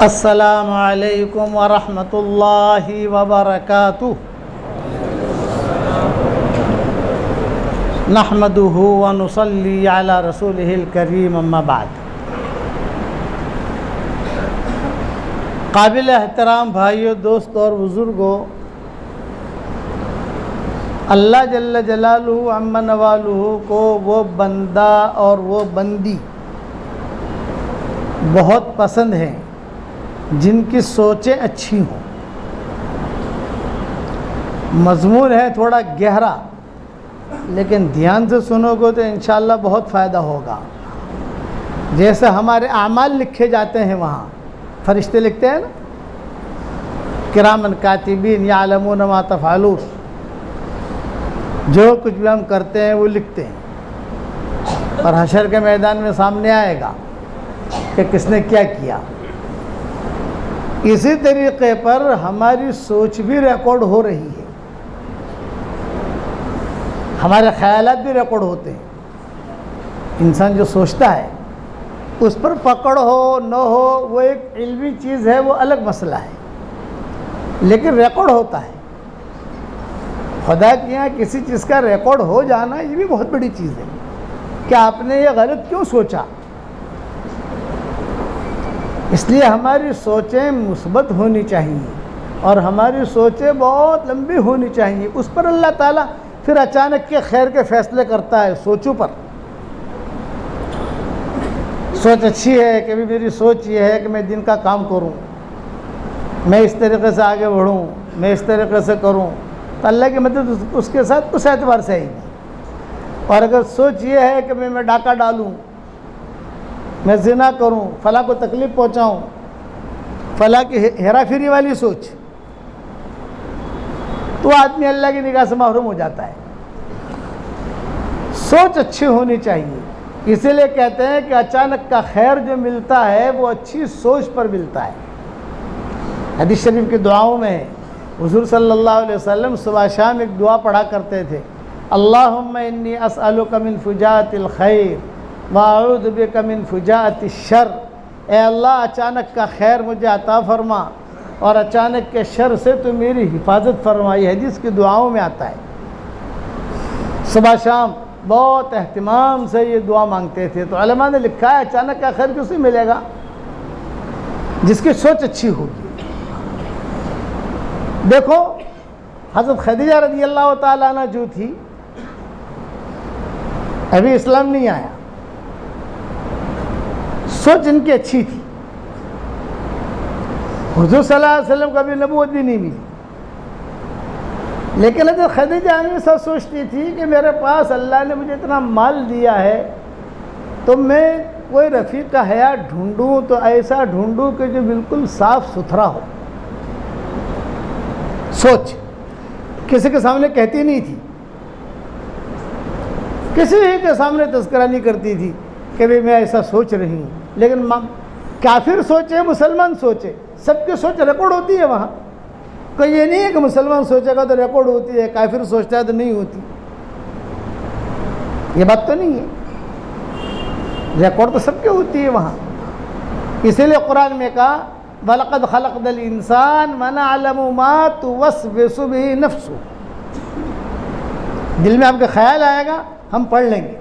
السلام علیکم ورحمۃ اللہ وبرکاتہ نحمدہ ونصلی علی رسولہ الکریم اما بعد۔ قابل احترام بھائیوں، دوستوں اور بزرگوں، اللہ جل جلالہ عم نوالہ کو وہ بندہ اور وہ بندی بہت پسند ہیں جن کی سوچیں اچھی ہوں۔ مضمون ہے تھوڑا گہرا، لیکن دھیان سے سنو گے تو انشاءاللہ بہت فائدہ ہوگا۔ جیسے ہمارے اعمال لکھے جاتے ہیں، وہاں فرشتے لکھتے ہیں نا، کرامن کاتبین یعلمون ما تفعلون، جو کچھ بھی ہم کرتے ہیں وہ لکھتے ہیں، اور حشر کے میدان میں سامنے آئے گا کہ کس نے کیا کیا۔ اسی طریقے پر ہماری سوچ بھی ریکارڈ ہو رہی ہے، ہمارے خیالات بھی ریکارڈ ہوتے ہیں۔ انسان جو سوچتا ہے اس پر پکڑ ہو نہ ہو، وہ ایک علمی چیز ہے، وہ الگ مسئلہ ہے، لیکن ریکارڈ ہوتا ہے۔ خدا کے یہاں کسی چیز کا ریکارڈ ہو جانا یہ بھی بہت بڑی چیز ہے کہ آپ نے یہ غلط کیوں سوچا۔ اس لیے ہماری سوچیں مثبت ہونی چاہیے، اور ہماری سوچیں بہت لمبی ہونی چاہیے۔ اس پر اللہ تعالیٰ پھر اچانک کے خیر کے فیصلے کرتا ہے سوچوں پر۔ سوچ اچھی ہے کہ میری سوچ یہ ہے کہ میں دن کا کام کروں، میں اس طریقے سے آگے بڑھوں، میں اس طریقے سے کروں، تو اللہ کی مدد اس کے ساتھ اس اعتبار سے آئے گی۔ اور اگر سوچ یہ ہے کہ میں ڈاکہ ڈالوں، میں زنا کروں، فلاں کو تکلیف پہنچاؤں، فلاں کی ہیرا پھیری والی سوچ، تو آدمی اللہ کی نگاہ سے محروم ہو جاتا ہے۔ سوچ اچھی ہونی چاہیے، اسی لیے کہتے ہیں کہ اچانک کا خیر جو ملتا ہے وہ اچھی سوچ پر ملتا ہے۔ حدیث شریف کی دعاؤں میں حضور صلی اللہ علیہ وسلم صبح شام ایک دعا پڑھا کرتے تھے، اللہم انی اسألک من فجاءۃ الخیر وَأَعُوذُ بِكَ مِن فُجَاءَةِ الشَّرِّ۔ اے اللہ، اچانک کا خیر مجھے عطا فرما، اور اچانک کے شر سے تو میری حفاظت فرما۔ یہ حدیث کی دعاؤں میں آتا ہے۔ صبح شام بہت اہتمام سے یہ دعا مانگتے تھے۔ تو علماء نے لکھا ہے اچانک کا خیر کسے ملے گا؟ جس کی سوچ اچھی ہوگی۔ دیکھو حضرت خدیجہ رضی اللہ تعالیٰ عنہ جو تھی، ابھی اسلام نہیں آیا، سوچ ان کی اچھی تھی۔ حضور صلی اللہ علیہ وسلم کو ابھی نبوت بھی نہیں ملی، لیکن حضرت خدیجہ ہمیشہ سوچتی تھی کہ میرے پاس اللہ نے مجھے اتنا مال دیا ہے، تو میں کوئی رفیق کا حیات ڈھونڈوں تو ایسا ڈھونڈوں کہ جو بالکل صاف ستھرا ہو۔ سوچ کسی کے سامنے کہتی نہیں تھی، کسی کے سامنے تذکرہ نہیں کرتی تھی کہ بھی میں ایسا سوچ رہی ہوں، لیکن کافر سوچے، مسلمان سوچے، سب کی سوچ ریکارڈ ہوتی ہے وہاں۔ کوئی یہ نہیں ہے کہ مسلمان سوچے گا تو ریکارڈ ہوتی ہے، کافر سوچتا ہے تو نہیں ہوتی، یہ بات تو نہیں ہے، ریکارڈ تو سب کی ہوتی ہے وہاں۔ اسی لیے قرآن میں کہا وَلَقَدْ خَلَقْنَا الْإِنسَانَ وَنَعْلَمُ مَا تُوَسْوِسُ بِهِ نَفْسُهُ۔ دل میں آپ کے خیال آئے گا، ہم پڑھ لیں گے۔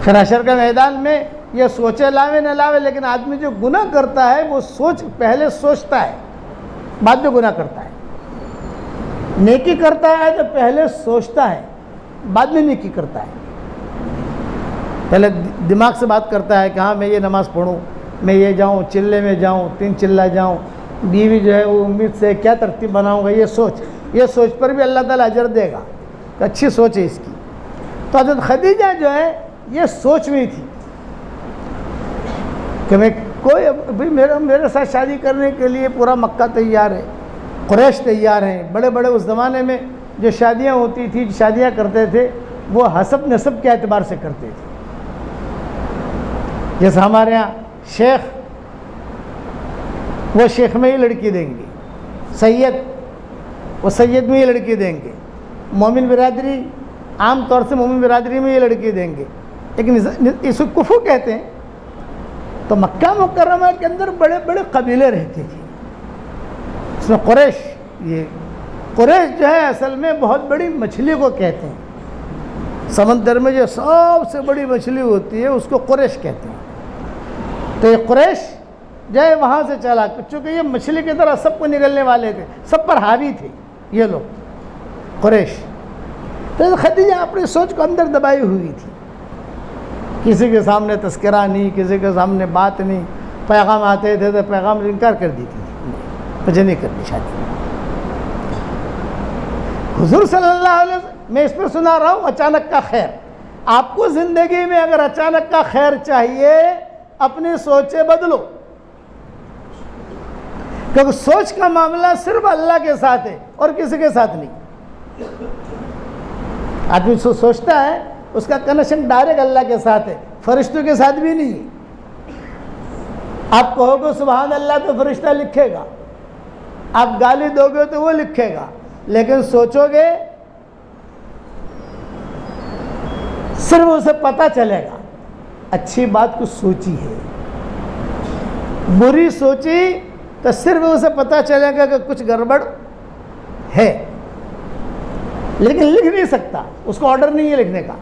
پھر حشر کے میدان میں یہ سوچے لاوے نہ لاوے، لیکن آدمی جو گناہ کرتا ہے وہ سوچ پہلے سوچتا ہے، بعد میں گناہ کرتا ہے۔ نیکی کرتا ہے تو پہلے سوچتا ہے، بعد میں نیکی کرتا ہے۔ پہلے دماغ سے بات کرتا ہے کہ ہاں میں یہ نماز پڑھوں، میں یہ جاؤں، چلے میں جاؤں، 3 چلہ جاؤں، بیوی جو ہے وہ امید سے کیا ترتیب بناؤں گا، یہ سوچ پر بھی اللہ تعالیٰ اجر دے گا کہ اچھی سوچ ہے اس کی۔ تو حضرت خدیجہ جو ہے یہ سوچ میں تھی کہ میں کوئی میرے ساتھ شادی کرنے کے لیے پورا مکہ تیار ہے، قریش تیار ہیں۔ بڑے بڑے اس زمانے میں جو شادیاں ہوتی تھی، شادیاں کرتے تھے، وہ حسب نسب کے اعتبار سے کرتے تھے۔ جیسے ہمارے ہاں شیخ، وہ شیخ میں ہی لڑکی دیں گے، سید، وہ سید میں ہی لڑکی دیں گے، مومن برادری عام طور سے مومن برادری میں یہ لڑکی دیں گے، لیکن اس کو کفو کہتے ہیں۔ تو مکہ مکرمہ کے اندر بڑے بڑے قبیلے رہتے تھے. اس میں قریش، یہ قریش جو ہے اصل میں بہت بڑی مچھلی کو کہتے ہیں. سمندر میں جو سب سے بڑی مچھلی ہوتی ہے اس کو قریش کہتے ہیں. تو یہ قریش جو ہے وہاں سے چلا، چونکہ یہ مچھلی کی طرح سب کو نگلنے والے تھے، سب پر حاوی تھے یہ لوگ قریش. تو خدیجہ اپنی سوچ کو اندر دبائی ہوئی تھی، کسی کے سامنے تذکرہ نہیں، کسی کے سامنے بات نہیں. پیغام آتے تھے تو پیغام انکار کر دی تھی، مجھے نہیں کرنی شادی. حضور صلی اللہ علیہ وسلم، میں اس پہ سنا رہا ہوں اچانک کا خیر. آپ کو زندگی میں اگر اچانک کا خیر چاہیے اپنی سوچیں بدلو، کیونکہ سوچ کا معاملہ صرف اللہ کے ساتھ ہے اور کسی کے ساتھ نہیں. آدمی سوچتا ہے اس کا کنیکشن ڈائریکٹ اللہ کے ساتھ ہے، فرشتوں کے ساتھ بھی نہیں. آپ کہو گے سبحان اللہ تو فرشتہ لکھے گا، آپ گالی دو گے تو وہ لکھے گا، لیکن سوچو گے صرف اسے پتہ چلے گا اچھی بات کچھ سوچی ہے، بری سوچی تو صرف اسے پتہ چلے گا کہ کچھ گڑبڑ ہے، لیکن لکھ نہیں سکتا، اس کو آرڈر نہیں ہے لکھنے کا.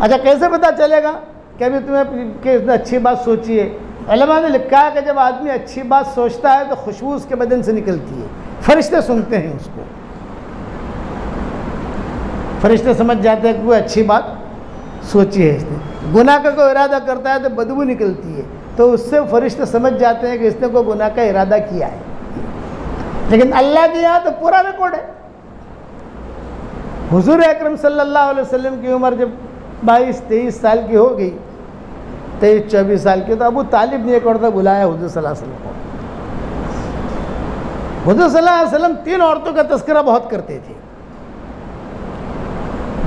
اچھا کیسے پتہ چلے گا کہ ابھی تمہیں کہ اس نے اچھی بات سوچی ہے؟ علماء نے لکھا ہے کہ جب آدمی اچھی بات سوچتا ہے تو خوشبو اس کے بدن سے نکلتی ہے، فرشتے سنتے ہیں اس کو، فرشتے سمجھ جاتے ہیں کہ وہ اچھی بات سوچی ہے. اس نے گناہ کا کوئی ارادہ کرتا ہے تو بدبو نکلتی ہے، تو اس سے فرشتے سمجھ جاتے ہیں کہ اس نے کوئی گناہ کا ارادہ کیا ہے. لیکن اللہ کے یہاں تو پورا ریکارڈ ہے. حضور اکرم صلی اللہ علیہ وسلم کی عمر جب 22-23 سال کی ہو گئی، 23-24 سال کی، تو ابو طالب نے ایک عورت بلایا حضور صلی اللہ علیہ وسلم کو. حضور صلی اللہ علیہ وسلم 3 عورتوں کا تذکرہ بہت کرتے تھے.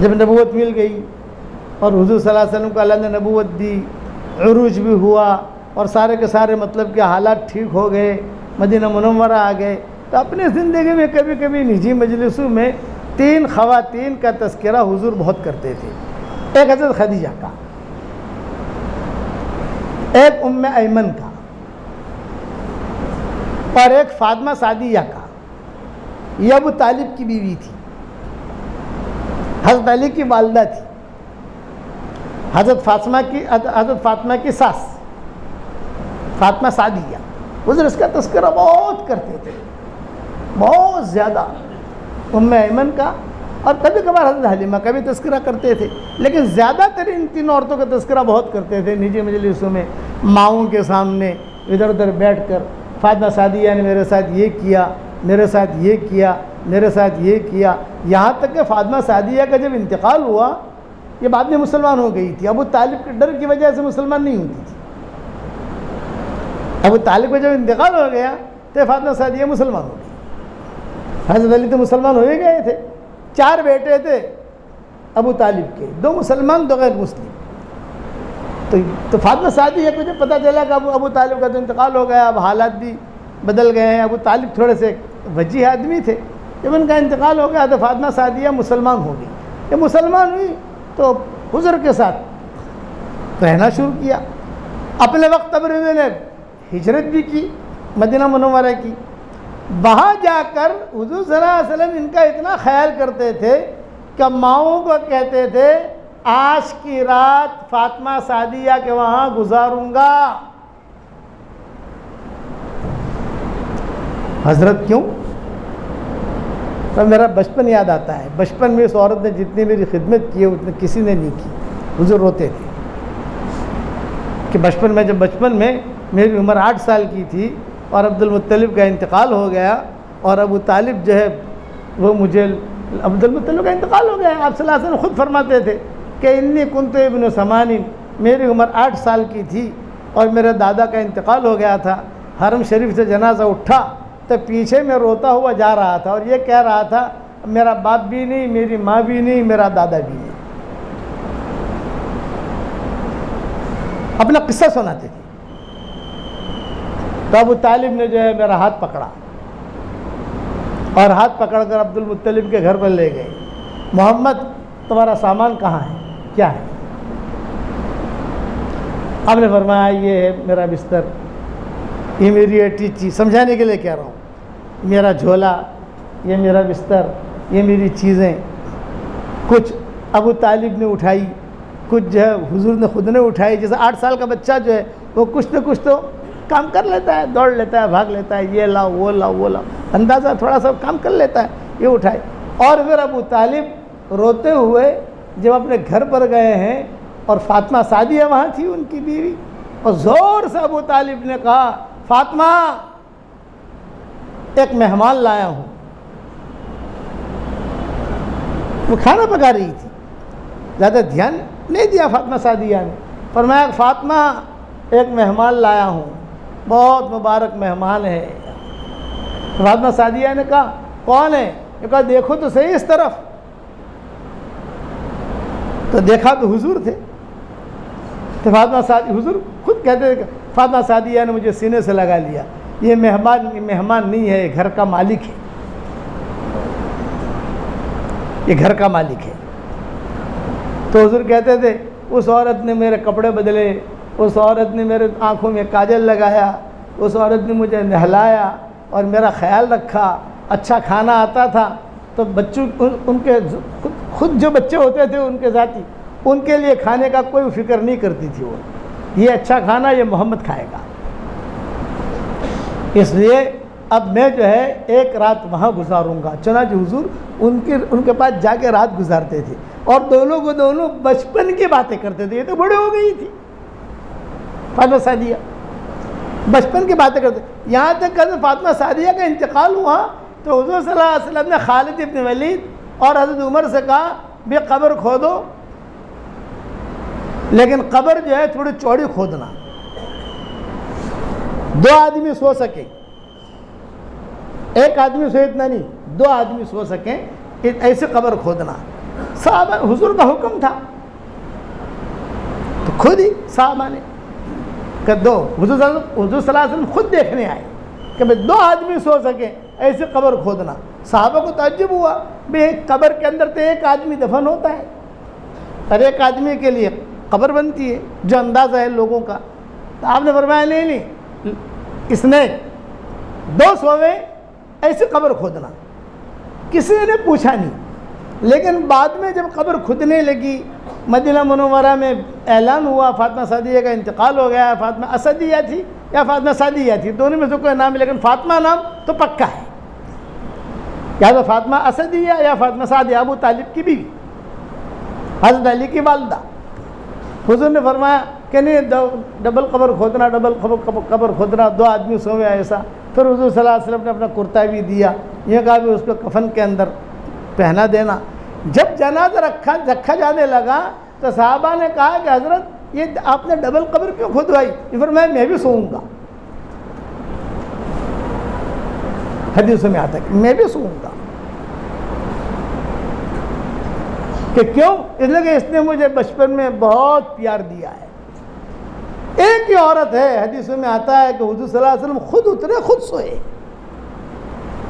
جب نبوت مل گئی اور حضور صلی اللہ علیہ وسلم کو اللہ نے نبوت دی، عروج بھی ہوا اور سارے کے سارے مطلب کہ حالات ٹھیک ہو گئے، مدینہ منورہ آ گئے، تو اپنی زندگی میں کبھی کبھی نجی مجلسوں میں 3 خواتین کا تذکرہ حضور بہت کرتے تھے. ایک حضرت خدیجہ کا، ایک ام ایمن کا، اور ایک فاطمہ سعدیہ کا. یہ ابو طالب کی بیوی تھی، حضرت علی کی والدہ تھی، حضرت فاطمہ کی ساس فاطمہ سعدیہ. حضور اس کا تذکرہ بہت کرتے تھے، بہت زیادہ. ام ایمن کا اور کبھی کبھار حضرت حلیمہ کا بھی تذکرہ کرتے تھے، لیکن زیادہ تر ان 3 عورتوں کا تذکرہ بہت کرتے تھے نجی مجلسوں میں، ماؤں کے سامنے ادھر ادھر بیٹھ کر. فاطمہ سعدیہ نے میرے ساتھ یہ کیا، میرے ساتھ یہ کیا، میرے ساتھ یہ کیا. یہاں تک کہ فاطمہ سعدیہ کا جب انتقال ہوا، یہ بعد میں مسلمان ہو گئی تھی، ابو طالب کے ڈر کی وجہ سے مسلمان نہیں ہوتی تھی. ابو طالب کا جب انتقال ہو گیا تو فاطمہ سعدیہ مسلمان ہو گئی. حضرت علی تو مسلمان ہو ہی گئے تھے، 4 بیٹے تھے ابو طالب کے، 2 مسلمان 2 غیر مسلم. تو فاطمہ سعدیہ کو جب پتہ چلا کہ ابو طالب کا تو انتقال ہو گیا، اب حالات بھی بدل گئے ہیں، ابو طالب تھوڑے سے وجیح آدمی تھے، جب ان کا انتقال ہو گیا تو فاطمہ سعدیہ مسلمان ہو گئی. یہ مسلمان ہوئی تو حضور کے ساتھ رہنا شروع کیا. اپنے وقت تبریز نے ہجرت بھی کی مدینہ منورہ کی. وہاں جا کر حضور صلی اللہ علیہ وسلم ان کا اتنا خیال کرتے تھے کہ ماؤں کو کہتے تھے آج کی رات فاطمہ سعدیہ کے وہاں گزاروں گا. حضرت کیوں؟ تو میرا بچپن یاد آتا ہے، بچپن میں اس عورت نے جتنی میری خدمت کی ہے اتنی کسی نے نہیں کی. حضور روتے تھے کہ بچپن میں میری عمر 8 سال کی تھی اور عبد المطلب کا انتقال ہو گیا، اور ابو طالب جو ہے وہ مجھے، عبد المطلب کا انتقال ہو گیا. آپ صلی اللہ علیہ وسلم خود فرماتے تھے کہ انی کنت ابن 8، میری عمر 8 سال کی تھی اور میرے دادا کا انتقال ہو گیا تھا. حرم شریف سے جنازہ اٹھا تو پیچھے میں روتا ہوا جا رہا تھا اور یہ کہہ رہا تھا میرا باپ بھی نہیں، میری ماں بھی نہیں، میرا دادا بھی نہیں. اپنا قصہ سناتے تھے. تو ابو طالب نے جو ہے میرا ہاتھ پکڑا اور ہاتھ پکڑ کر عبد المطلب کے گھر پر لے گئے. محمد تمہارا سامان کہاں ہے، کیا ہے؟ آپ نے فرمایا یہ ہے میرا بستر، یہ میری ایٹی چیز، سمجھانے کے لیے کہہ رہا ہوں، میرا جھولا، یہ میرا بستر، یہ میری چیزیں، کچھ ابو طالب نے اٹھائی، کچھ جو ہے حضور نے خود نے اٹھائی. جیسے 8 سال کا بچہ جو ہے وہ کچھ نہ کچھ تو کام کر لیتا ہے، دوڑ لیتا ہے، بھاگ لیتا ہے، یہ لاؤ وہ لاؤ وہ لاؤ، اندازہ تھوڑا سا کام کر لیتا ہے، یہ اٹھائے. اور پھر ابو طالب روتے ہوئے جب اپنے گھر پر گئے ہیں اور فاطمہ سعدیہ وہاں تھی ان کی بیوی، اور زور سے ابو طالب نے کہا فاطمہ ایک مہمان لایا ہوں. وہ کھانا پکا رہی تھی، زیادہ دھیان نہیں دیا فاطمہ سعدیہ نے. فرمایا فاطمہ ایک مہمان لایا ہوں، بہت مبارک مہمان ہے. فاطمہ سعدیہ نے کہا کون ہے؟ یہ کہا دیکھو تو صحیح اس طرف. تو دیکھا تو حضور تھے. تو فاطمہ سعدیہ، حضور خود کہتے تھے فاطمہ سعدیہ نے مجھے سینے سے لگا لیا، یہ مہمان نہیں ہے، یہ گھر کا مالک ہے، یہ گھر کا مالک ہے. تو حضور کہتے تھے اس عورت نے میرے کپڑے بدلے، اس عورت نے میرے آنکھوں میں کاجل لگایا، اس عورت نے مجھے نہلایا اور میرا خیال رکھا. اچھا کھانا آتا تھا تو بچوں ان کے خود جو بچے ہوتے تھے ان کے ذاتی، ان کے لیے کھانے کا کوئی فکر نہیں کرتی تھی. وہ یہ اچھا کھانا یہ محمد کھائے گا، اس لیے اب میں جو ہے ایک رات وہاں گزاروں گا. چنانچہ حضور ان کے پاس جا کے رات گزارتے تھے اور دونوں کو دونوں بچپن کی باتیں کرتے تھے. یہ تو بڑے ہو گئی تھی فاطمہ سعدیہ، بچپن کی باتیں کرتے. یہاں تک کہ فاطمہ سعدیہ کا انتقال ہوا تو حضور صلی اللہ علیہ وسلم نے خالد ابن ولید اور حضرت عمر سے کہا بھی قبر کھودو، لیکن قبر جو ہے تھوڑی چوڑی کھودنا، 2 آدمی سو سکیں، ایک آدمی سو اتنا نہیں، 2 آدمی سو سکیں ایسے قبر کھودنا. صحابہ حضور کا حکم تھا تو خود ہی صحابہ نے کہ حضور صلی اللہ علیہ وسلم خود دیکھنے آئے کہ 2 آدمی سو سکیں ایسے قبر کھودنا. صحابہ کو تعجب ہوا بھی ایک قبر کے اندر تو ایک آدمی دفن ہوتا ہے اور ایک آدمی کے لیے قبر بنتی ہے جو اندازہ ہے لوگوں کا. تو آپ نے فرمایا نہیں اس نے 200 ایسی قبر کھودنا. کسی نے پوچھا نہیں، لیکن بعد میں جب قبر کھودنے لگی مدینہ منورہ میں اعلان ہوا فاطمہ سعدیہ کا انتقال ہو گیا. فاطمہ اسدیہ تھی یا فاطمہ سعدیہ تھی، دونوں میں سے کوئی نام ہے، لیکن فاطمہ نام تو پکا ہے، یا تو فاطمہ اسدیہ یا فاطمہ سعدیہ، ابو طالب کی بیوی، حضرت علی کی والدہ. حضور نے فرمایا کہ نہیں ڈبل قبر کھودنا، ڈبل قبر کھودنا، 2 آدمی سوئے ایسا. پھر حضور صلی اللہ علیہ وسلم نے اپنا کرتا بھی دیا، یہ کہا بھی اس کو کفن کے اندر پہنا دینا. جب جنازہ رکھا جانے لگا تو صحابہ نے کہا کہ حضرت یہ آپ نے ڈبل قبر کیوں کھودوائی؟ یہ فرمایا میں بھی سوؤں گا. حدیثوں میں آتا ہے کہ میں بھی سوؤں گا. کہ کیوں؟ اس لیے کہ اس نے مجھے بچپن میں بہت پیار دیا ہے. ایک ہی عورت ہے، حدیثوں میں آتا ہے کہ حضور صلی اللہ علیہ وسلم خود اترے خود سوئے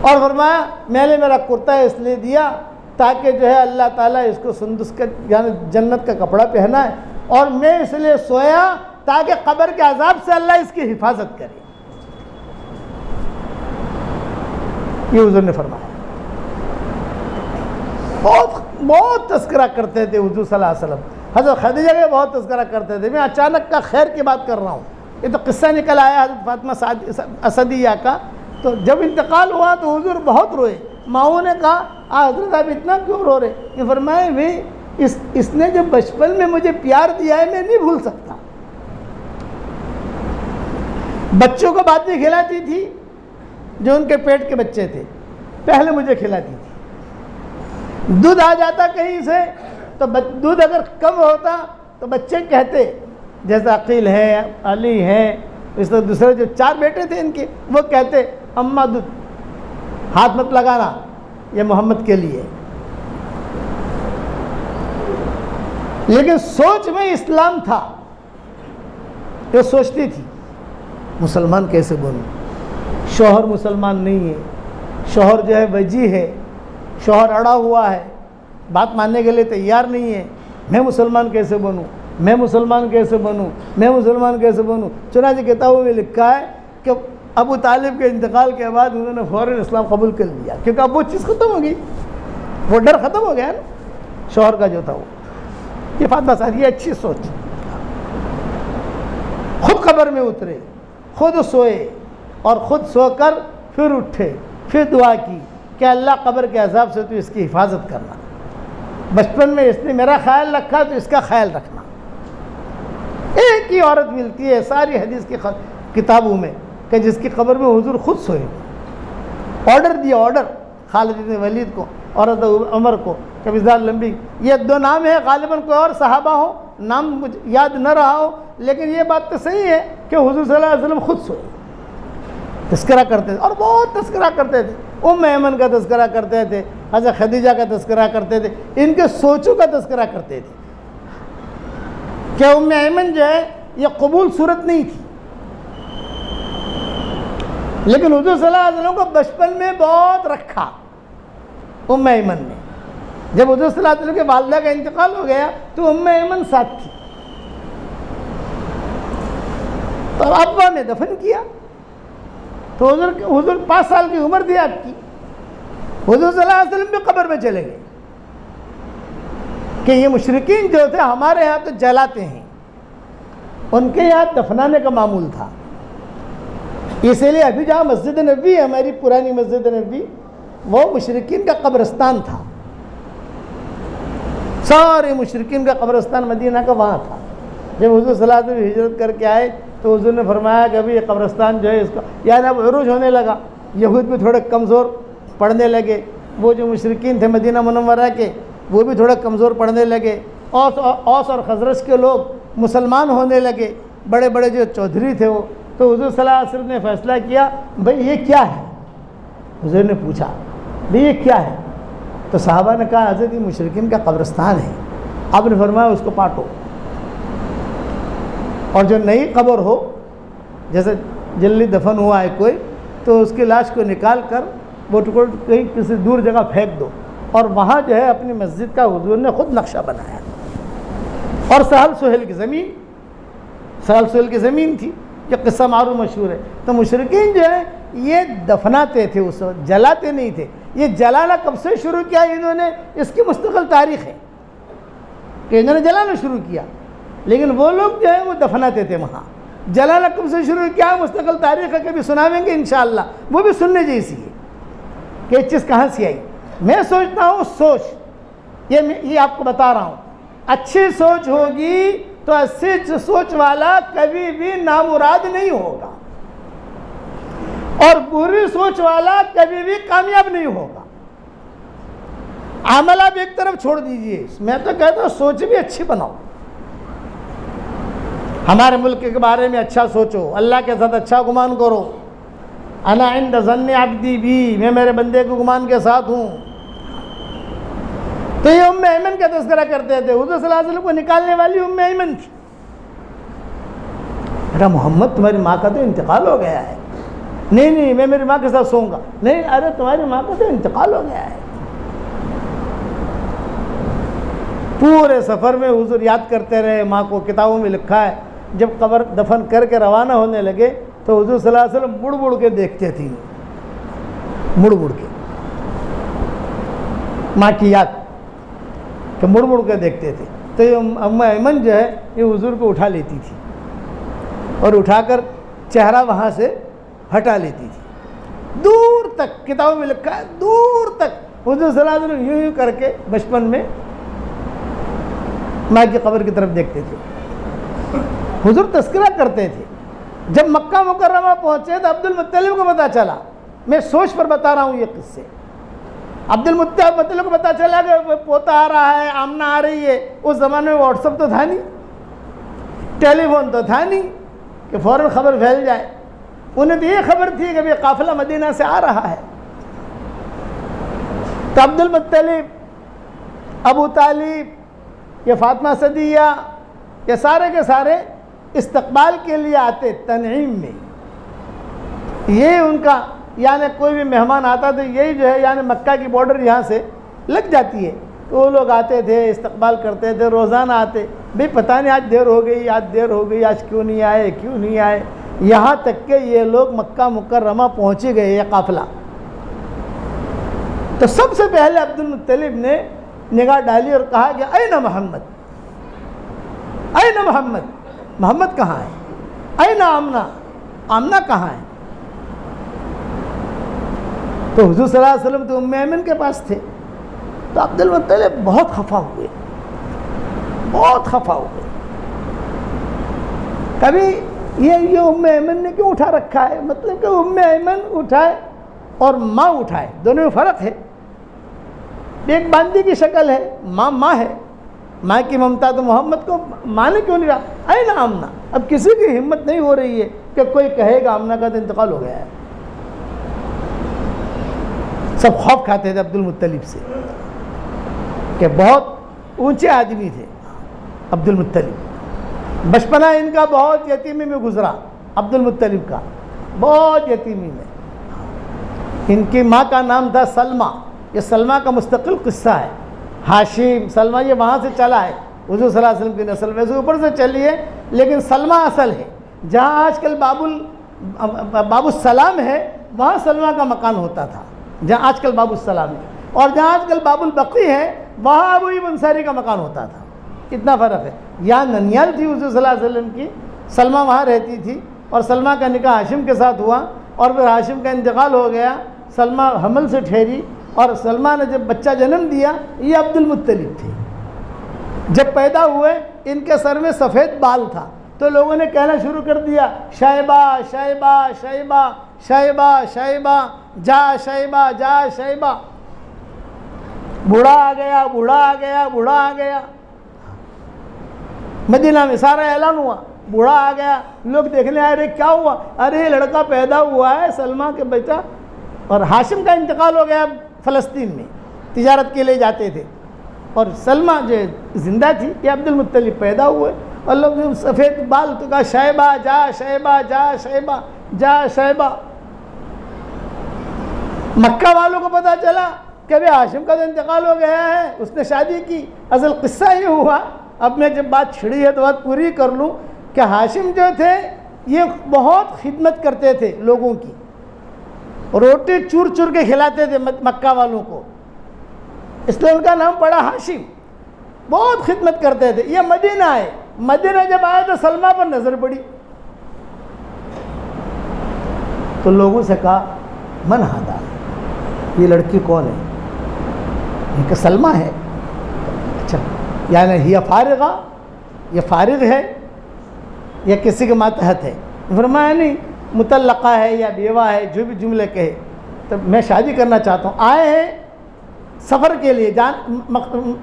اور فرمایا میں نے میرا کرتا اس لیے دیا تاکہ جو ہے اللہ تعالیٰ اس کو سندس کا یعنی جنت کا کپڑا پہنا ہے، اور میں اس لیے سویا تاکہ قبر کے عذاب سے اللہ اس کی حفاظت کرے. یہ حضور نے فرمایا. بہت تذکرہ کرتے تھے حضور صلی اللہ علیہ وسلم. حضرت خدیجہ کے بہت تذکرہ کرتے تھے. میں اچانک کا خیر کی بات کر رہا ہوں، یہ تو قصہ نکل آیا حضرت فاطمہ اسدیہ کا. تو جب انتقال ہوا تو حضور بہت روئے. ماؤں نے کہا حضرت آپ اتنا کیوں رو رہے؟ یہ فرمائے بھی اس نے جو بچپن میں مجھے پیار دیا ہے میں نہیں بھول سکتا. بچوں کو بعد میں کھلاتی تھی، جو ان کے پیٹ کے بچے تھے پہلے مجھے کھلاتی تھی. دودھ آ جاتا کہیں سے تو دودھ اگر کم ہوتا تو بچے کہتے، جیسے عقیل ہے، علی ہے، اس طرح دوسرے جو 4 بیٹے تھے ان کے، وہ کہتے اماں دودھ ہاتھ مت لگانا، یہ محمد کے لیے. لیکن سوچ میں اسلام تھا. یہ سوچتی تھی مسلمان کیسے بنوں، شوہر مسلمان نہیں ہے، شوہر جو ہے وجی ہے، شوہر اڑا ہوا ہے، بات ماننے کے لیے تیار نہیں ہے، میں مسلمان کیسے بنوں. میں مسلمان کیسے بنوں، میں مسلمان کیسے بنوں۔ چنانچہ کتابوں میں لکھا ہے کہ ابو طالب کے انتقال کے بعد انہوں نے فوراً اسلام قبول کر لیا، کیونکہ اب وہ چیز ختم ہو گئی، وہ ڈر ختم ہو گیا نا شوہر کا جو تھا وہ۔ یہ فاطمہ سعدیہ اچھی سوچ، خود قبر میں اترے، خود سوئے اور خود سو کر پھر اٹھے، پھر دعا کی کہ اللہ قبر کے عذاب سے تو اس کی حفاظت کرنا، بچپن میں اس نے میرا خیال رکھا تو اس کا خیال رکھنا۔ ایک ہی عورت ملتی ہے ساری حدیث کی کتابوں میں کہ جس کی قبر میں حضور خود سوئے، آرڈر دیا، آرڈر خالد بن ولید کو اور عمر کو کہ مزدار لمبی، یہ دو نام ہے، غالباً کوئی اور صحابہ ہو، نام مجھے یاد نہ رہا ہو، لیکن یہ بات تو صحیح ہے کہ حضور صلی اللہ علیہ وسلم خود سوئے۔ تذکرہ کرتے تھے اور بہت تذکرہ کرتے تھے، ام ایمن کا تذکرہ کرتے تھے، حضرت خدیجہ کا تذکرہ کرتے تھے، ان کے سوچوں کا تذکرہ کرتے تھے کہ ام ایمن جو ہے یہ قبول صورت نہیں تھی، لیکن حضور صلی اللہ علیہ وسلم کو بچپن میں بہت رکھا ام ایمن نے۔ جب حضور صلی اللہ علیہ وسلم کے والدہ کا انتقال ہو گیا تو ام ایمن ساتھ تھی، تو ابا نے دفن کیا، تو حضور 5 سال کی عمر تھی آپ کی، حضور صلی اللہ علیہ وسلم بھی قبر میں چلے گئے کہ یہ مشرکین جو تھے ہمارے ہاں تو جلاتے ہیں، ان کے یہاں دفنانے کا معمول تھا۔ اسی لیے ابھی جہاں مسجد نبوی ہے، ہماری پرانی مسجد نبوی، وہ مشرکین کا قبرستان تھا، سارے مشرکین کا قبرستان مدینہ کا وہاں تھا۔ جب حضور صلی اللہ علیہ وسلم ہجرت کر کے آئے تو حضور نے فرمایا کہ ابھی یہ قبرستان جو ہے اس کا یعنی اب عروج ہونے لگا، یہود بھی تھوڑے کمزور پڑنے لگے، وہ جو مشرکین تھے مدینہ منورہ کے وہ بھی تھوڑے کمزور پڑنے لگے، اوس اور خزرج کے لوگ مسلمان ہونے لگے، بڑے بڑے جو چودھری تھے وہ، تو حضور صلی اللہ علیہ وسلم نے فیصلہ کیا بھئی یہ کیا ہے؟ حضور نے پوچھا بھئی یہ کیا ہے؟ تو صحابہ نے کہا حضرت یہ مشرکین کا قبرستان ہے۔ آپ نے فرمایا اس کو پاٹو، اور جو نئی قبر ہو، جیسے جلدی دفن ہوا ہے کوئی، تو اس کی لاش کو نکال کر وہ ٹکڑ کہیں کسی دور جگہ پھینک دو، اور وہاں جو ہے اپنی مسجد کا حضور نے خود نقشہ بنایا۔ اور سہل سہیل کی زمین، سہل سہیل کی زمین تھی، یہ قصہ معروف مشہور ہے۔ تو مشرکین جو ہے یہ دفناتے تھے، اس وقت جلاتے نہیں تھے۔ یہ جلانا کب سے شروع کیا انہوں نے، اس کی مستقل تاریخ ہے کہ انہوں نے جلانا شروع کیا، لیکن وہ لوگ جو ہے وہ دفناتے تھے وہاں۔ جلانا کب سے شروع کیا مستقل تاریخ ہے، کبھی سناویں گے انشاءاللہ، وہ بھی سننے جیسی ہے کہ یہ چیز کہاں سے آئی۔ میں سوچتا ہوں سوچ، یہ آپ کو بتا رہا ہوں، اچھی سوچ ہوگی تو اچھی سوچ والا کبھی بھی نامراد نہیں ہوگا، اور بری سوچ والا کبھی بھی کامیاب نہیں ہوگا۔ عمل آپ ایک طرف چھوڑ دیجئے، میں تو کہتا ہوں سوچ بھی اچھی بناؤ، ہمارے ملک کے بارے میں اچھا سوچو، اللہ کے ساتھ اچھا گمان کرو، انا عند ظن عبدی بی، میں میرے بندے کو گمان کے ساتھ ہوں۔ تو یہ ام ایمن کا تذکرہ کرتے تھے، حضور صلی اللہ علیہ وسلم کو نکالنے والی ام ایمن تھی۔ بیٹا محمد تمہاری ماں کا تو انتقال ہو گیا ہے۔ نہیں میں میری ماں کے ساتھ سوؤں گا۔ نہیں، ارے تمہاری ماں کا تو انتقال ہو گیا ہے۔ پورے سفر میں حضور یاد کرتے رہے ماں کو، کتابوں میں لکھا ہے جب قبر دفن کر کے روانہ ہونے لگے تو حضور صلی اللہ علیہ وسلم مڑ مڑ کے دیکھتے تھے، مڑ مڑ کے، ماں کی یاد کہ مڑ مڑ کے دیکھتے تھے۔ تو یہ ام ایمن جو ہے یہ حضور کو اٹھا لیتی تھی اور اٹھا کر چہرہ وہاں سے ہٹا لیتی تھی، دور تک، کتابوں میں لکھا ہے دور تک حضور صلی اللہ علیہ وسلم یوں کر کے بچپن میں ماں کی قبر کی طرف دیکھتے تھے۔ حضور تذکرہ کرتے تھے، جب مکہ مکرمہ پہنچے تو عبد المطلب کو پتہ چلا، میں سوچ پر بتا رہا ہوں یہ قصے، عبد المطلب کو پتہ چلا کہ پوتا آ رہا ہے، آمنہ آ رہی ہے۔ اس زمانے میں واٹس ایپ تو تھا نہیں، ٹیلی فون تو تھا نہیں کہ فوراً خبر پھیل جائے، انہیں تو یہ خبر تھی کہ قافلہ مدینہ سے آ رہا ہے۔ تو عبد المطلب، ابو طالب، یہ فاطمہ صدیہ، یہ سارے کے سارے استقبال کے لیے آتے تنعیم میں۔ یہ ان کا یعنی کوئی بھی مہمان آتا تو یہی جو ہے یعنی مکہ کی بارڈر یہاں سے لگ جاتی ہے، تو وہ لوگ آتے تھے، استقبال کرتے تھے، روزانہ آتے۔ بھئی پتہ نہیں آج دیر ہو گئی، آج کیوں نہیں آئے، یہاں تک کہ یہ لوگ مکہ مکرمہ پہنچ گئے یہ قافلہ. تو سب سے پہلے عبد المطلب نے نگاہ ڈالی اور کہا کہ این محمد، محمد کہاں ہے، این آمنہ کہاں ہے. تو حضور صلی اللہ علیہ وسلم تو ام ایمن کے پاس تھے. تو عبد المطلب بہت خفا ہوئے. کبھی یہ ام ایمن نے کیوں اٹھا رکھا ہے، مطلب کہ ام ایمن اٹھائے اور ماں اٹھائے، دونوں میں فرق ہے. ایک باندی کی شکل ہے، ماں ہے، ماں کی ممتا. تو محمد کو ماں نے کیوں نہیں رہا، این آمنہ. اب کسی کی ہمت نہیں ہو رہی ہے کہ کوئی کہے گا آمنہ کا تو انتقال ہو گیا ہے. سب خوف کھاتے تھے عبد المطلب سے کہ بہت اونچے آدمی تھے عبد المطلب. بچپنا ان کا بہت یتیمی میں گزرا، عبد المطلب کا بہت یتیمی میں. ان کی ماں کا نام تھا سلمہ. یہ سلمہ کا مستقل قصہ ہے. ہاشم سلمہ یہ وہاں سے چلا ہے، حضور صلی اللہ علیہ وسلم کی نسل ویسے اوپر سے چلی ہے، لیکن سلمہ اصل ہے. جہاں آج کل باب السلام ہے وہاں سلمہ کا مکان ہوتا تھا، جہاں آج کل باب السلام ہے. اور جہاں آج کل باب البقی ہے وہاں ابو ایوب انصاری کا مکان ہوتا تھا. اتنا فرق ہے. یہاں ننیال تھی حضور صلی اللہ علیہ وسلم کی، سلمہ وہاں رہتی تھی، اور سلمہ کا نکاح ہاشم کے ساتھ ہوا، اور پھر ہاشم کا انتقال ہو گیا. سلمہ حمل سے ٹھہری، اور سلمہ نے جب بچہ جنم دیا یہ عبد المطلب تھے. جب پیدا ہوئے ان کے سر میں سفید بال تھا، تو لوگوں نے کہنا شروع کر دیا شیبہ شیبہ شیبہ شیبہ شیبہ، جا شیبہ جا شیبہ. بوڑھا آ گیا. مدینہ میں سارا اعلان ہوا، بوڑھا آ گیا. لوگ دیکھنے آئے، رہے کیا ہوا؟ ارے یہ لڑکا پیدا ہوا ہے سلمہ کے بیٹا. اور ہاشم کا انتقال ہو گیا فلسطین میں، تجارت کے لیے جاتے تھے، اور سلمہ جو زندہ تھی. یہ عبد المطلب پیدا ہوئے، اور لوگ سفید بال تو کہا شیبہ جا شیبہ جا شیبہ جا شیبہ. مکہ والوں کو پتہ چلا کہ ابھی ہاشم کا تو انتقال ہو گیا ہے، اس نے شادی کی. اصل قصہ یہ ہوا، اب میں جب بات چھڑی ہے تو بات پوری کر لوں، کہ ہاشم جو تھے یہ بہت خدمت کرتے تھے لوگوں کی، روٹی چور چور کے کھلاتے تھے مکہ والوں کو، اس لیے ان کا نام پڑا ہاشم. بہت خدمت کرتے تھے. یہ مدینہ آئے، مدینہ جب آئے تو سلمہ پر نظر پڑی، تو لوگوں سے کہا من ہادا، یہ لڑکی کون ہے؟ یہ کہ سلمہ ہے. اچھا، یعنی یہ فارغہ، یہ فارغ ہے یا کسی کے ماتحت ہے؟ فرمایا نہیں، مطلقہ ہے یا بیوہ ہے، جو بھی جملے کہے. تو میں شادی کرنا چاہتا ہوں. آئے ہیں سفر کے لیے،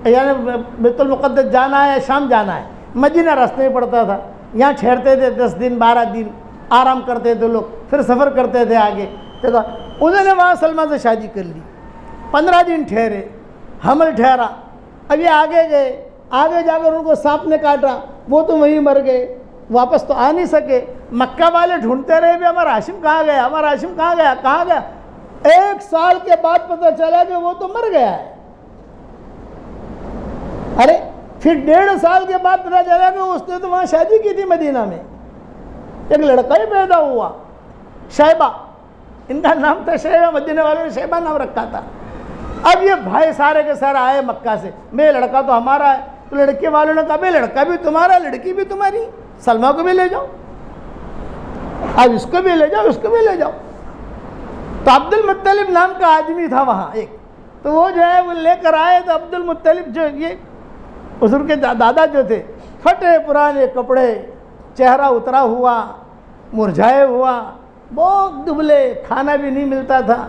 یعنی بیت المقدس جانا ہے یا شام جانا ہے. مدینہ راستے میں پڑتا تھا، یہاں ٹھہرتے تھے 10 دن 12 دن، آرام کرتے تھے لوگ، پھر سفر کرتے تھے آگے. انہوں نے وہاں سلمہ سے شادی کر لی. 15 دن ٹھہرے، حمل ٹھہرا. اب یہ آگے گئے، آگے جا کر ان کو سانپ نے کاٹا، وہ تو وہیں مر گئے، واپس تو آ نہیں سکے. مکہ والے ڈھونڈتے رہے بھی ہمارا ہاشم کہاں گیا. 1 سال کے بعد پتہ چلا کہ وہ تو مر گیا ہے. ارے پھر 1.5 سال کے بعد پتہ چلا کہ اس نے تو وہاں شادی کی تھی مدینہ میں. ایک لڑکا ہی پیدا ہوا، شیبہ، ان کا نام تھا شیبہ. مدینہ والوں نے شیبہ نام رکھا تھا. اب یہ بھائی سارے کے سارے آئے مکہ سے، میں لڑکا تو ہمارا ہے. تو لڑکے والوں نے کہا بھائی لڑکا بھی تمہارا، لڑکی بھی تمہاری، سلمہ کو بھی لے جاؤ، اب اس کو بھی لے جاؤ. تو عبد المطلب نام کا آدمی تھا وہاں ایک، تو وہ جو ہے وہ لے کر آئے. تو عبد المطلب جو یہ حضور کے دادا جو تھے، پھٹے پرانے کپڑے، چہرہ اترا ہوا، مرجھائے ہوا، بہت دبلے، کھانا بھی نہیں ملتا تھا.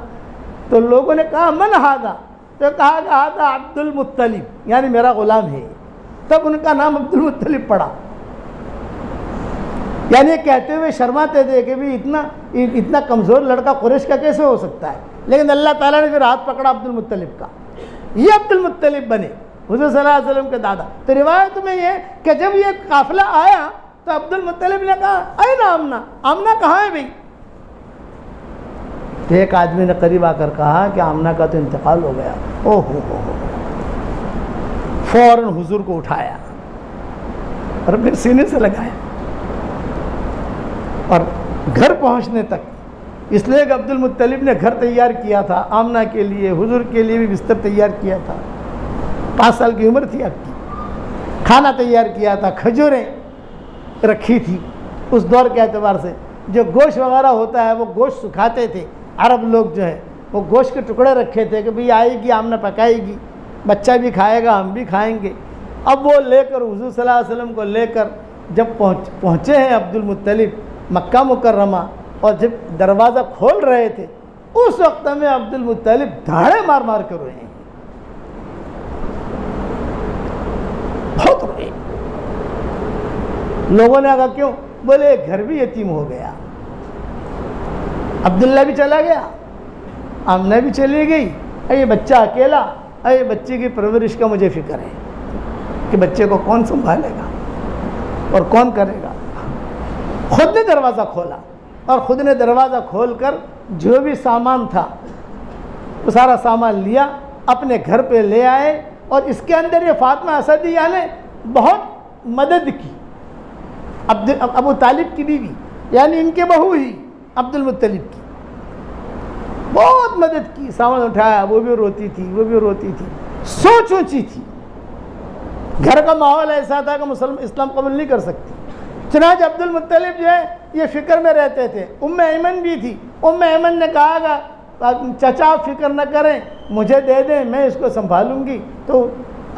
تو لوگوں نے کہا من ہادا، تو کہا کہ ہادا عبد المطلب، یعنی میرا غلام ہے. تب ان کا نام عبد المطلب پڑا. یعنی یہ کہتے ہوئے شرماتے تھے کہ بھی اتنا کمزور لڑکا قریش کا کیسے ہو سکتا ہے. لیکن اللہ تعالیٰ نے پھر ہاتھ پکڑا عبد المطلب کا، یہ عبد المطلب بنے حضور صلی اللہ علیہ وسلم کے دادا. تو روایت میں یہ کہ جب یہ قافلہ آیا تو عبد المطلب نے کہا این آمنہ کہاں ہے بھائی؟ تو ایک آدمی نے قریب آ کر کہا کہ آمنہ کا تو انتقال ہو گیا. او ہو فوراً حضور کو اٹھایا اور اپنے سینے سے لگایا، اور گھر پہنچنے تک، اس لیے کہ عبد المطلب نے گھر تیار کیا تھا آمنہ کے لیے، حضور کے لیے بھی بستر تیار کیا تھا، 5 سال کی عمر تھی آپ کی، کھانا تیار کیا تھا، کھجوریں رکھی تھی اس دور کے اعتبار سے، جو گوشت وغیرہ ہوتا ہے وہ گوشت سکھاتے تھے عرب لوگ، جو ہے وہ گوشت کے ٹکڑے رکھے تھے کہ بھئی آئے گی آمنہ پکائے گی، بچہ بھی کھائے گا ہم بھی کھائیں گے۔ اب وہ لے کر حضور صلی اللہ علیہ وسلم کو لے کر جب پہنچے ہیں عبد المطلب مکہ مکرمہ، اور جب دروازہ کھول رہے تھے اس وقت میں عبد المطلب دھاڑے مار مار کر روئے ہیں، بہت روئے۔ لوگوں نے کہا کیوں؟ بولے گھر بھی یتیم ہو گیا، عبداللہ بھی چلا گیا، آمنہ بھی چلی گئی، یہ بچہ اکیلا، یہ بچے کی پرورش کا مجھے فکر ہے کہ بچے کو کون سنبھالے گا اور کون کرے گا۔ خود نے دروازہ کھولا، اور خود نے دروازہ کھول کر جو بھی سامان تھا وہ سارا سامان لیا، اپنے گھر پہ لے آئے، اور اس کے اندر یہ فاطمہ اسدیہ نے بہت مدد کی، ابو طالب کی بیوی، یعنی ان کے بہو ہی عبد المطلب کی بہت مدد کی، سامان اٹھایا، وہ بھی روتی تھی، وہ بھی روتی تھی، سوچ اونچی تھی، گھر کا ماحول ایسا تھا کہ مسلم اسلام قبول نہیں کر سکتی۔ چنانچہ عبد المطلب جو ہے یہ فکر میں رہتے تھے، ام ایمن بھی تھی، ام ایمن نے کہا کہ چچا آپ فکر نہ کریں، مجھے دے دیں، میں اس کو سنبھالوں گی۔ تو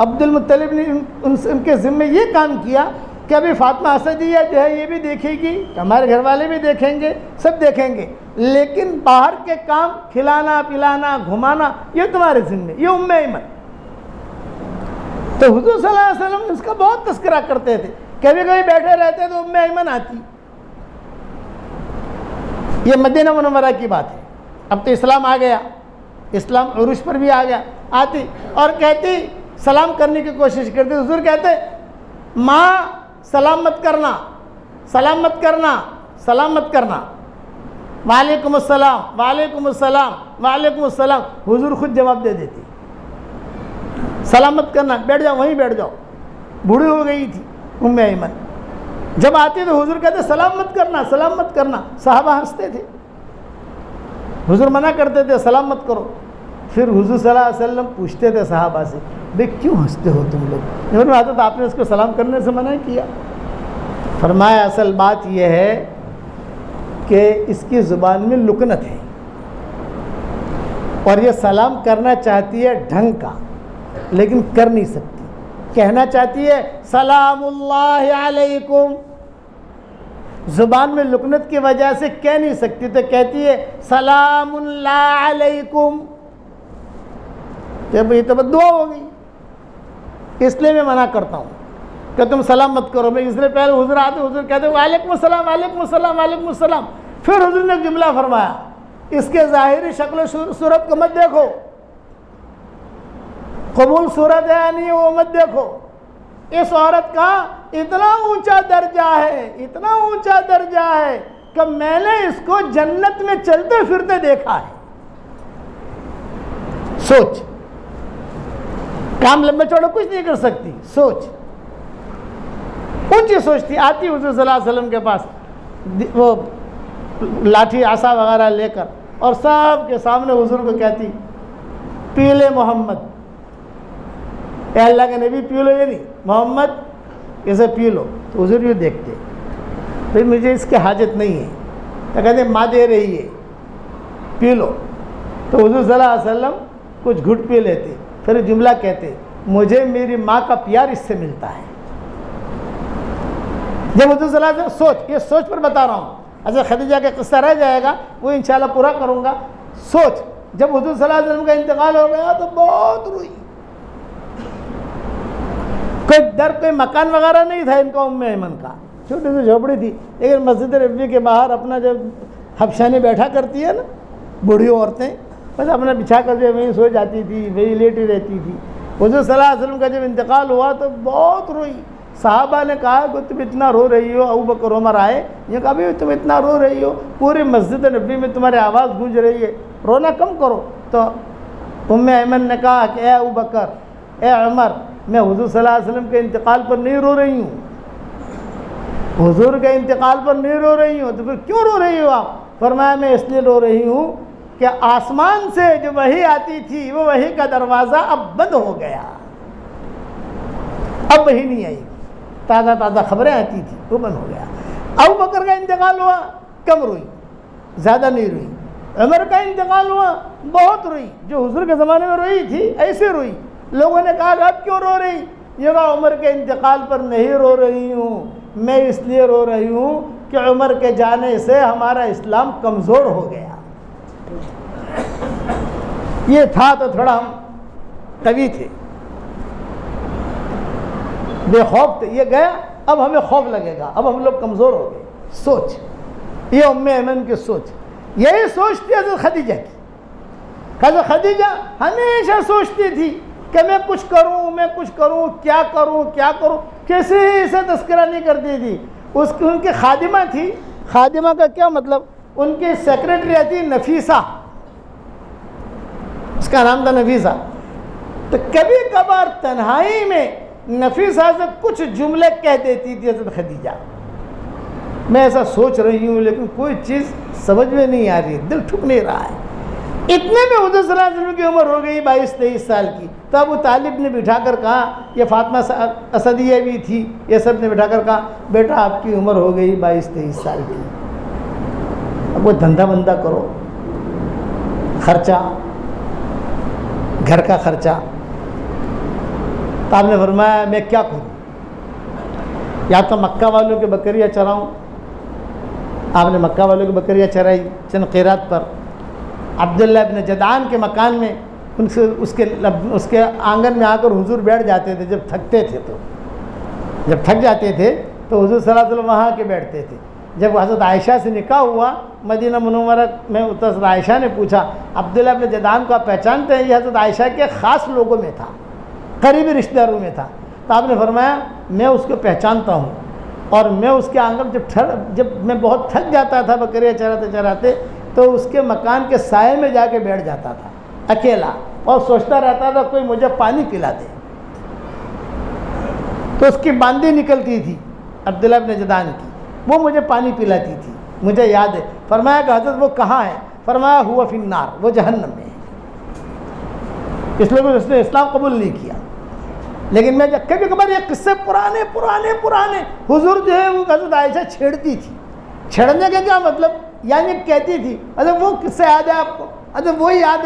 عبد المطلب نے ان کے ذمہ یہ کام کیا کہ ابھی فاطمہ اسدیہ جو ہے یہ بھی دیکھے گی، ہمارے گھر والے بھی دیکھیں گے، سب دیکھیں گے، لیکن باہر کے کام کھلانا پلانا گھمانا یہ تمہارے ذمہ، یہ ام ایمن۔ تو حضور صلی اللہ علیہ وسلم اس کا بہت تذکرہ کرتے تھے، کبھی کبھی بیٹھے رہتے تو ام ایمن آتی، یہ مدینہ منورہ کی بات ہے، اب تو اسلام آ گیا، اسلام عروج پر بھی آ گیا، آتی اور کہتی، سلام کرنے کی کوشش کرتی، حضور کہتے ماں سلام مت کرنا، سلام مت کرنا، سلام مت کرنا، وعلیکم السلام وعلیکم السلام وعلیکم السلام، حضور خود جواب دے دیتی، سلام مت کرنا، بیٹھ جاؤ وہیں بیٹھ جاؤ، بوڑھی ہو گئی تھی ام ایمن، جب آتی تو حضور کہتے سلام مت کرنا، سلام مت کرنا، صحابہ ہنستے تھے، حضور منع کرتے تھے سلام مت کرو، پھر حضور صلی اللہ علیہ وسلم پوچھتے تھے صحابہ سے، بھئی کیوں ہنستے ہو تم لوگ؟ جب آتا تو آپ نے اس کو سلام کرنے سے منع کیا؟ فرمایا اصل بات یہ ہے کہ اس کی زبان میں لکنت ہے، اور یہ سلام کرنا چاہتی ہے ڈھنگ کا، لیکن کر نہیں سکتی، کہنا چاہتی ہے سلام اللہ علیکم، زبان میں لکنت کی وجہ سے کہہ نہیں سکتی، تو کہتی ہے سلام اللہ علیکم، جب یہ تو بددعا ہو گئی، اس لیے میں منع کرتا ہوں کہ تم سلام مت کرو۔ میں اس لیے پہلے حضور آتے، حضور کہتے وعلیکم السلام وعلیکم السلام وعلیکم السلام، پھر حضور نے جملہ فرمایا، اس کے ظاہری شکل و صورت کو مت دیکھو، قبول صورت ہے یا نہیں وہ مت دیکھو، اس عورت کا اتنا اونچا درجہ ہے، اتنا اونچا درجہ ہے کہ میں نے اس کو جنت میں چلتے پھرتے دیکھا ہے۔ سوچ، کام لمبے چوڑے کچھ نہیں کر سکتی، سوچ، اونچی سوچ تھی۔ آتی حضور صلی اللہ علیہ وسلم کے پاس وہ لاٹھی عصا وغیرہ لے کر، اور سب کے سامنے حضور کو کہتی پی لے محمد، اے اللہ کے نبی پی لو، یہ نہیں محمد اسے پی لو، تو حضور یہ دیکھتے، پھر مجھے اس کی حاجت نہیں ہے، تو کہتے ماں دے رہی ہے پی لو، تو حضور صلی اللہ علیہ وسلم کچھ گھٹ پی لیتے، پھر جملہ کہتے مجھے میری ماں کا پیار اس سے ملتا ہے۔ جب حضور صلی اللہ علیہ وسلم سوچ، یہ سوچ پر بتا رہا ہوں، حضرت خدیجہ کا قصہ رہ جائے گا، وہ انشاءاللہ پورا کروں گا۔ سوچ، جب حضور صلی اللہ علیہ وسلم کا انتقال ہو گیا تو بہت روئی، کوئی در کوئی مکان وغیرہ نہیں تھا ان کا، ام ایمن کا چھوٹی سی جھوپڑی تھی، لیکن مسجد نبوی کے باہر اپنا جب حبشانی بیٹھا کرتی ہے نا بوڑھی عورتیں، بس اپنا بچھا کر جو وہیں سو جاتی تھی، وہیں لیٹی رہتی تھی۔ حضور صلی اللہ علیہ وسلم کا جب انتقال ہوا تو بہت روئی، صحابہ نے کہا کہ تم اتنا رو رہی ہو، ابو بکر عمر آئے، یہ کہا بھی تم اتنا رو رہی ہو، پوری مسجد نبوی میں تمہاری آواز گونج رہی ہے، رونا کم کرو۔ تو ام ایمن نے کہا کہ اے ابو بکر، اے عمر، میں حضور صلی اللہ علیہ وسلم کے انتقال پر نہیں رو رہی ہوں، حضور کے انتقال پر نہیں رو رہی ہوں، تو پھر کیوں رو رہی ہو آپ؟ فرمایا میں اس لیے رو رہی ہوں کہ آسمان سے جو وحی آتی تھی وہ وحی کا دروازہ اب بند ہو گیا، اب وحی نہیں آئی، تازہ خبریں آتی تھی وہ بند ہو گیا۔ ابوبکر کا انتقال ہوا، کم روئی، زیادہ نہیں روئی۔ عمر کا انتقال ہوا، بہت روئی، جو حضور کے زمانے میں روئی تھی ایسے روئی۔ لوگوں نے کہا کہ اب کیوں رو رہی؟ یہ کہا عمر کے انتقال پر نہیں رو رہی ہوں، میں اس لیے رو رہی ہوں کہ عمر کے جانے سے ہمارا اسلام کمزور ہو گیا۔ یہ تھا تو تھوڑا ہم قوی تھے، بے خوف تھے، یہ گیا اب ہمیں خوف لگے گا، اب ہم لوگ کمزور ہو گئے۔ سوچ، یہ ام ایمن کی سوچ، یہی سوچ تھی حضرت خدیجہ کی۔ حضرت خدیجہ ہمیشہ سوچتی تھی کہ میں کچھ کروں، کیا کروں، کسی سے تذکرہ نہیں کرتی تھی۔ ان کی خادمہ تھی، خادمہ کا کیا مطلب، ان کی سیکرٹری تھی نفیسہ، اس کا نام تھا نفیسہ۔ تو کبھی کبھار تنہائی میں نفیسہ سے کچھ جملے کہہ دیتی تھی حضرت خدیجہ، میں ایسا سوچ رہی ہوں لیکن کوئی چیز سمجھ میں نہیں آ رہی ہے، دل ٹھک نہیں رہا ہے۔ اتنے میں حضور صلی اللہ علیہ وسلم کی عمر ہو گئی 22-23 سال کی، تو ابو طالب نے بٹھا کر کہا، یہ فاطمہ اسدیہ بھی تھی، یہ سب نے بٹھا کر کہا بیٹا آپ کی عمر ہو گئی 22-23 سال کی، اب وہ دھندا بندہ کرو، خرچہ، گھر کا خرچہ۔ تو آپ نے فرمایا میں کیا کروں، یا تو مکہ والوں کے بکریاں چراؤں۔ آپ نے مکہ والوں کی بکریاں چرائی چند قیرات پر۔ عبداللہ ابن جدعان کے مکان میں اس کے آنگن میں آ کر حضور بیٹھ جاتے تھے جب تھکتے تھے، تو جب تھک جاتے تھے تو حضور صلی اللہ علیہ وسلم وہاں کے بیٹھتے تھے۔ جب حضرت عائشہ سے نکاح ہوا مدینہ منورہ میں، حضرت عائشہ نے پوچھا عبداللہ ابن جدعان کو آپ پہچانتے ہیں؟ یہ حضرت عائشہ کے خاص لوگوں میں تھا، قریبی رشتہ داروں میں تھا۔ تو آپ نے فرمایا میں اس کو پہچانتا ہوں، اور میں اس کے آنگن جب میں بہت تھک جاتا تھا بکریاں چراتے تو اس کے مکان کے سائے میں جا کے بیٹھ جاتا تھا اکیلا، اور سوچتا رہتا تھا کوئی مجھے پانی پلا دے۔ تو اس کی باندھی نکلتی تھی عبداللہ ابن جدعان کی، وہ مجھے پانی پلاتی تھی، مجھے یاد ہے۔ فرمایا کہ حضرت وہ کہاں ہے؟ فرمایا ہوا فی النار، وہ جہنم میں ہے، اس لیے اس نے اسلام قبول نہیں کیا۔ لیکن میں جب کبھی کبھار یہ قصے پرانے حضور جو ہے وہ حضرت عائشہ چھیڑتی تھی۔ چھیڑنے کا کیا مطلب، یعنی کہتی تھی حضرت وہ قصہ یاد ہے آپ کو، حضرت وہ یاد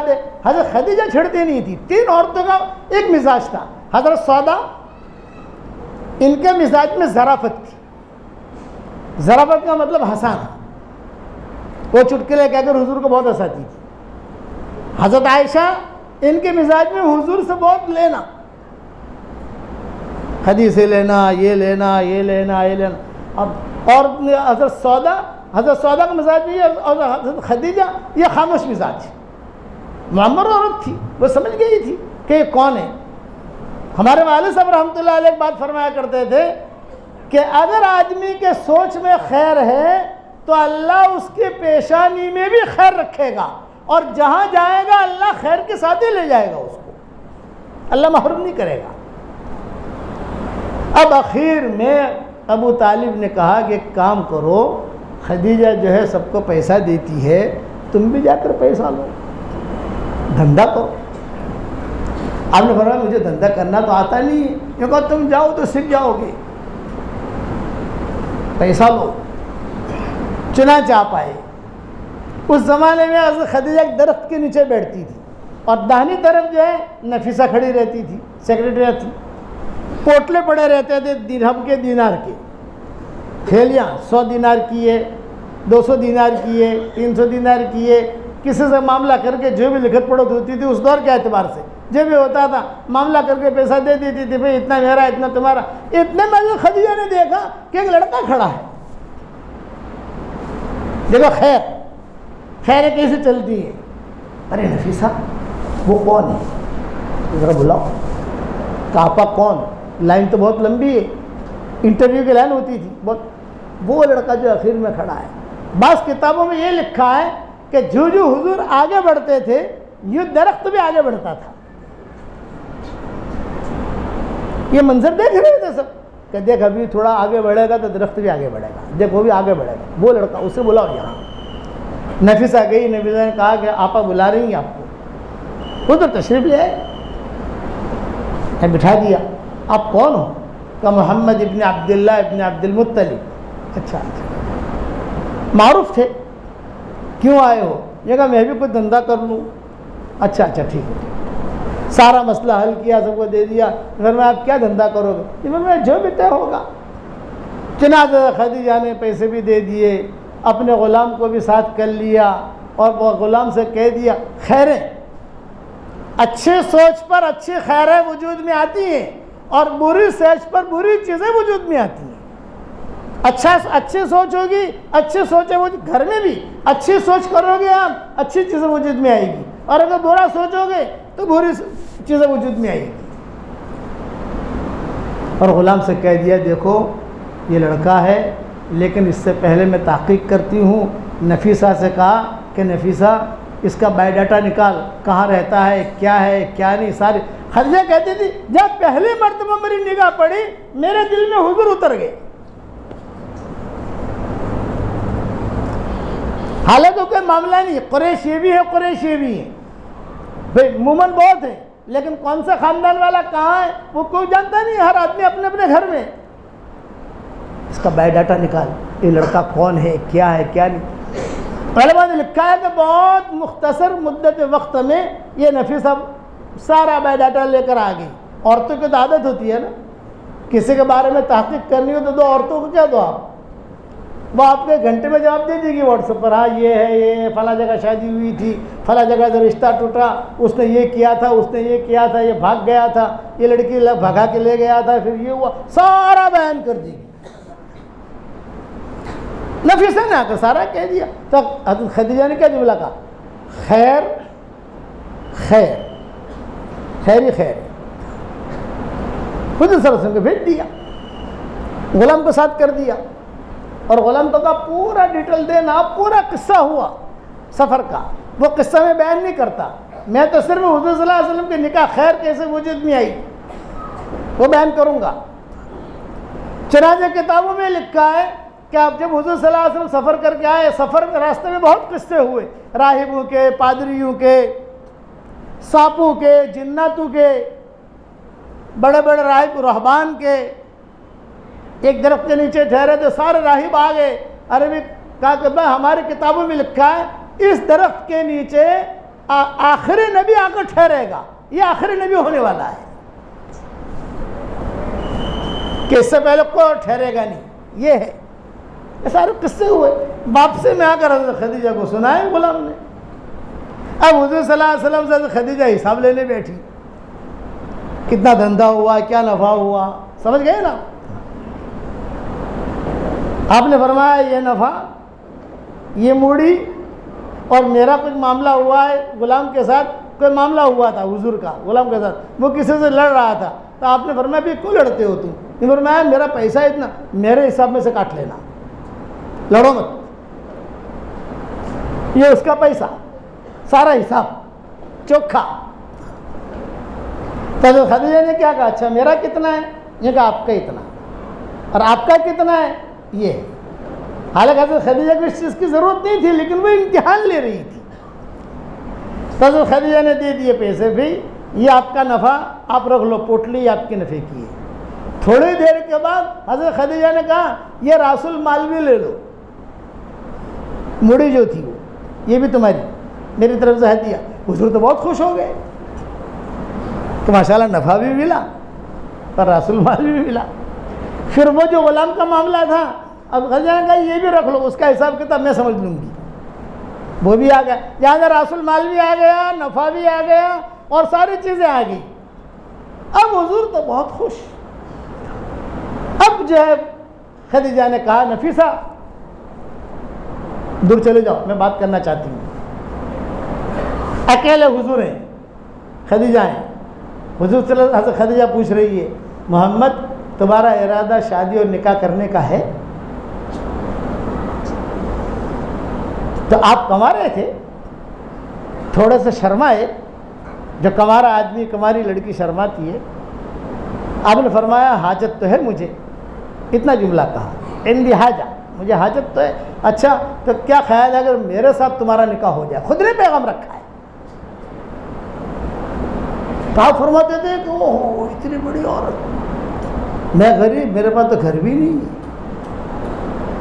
ہے۔ حضرت خدیجہ چھیڑتی نہیں تھی۔ 3 عورتوں کا ایک مزاج تھا۔ حضرت سودا، ان کے مزاج میں ظرافت تھی، ظرافت کا مطلب ہنسانا، وہ چٹکلے کہہ کر حضور کو بہت ہنساتی تھی۔ حضرت عائشہ، ان کے مزاج میں حضور سے بہت لینا، حدیثیں لینا، یہ لینا۔ اور حضرت سودا کا مزاج بھی ہے، اور حضرت خدیجہ یہ خاموش مزاج، معمر عورت تھی، وہ سمجھ گئی تھی کہ یہ کون ہے۔ ہمارے والد صاحب رحمۃ اللہ علیہ ایک بات فرمایا کرتے تھے کہ اگر آدمی کے سوچ میں خیر ہے تو اللہ اس کی پیشانی میں بھی خیر رکھے گا، اور جہاں جائے گا اللہ خیر کے ساتھ ہی لے جائے گا اس کو، اللہ محروم نہیں کرے گا۔ اب آخر میں ابو طالب نے کہا کہ ایک کام کرو، خدیجہ جو ہے سب کو پیسہ دیتی ہے، تم بھی جا کر پیسہ لو، دھندا کرو۔ آپ نے فرمایا مجھے دھندا کرنا تو آتا نہیں ہے، یہ کہا تم جاؤ تو سیکھ جاؤ گے، پیسہ لو۔ چنانچہ آپ آئے۔ اس زمانے میں حضرت خدیجہ ایک درخت کے نیچے بیٹھتی تھی، اور داہنی طرف جو ہے نفیسہ کھڑی رہتی تھی، سیکرٹری تھی۔ پوٹلے پڑے رہتے تھے درہم کے، دینار کے، تھیلیاں 100 دینار کی ہے، 200 دینار کی ہے، 300 دینار کی ہے۔ کسی سے معاملہ کر کے جو بھی لکھت پڑھت ہوتی تھی اس دور کے اعتبار سے جو بھی ہوتا تھا معاملہ کر کے پیسہ دے دیتی تھی، بھائی اتنا میرا اتنا تمہارا۔ اتنے میں خدیجہ نے دیکھا کہ ایک لڑکا کھڑا ہے، دیکھو خیر کیسے چلتی ہے۔ ارے نفیسہ وہ کون ہے، ذرا بلاؤ۔ کہا کون؟ لائن تو بہت لمبی ہے، انٹرویو کی لائن ہوتی تھی بہت۔ وہ لڑکا جو اخیر میں کھڑا ہے۔ بعض کتابوں میں یہ لکھا ہے کہ جو حضور آگے بڑھتے تھے یہ درخت بھی آگے بڑھتا تھا۔ یہ منظر دیکھ رہے تھے سب، کہ دیکھ ابھی تھوڑا آگے بڑھے گا تو درخت بھی آگے بڑھے گا، دیکھ وہ بھی آگے بڑھے گا. وہ لڑکا اسے بلاؤ یہاں. نفیسہ گئی، نفیسہ نے کہا کہ آپا بلا رہی ہیں آپ کو. وہ تو تشریف لے آئے، بٹھا دیا. آپ کون ہو؟ کہ محمد ابن عبداللہ ابن عبد المطلب. اچھا معروف تھے. کیوں آئے ہو؟ یہ کہا میں بھی کوئی دھندا کر لوں. اچھا ٹھیک ہے. سارا مسئلہ حل کیا، سب کو دے دیا. گھر میں آپ کیا دھندا کرو گے؟ گھر میں جو بھی طے ہوگا. چنانچہ خدیجہ نے پیسے بھی دے دیے، اپنے غلام کو بھی ساتھ کر لیا، اور وہ غلام سے کہہ دیا خیریں، اچھی سوچ پر اچھی خیریں وجود میں آتی ہیں، اور بری سوچ پر بری چیزیں وجود میں آتی ہیں. اچھی سوچ ہوگی، اچھی سوچیں وہ گھر میں بھی اچھی سوچ کرو گے آپ، اچھی چیزیں وجود میں آئے گی، اور اگر برا سوچو گے تو بری چیزیں وجود میں آئے گی. اور غلام سے کہہ دیا دیکھو یہ لڑکا ہے، لیکن اس سے پہلے میں تحقیق کرتی ہوں. نفیسہ سے کہا کہ نفیسہ اس کا بایو ڈاٹا نکال، کہاں رہتا ہے، کیا نہیں سارے. خدیجہ کہتی تھی جب پہلی مرتبہ میری نگاہ پڑی میرے دل میں حضور اتر گئے. حالانکہ کوئی معاملہ نہیں، قریش یہ بھی ہے، قریش یہ بھی ہے، بھائی مومن بہت ہے، لیکن کون سا خاندان والا کہاں ہے وہ کوئی جانتا نہیں، ہر آدمی اپنے اپنے گھر میں. اس کا بایو ڈاٹا نکال، یہ لڑکا کون ہے، کیا نہیں. علماء نے لکھا ہے کہ بہت مختصر مدت وقت میں یہ نفیسہ سارا بایو ڈاٹا لے کر آ گئی. عورتوں کی تو عادت ہوتی ہے نا، کسی کے بارے میں تحقیق کرنی ہو تو دو عورتوں کو کیا دو آپ، وہ آپ کے گھنٹے میں جواب دے دے گی واٹس ایپ پر. ہاں یہ ہے، یہ فلاں جگہ شادی ہوئی تھی، فلاں جگہ سے رشتہ ٹوٹا، اس نے یہ کیا تھا، اس نے یہ کیا تھا، یہ بھاگ گیا تھا، یہ لڑکی بھگا کے لے گیا تھا، پھر یہ ہوا، سارا بیان کر دی. نفیسہ نے آ کر سارا کہہ دیا. تو حضرت خدیجہ نے کیا جملہ کہا؟ خیر ہی خیر. خود صلی اللہ علیہ وسلم کو بھیج دیا، غلام کو ساتھ کر دیا، اور غلام کو کہا پورا ڈیٹیل دینا. پورا قصہ ہوا سفر کا، وہ قصہ میں بیان نہیں کرتا، میں تو صرف حضور صلی اللہ علیہ وسلم کی نکاح خیر کیسے وجود میں آئی وہ بیان کروں گا. چنانچہ کتابوں میں لکھا ہے کہ آپ جب حضور صلی اللہ علیہ وسلم سفر کر کے آئے، سفر کے راستے میں بہت قصے ہوئے، راہبوں کے، پادریوں کے، سانپوں کے، جناتوں کے، بڑے بڑے راہب رہبان کے. ایک درخت کے نیچے ٹھہرے تو سارے راہب آ گئے. عربی کہا کہ بھائی ہماری کتابوں میں لکھا ہے اس درخت کے نیچے آخری نبی آ کر ٹھہرے گا، یہ آخری نبی ہونے والا ہے، کہ اس سے پہلے کوئی ٹھہرے گا نہیں. یہ ہے، یہ سارے قصے ہوئے. واپسی میں آ کر حضرت خدیجہ کو سنائے غلام نے. اب حضور صلی اللہ علیہ وسلم سے حضرت خدیجہ حساب لینے بیٹھی، کتنا دھندا ہوا، کیا نفع ہوا، سمجھ گئے نا. آپ نے فرمایا یہ نفع، یہ موڑی، اور میرا کچھ معاملہ ہوا ہے غلام کے ساتھ، کوئی معاملہ ہوا تھا حضور کا غلام کے ساتھ، وہ کسی سے لڑ رہا تھا. تو آپ نے فرمایا بھی کیوں لڑتے ہو تم؟ یہ فرمایا میرا پیسہ اتنا، میرے حساب میں سے کاٹ لینا، لڑو مت. یہ اس کا پیسہ، سارا حساب چوکھا. تو خدیجہ نے کیا کہا؟ اچھا میرا کتنا ہے؟ یہ کہا آپ کا اتنا، اور آپ کا کتنا ہے؟ یہ. حالانکہ حضرت خدیجہ کو اس چیز کی ضرورت نہیں تھی، لیکن وہ امتحان لے رہی تھی. تو حضرت خدیجہ نے دے دیے پیسے، بھی یہ آپ کا نفع، آپ رکھ لو، پوٹلی آپ کے نفع کی ہے. تھوڑی دیر کے بعد حضرت خدیجہ نے کہا یہ راس المال بھی لے لو، مڑی جو تھی وہ، یہ بھی تمہاری، میری طرف سے ہدیہ. حضور تو بہت خوش ہو گئے کہ ماشاءاللہ نفع بھی ملا اور راس المال بھی ملا. پھر وہ جو غلام کا معاملہ تھا، اب خدیجہ نے کہا یہ بھی رکھ لو، اس کا حساب کتاب میں سمجھ لوں گی. وہ بھی آ گیا، جہاں سے راس المال بھی آ گیا، نفع بھی آ گیا، اور ساری چیزیں آ گئی. اب حضور تو بہت خوش. اب جو ہے خدیجہ نے کہا نفیسہ دور چلے جاؤ، میں بات کرنا چاہتی ہوں. اکیلے حضور ہیں، خدیجہ ہیں. حضور صلی اللہ علیہ وسلم خدیجہ پوچھ رہی ہے محمد تمہارا ارادہ شادی اور نکاح کرنے کا ہے؟ تو آپ کما رہے تھے، تھوڑے سے شرمائے، جو کمارا آدمی کماری لڑکی شرماتی ہے. آپ نے فرمایا حاجت تو ہے مجھے، اتنا جملہ کہا، عندی حاجہ، مجھے حاجت تو ہے، اچھا تو کیا خیال ہے اگر میرے ساتھ تمہارا نکاح ہو جائے؟ خود نے پیغام رکھا ہے۔ تو آپ فرماتے تھے کہ اوہ اتنی بڑی عورت، میں غریب، میرے پاس تو گھر بھی نہیں ہے،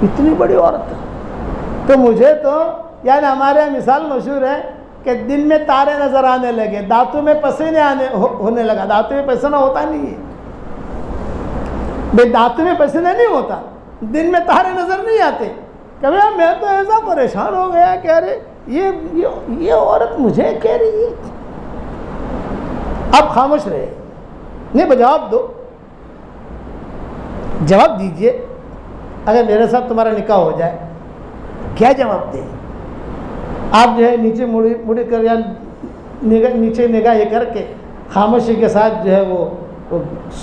اتنی بڑی عورت ہے۔ تو مجھے تو یعنی ہمارے یہاں مثال مشہور ہے کہ دن میں تارے نظر آنے لگے، دانتوں میں پسینے ہونے لگا۔ دانتوں میں پسینہ ہوتا نہیں ہے بھائی، دانتوں میں پسینہ نہیں ہوتا، دن میں تارے نظر نہیں آتے۔ کبھی میں تو ایسا پریشان ہو گیا کہ ارے یہ عورت مجھے کہہ رہی ہے۔ آپ خاموش رہے، نہیں جواب دو، جواب دیجئے، اگر میرے ساتھ تمہارا نکاح ہو جائے کیا جواب دیں؟ آپ جو ہے نیچے مڑی کر یا نیچے نگاہ یہ کر کے خاموشی کے ساتھ جو ہے وہ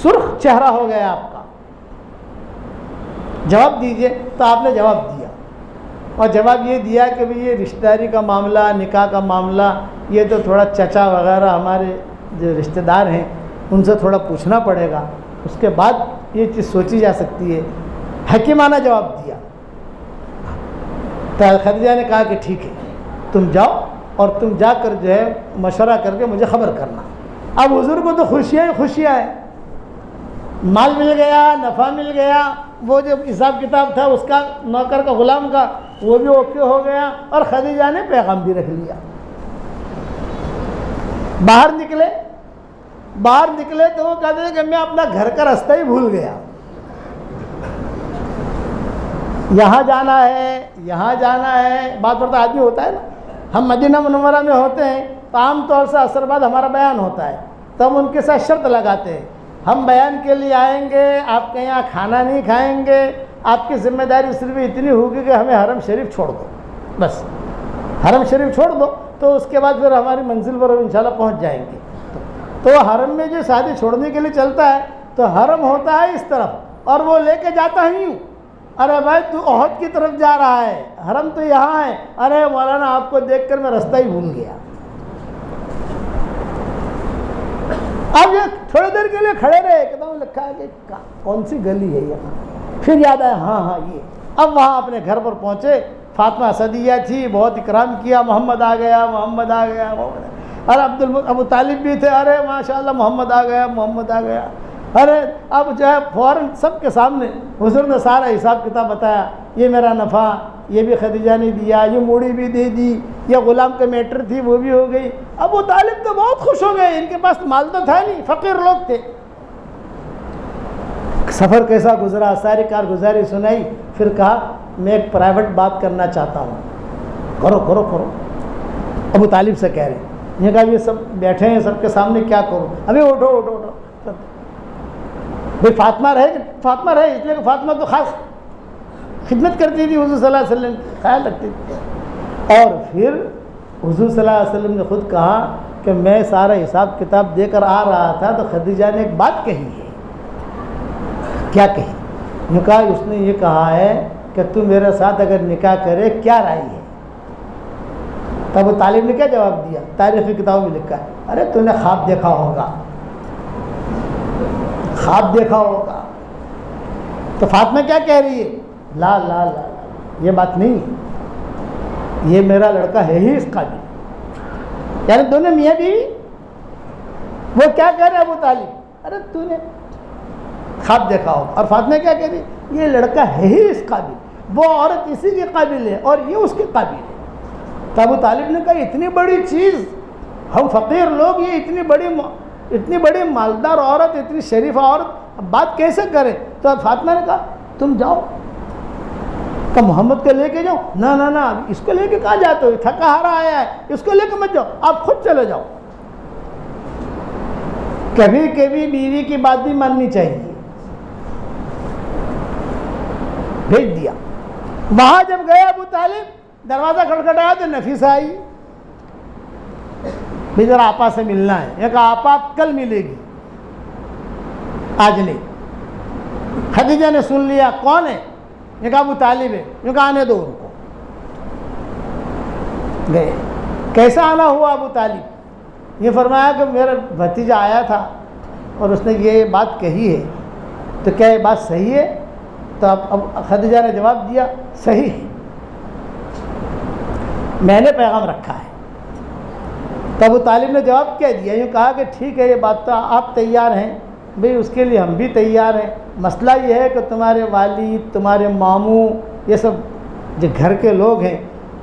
سرخ چہرہ ہو گیا آپ کا، جواب دیجئے۔ تو آپ نے جواب دیا، اور جواب یہ دیا کہ بھئی یہ رشتہ داری کا معاملہ، نکاح کا معاملہ، یہ تو تھوڑا چچا وغیرہ ہمارے جو رشتہ دار ہیں ان سے تھوڑا پوچھنا پڑے گا، اس کے بعد یہ چیز سوچی جا سکتی ہے۔ حکیمانہ جواب دیا۔ تو خدیجہ نے کہا کہ ٹھیک ہے، تم جاؤ اور تم جا کر جو ہے مشورہ کر کے مجھے خبر کرنا۔ اب حضور کو تو خوشیاں ہی خوشیاں ہیں، مال مل گیا، نفع مل گیا، وہ جو حساب کتاب تھا اس کا، نوکر کا، غلام کا، وہ بھی اوکے ہو گیا، اور خدیجہ نے پیغام بھی رکھ لیا۔ باہر نکلے تو وہ کہتے ہیں کہ میں اپنا گھر کا راستہ ہی بھول گیا، یہاں جانا ہے۔ بات بڑتا آدمی ہوتا ہے نا، ہم مدینہ منورہ میں ہوتے ہیں تو عام طور سے عصر بعد ہمارا بیان ہوتا ہے، تو ہم ان کے ساتھ شرط لگاتے ہیں، ہم بیان کے لیے آئیں گے، آپ کے یہاں کھانا نہیں کھائیں گے، آپ کی ذمہ داری صرف اتنی ہوگی کہ ہمیں حرم شریف چھوڑ دو، بس حرم شریف چھوڑ دو، تو اس کے بعد پھر ہماری منزل پر انشاءاللہ پہنچ جائیں گے۔ تو حرم میں جو شادی چھوڑنے کے لیے چلتا ہے تو حرم ہوتا ہے اس طرف، اور وہ لے کے جاتا ہے یوں، ارے بھائی تو احد کی طرف جا رہا ہے، حرم تو یہاں ہے، ارے مولانا آپ کو دیکھ کر میں راستہ ہی بھول گیا۔ اب یہ تھوڑی دیر کے لیے کھڑے رہے، کتنا لکھا ہے کہ کون سی گلی ہے یہاں، پھر یاد آیا ہاں یہ۔ اب وہاں اپنے گھر پر پہنچے، فاطمہ اسدیہ تھی، بہت اکرام کیا، محمد آ گیا۔ اور ابو طالب بھی تھے، ارے ماشاءاللہ محمد آ گیا۔ ارے اب جو ہے فوراً سب کے سامنے حضور نے سارا حساب کتاب بتایا، یہ میرا نفع، یہ بھی خدیجہ نے دیا، یہ موڑی بھی دے دی، یہ غلام کا میٹر تھی وہ بھی ہو گئی۔ ابو طالب تو بہت خوش ہو گئے، ان کے پاس مال تو تھا نہیں، فقیر لوگ تھے۔ سفر کیسا گزرا، ساری کارگزاری سنائی، پھر کہا میں ایک پرائیویٹ بات کرنا چاہتا ہوں۔ کرو۔ ابو طالب سے کہہ رہے ہیں، یہ کہا یہ سب بیٹھے ہیں، سب کے سامنے کیا کروں؟ ابھی اٹھو۔ بھائی فاطمہ رہے، اس لیے کہ فاطمہ تو خاص خدمت کرتی تھی حضور صلی اللہ علیہ وسلم، خیال رکھتی تھی۔ اور پھر حضور صلی اللہ علیہ وسلم نے خود کہا کہ میں سارا حساب کتاب دے کر آ رہا تھا تو خدیجہ نے ایک بات کہی ہے۔ کیا کہی؟ نے کہا اس نے یہ کہا ہے کہ تو میرے ساتھ اگر نکاح کرے کیا رائے ہے؟ تب وہ طالب نے کیا جواب دیا؟ تاریخی کتابوں میں لکھا ہے، ارے تو نے خواب دیکھا ہوگا۔ تو فاطمہ کیا کہہ رہی ہے؟ لا یہ بات نہیں، یہ میرا لڑکا ہے ہی اس قابل، یعنی دونوں میاں بیوی۔ وہ کیا کہہ رہے ابو طالب؟ ارے تو نے خواب دیکھا ہوگا۔ اور فاطمہ کیا کہہ رہی؟ یہ لڑکا ہے ہی اس قابل، وہ عورت اسی کے قابل ہے اور یہ اس کے قابل ہے۔ تو ابو طالب نے کہا اتنی بڑی چیز، ہم فقیر لوگ، یہ اتنی بڑی مالدار عورت، اتنی شریف عورت، اب بات کیسے کریں؟ تو فاطمہ نے کہا تم جاؤ، کہ محمد کو لے کے جاؤ۔ نہ اس کو لے کے کہاں جاتے ہو، تھکا ہارا آیا ہے، اس کو لے کے مت جاؤ، آپ خود چلے جاؤ۔ کبھی بیوی کی بات بھی ماننی چاہیے۔ بھیج دیا۔ وہاں جب گیا ابو طالب، دروازہ کھٹکھٹایا تو نفیسہ آئی، بھی ذرا آپا سے ملنا ہے۔ یہ کہا آپا کل ملے گی، آج نہیں۔ خدیجہ نے سن لیا، کون ہے؟ یہ کہا ابو طالب ہے۔ یہ کہا آنے دو ان کو۔ گئے۔ کیسا آنا ہوا ابو طالب؟ یہ فرمایا کہ میرا بھتیجا آیا تھا اور اس نے یہ بات کہی ہے، تو کیا یہ بات صحیح ہے؟ تو اب خدیجہ نے جواب دیا صحیح ہے، میں نے پیغام رکھا ہے۔ تو ابو طالب نے جواب کیا دیا، یوں کہا کہ ٹھیک ہے یہ بات تو آپ تیار ہیں، بھئی اس کے لیے ہم بھی تیار ہیں، مسئلہ یہ ہے کہ تمہارے والد، تمہارے ماموں، یہ سب جو گھر کے لوگ ہیں،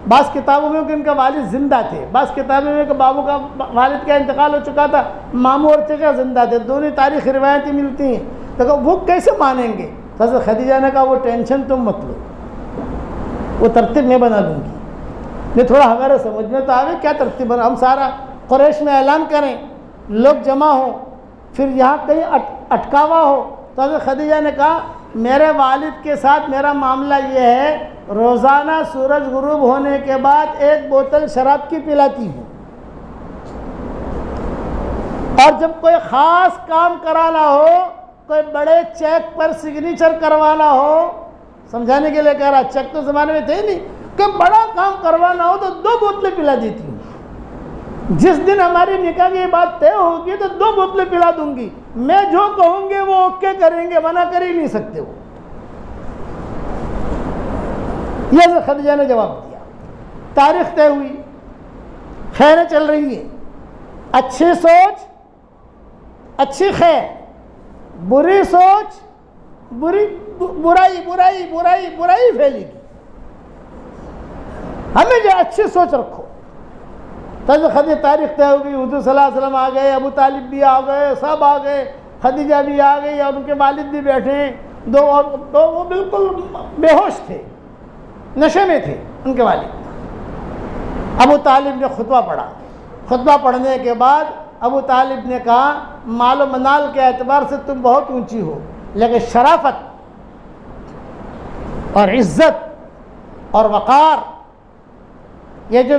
بعض کتابوں میں کہ ان کا والد زندہ تھے، بعض کتابوں میں کہ بابو کا والد کا انتقال ہو چکا تھا، ماموں اور چچا زندہ تھے، دونوں تاریخی روایتیں ملتی ہیں، تو وہ کیسے مانیں گے؟ حضرت خدیجہ نے کہا وہ ٹینشن تم مت لو، وہ ترتیب میں بنا لوں گی۔ یہ تھوڑا ہمارے سمجھ میں تو آگے کیا ترتیب بنا، ہم سارا قریش میں اعلان کریں، لوگ جمع ہوں، پھر یہاں کہیں اٹکاوا ہو۔ تو حضرت خدیجہ نے کہا میرے والد کے ساتھ میرا معاملہ یہ ہے، روزانہ سورج غروب ہونے کے بعد 1 بوتل شراب کی پلاتی ہوں، اور جب کوئی خاص کام کرانا ہو، کوئی بڑے چیک پر سگنیچر کروانا ہو، سمجھانے کے لیے کہہ رہا، چیک تو زمانے میں تھے نہیں، کہ بڑا کام کروانا ہو تو 2 بوتلیں پلا دیتی ہوں، جس دن ہماری نکاح کی بات طے ہوگی تو 2 بوتلیں پلا دوں گی، میں جو کہوں گے وہ اوکے کریں گے، منع کر ہی نہیں سکتے وہ۔ یہ خدیجہ نے جواب دیا، تاریخ طے ہوئی، خیریں چل رہی ہیں، اچھی سوچ اچھی خیر، بری سوچ برائی برائی برائی برائی پھیلے گی، ہمیں جو اچھی سوچ رکھو۔ خدیجہ تاریخ طے ہو گئی، حضور صلی اللہ علیہ وسلم آ گئے، ابو طالب بھی آ گئے، سب آ گئے، خدیجہ بھی آ گئی اور ان کے والد بھی بیٹھے ہیں، دو وہ بالکل بے ہوش تھے، نشے میں تھے ان کے والد۔ ابو طالب نے خطبہ پڑھا، خطبہ پڑھنے کے بعد ابو طالب نے کہا مال و منال کے اعتبار سے تم بہت اونچی ہو، لیکن شرافت اور عزت اور وقار، یہ جو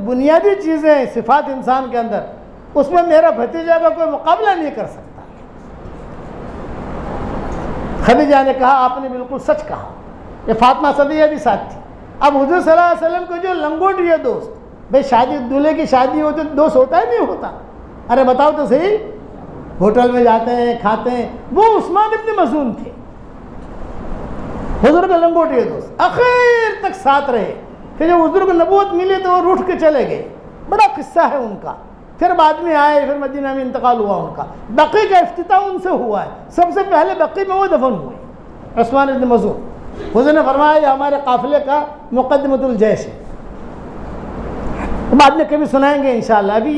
بنیادی چیزیں ہیں صفات انسان کے اندر، اس میں میرا بھتیجا کا کوئی مقابلہ نہیں کر سکتا۔ خدیجہ نے کہا آپ نے بالکل سچ کہا، یہ فاطمہ صدیہ بھی ساتھ تھی۔ اب حضور صلی اللہ علیہ وسلم کو جو لنگوٹی ہے دوست، بھئی شادی دولہے کی شادی ہوتی تو دوست ہوتا ہے نہیں ہوتا؟ ارے بتاؤ تو صحیح، ہوٹل میں جاتے ہیں کھاتے ہیں، وہ عثمان ابن مظعون تھے، حضور کا لنگوٹی ہے دوست، آخر تک ساتھ رہے، پھر جب حضور کو نبوت ملی تو وہ روٹھ کے چلے گئے، بڑا قصہ ہے ان کا، پھر بعد میں آئے، پھر مدینہ میں انتقال ہوا ان کا، بقیع کا افتتاح ان سے ہوا ہے، سب سے پہلے بقیع میں وہ دفن ہوئے عثمان ابن مظعون۔ حضور نے فرمایا یہ ہمارے قافلے کا مقدمۃ الجیش ہے، بعد میں کبھی سنائیں گے انشاءاللہ، ابھی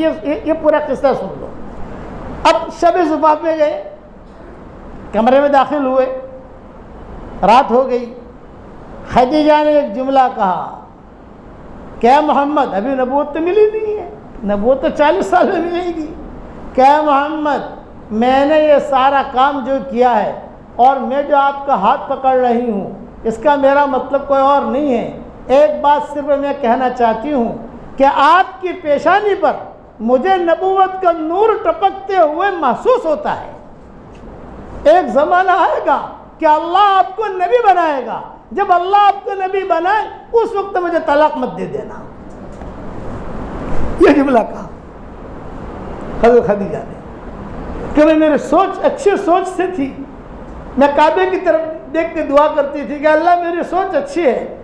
یہ پورا قصہ سن لو۔ اب شب زفاف میں گئے، کمرے میں داخل ہوئے، رات ہو گئی، خدیجہ نے ایک جملہ کہا کہ محمد، ابھی نبوت تو ملی نہیں ہے، نبوت تو 40 سال میں ملے گی، کہ محمد میں نے یہ سارا کام جو کیا ہے اور میں جو آپ کا ہاتھ پکڑ رہی ہوں، اس کا میرا مطلب کوئی اور نہیں ہے، ایک بات صرف میں کہنا چاہتی ہوں کہ آپ کی پیشانی پر مجھے نبوت کا نور ٹپکتے ہوئے محسوس ہوتا ہے، ایک زمانہ آئے گا کہ اللہ آپ کو نبی بنائے گا، جب اللہ آپ کو نبی بنائے اس وقت مجھے طلاق مت دے دینا۔ یہ جملہ کہا حضرت خدیجہ نے، کہ میری سوچ اچھی سوچ سے تھی، میں کعبے کی طرف دیکھ کے دعا کرتی تھی کہ اللہ میری سوچ اچھی ہے،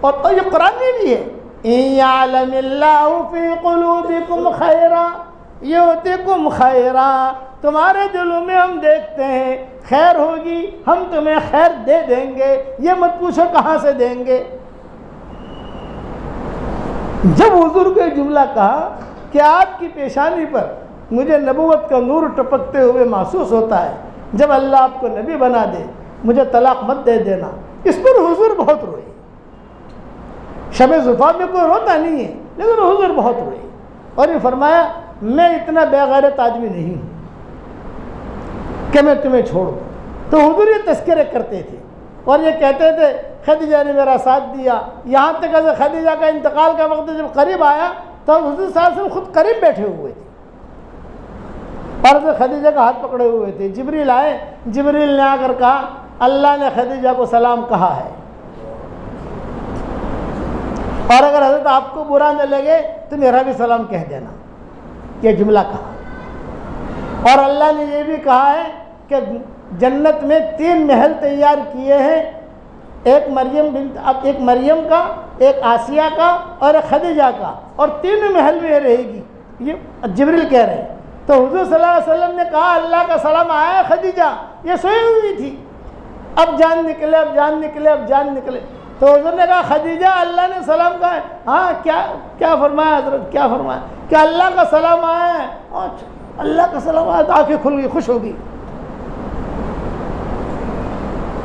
اور یہ قرآن میں بھی ہے، إِن يَعْلَمِ اللَّهُ فِي قُلُوبِكُمْ خَيْرًا يُؤْتِكُمْ خَيْرًا، تمہارے دلوں میں ہم دیکھتے ہیں خیر ہوگی ہم تمہیں خیر دے دیں گے، یہ مت پوچھو کہاں سے دیں گے۔ جب حضور کو یہ جملہ کہا کہ آپ کی پیشانی پر مجھے نبوت کا نور ٹپکتے ہوئے محسوس ہوتا ہے، جب اللہ آپ کو نبی بنا دے مجھے طلاق مت دے دینا، اس پر حضور بہت روئے۔ شب زفاف میں کوئی روتا نہیں ہے، لیکن حضور بہت روئے، اور یہ فرمایا میں اتنا بے غیرت آدمی نہیں ہوں کہ میں تمہیں چھوڑ دوں۔ تو حضور یہ تذکرے کرتے تھے اور یہ کہتے تھے خدیجہ نے میرا ساتھ دیا، یہاں تک کہ خدیجہ کا انتقال کا وقت جب قریب آیا تو حضور صلی اللہ علیہ وسلم خود قریب بیٹھے ہوئے تھے اور خدیجہ کا ہاتھ پکڑے ہوئے تھے۔ جبریل آئے، جبریل نے آ کر کہا اللہ نے خدیجہ کو سلام کہا ہے، اور اگر حضرت آپ کو برا نہ لگے تو میرا بھی سلام کہہ دینا، یہ جملہ کہا۔ اور اللہ نے یہ بھی کہا ہے کہ جنت میں 3 محل تیار کیے ہیں، ایک مریم کا، ایک آسیہ کا اور ایک خدیجہ کا، اور 3 محل میں رہے گی، یہ جبریل کہہ رہے ہیں۔ تو حضور صلی اللہ علیہ وسلم نے کہا اللہ کا سلام آیا ہے خدیجہ، یہ سوئی ہوئی تھی، اب جان نکلے، اب جان نکلے، اب جان نکلے۔ تو حضور نے کہا خدیجہ اللہ نے سلام کہا ہے؟ ہاں، کیا فرمایا حضرت، کیا فرمایا؟ کہ اللہ کا سلام آیا ہے۔ اچھا اللہ کا سلام آیا، تو آنکھیں کھل گئی، خوش ہو گئی۔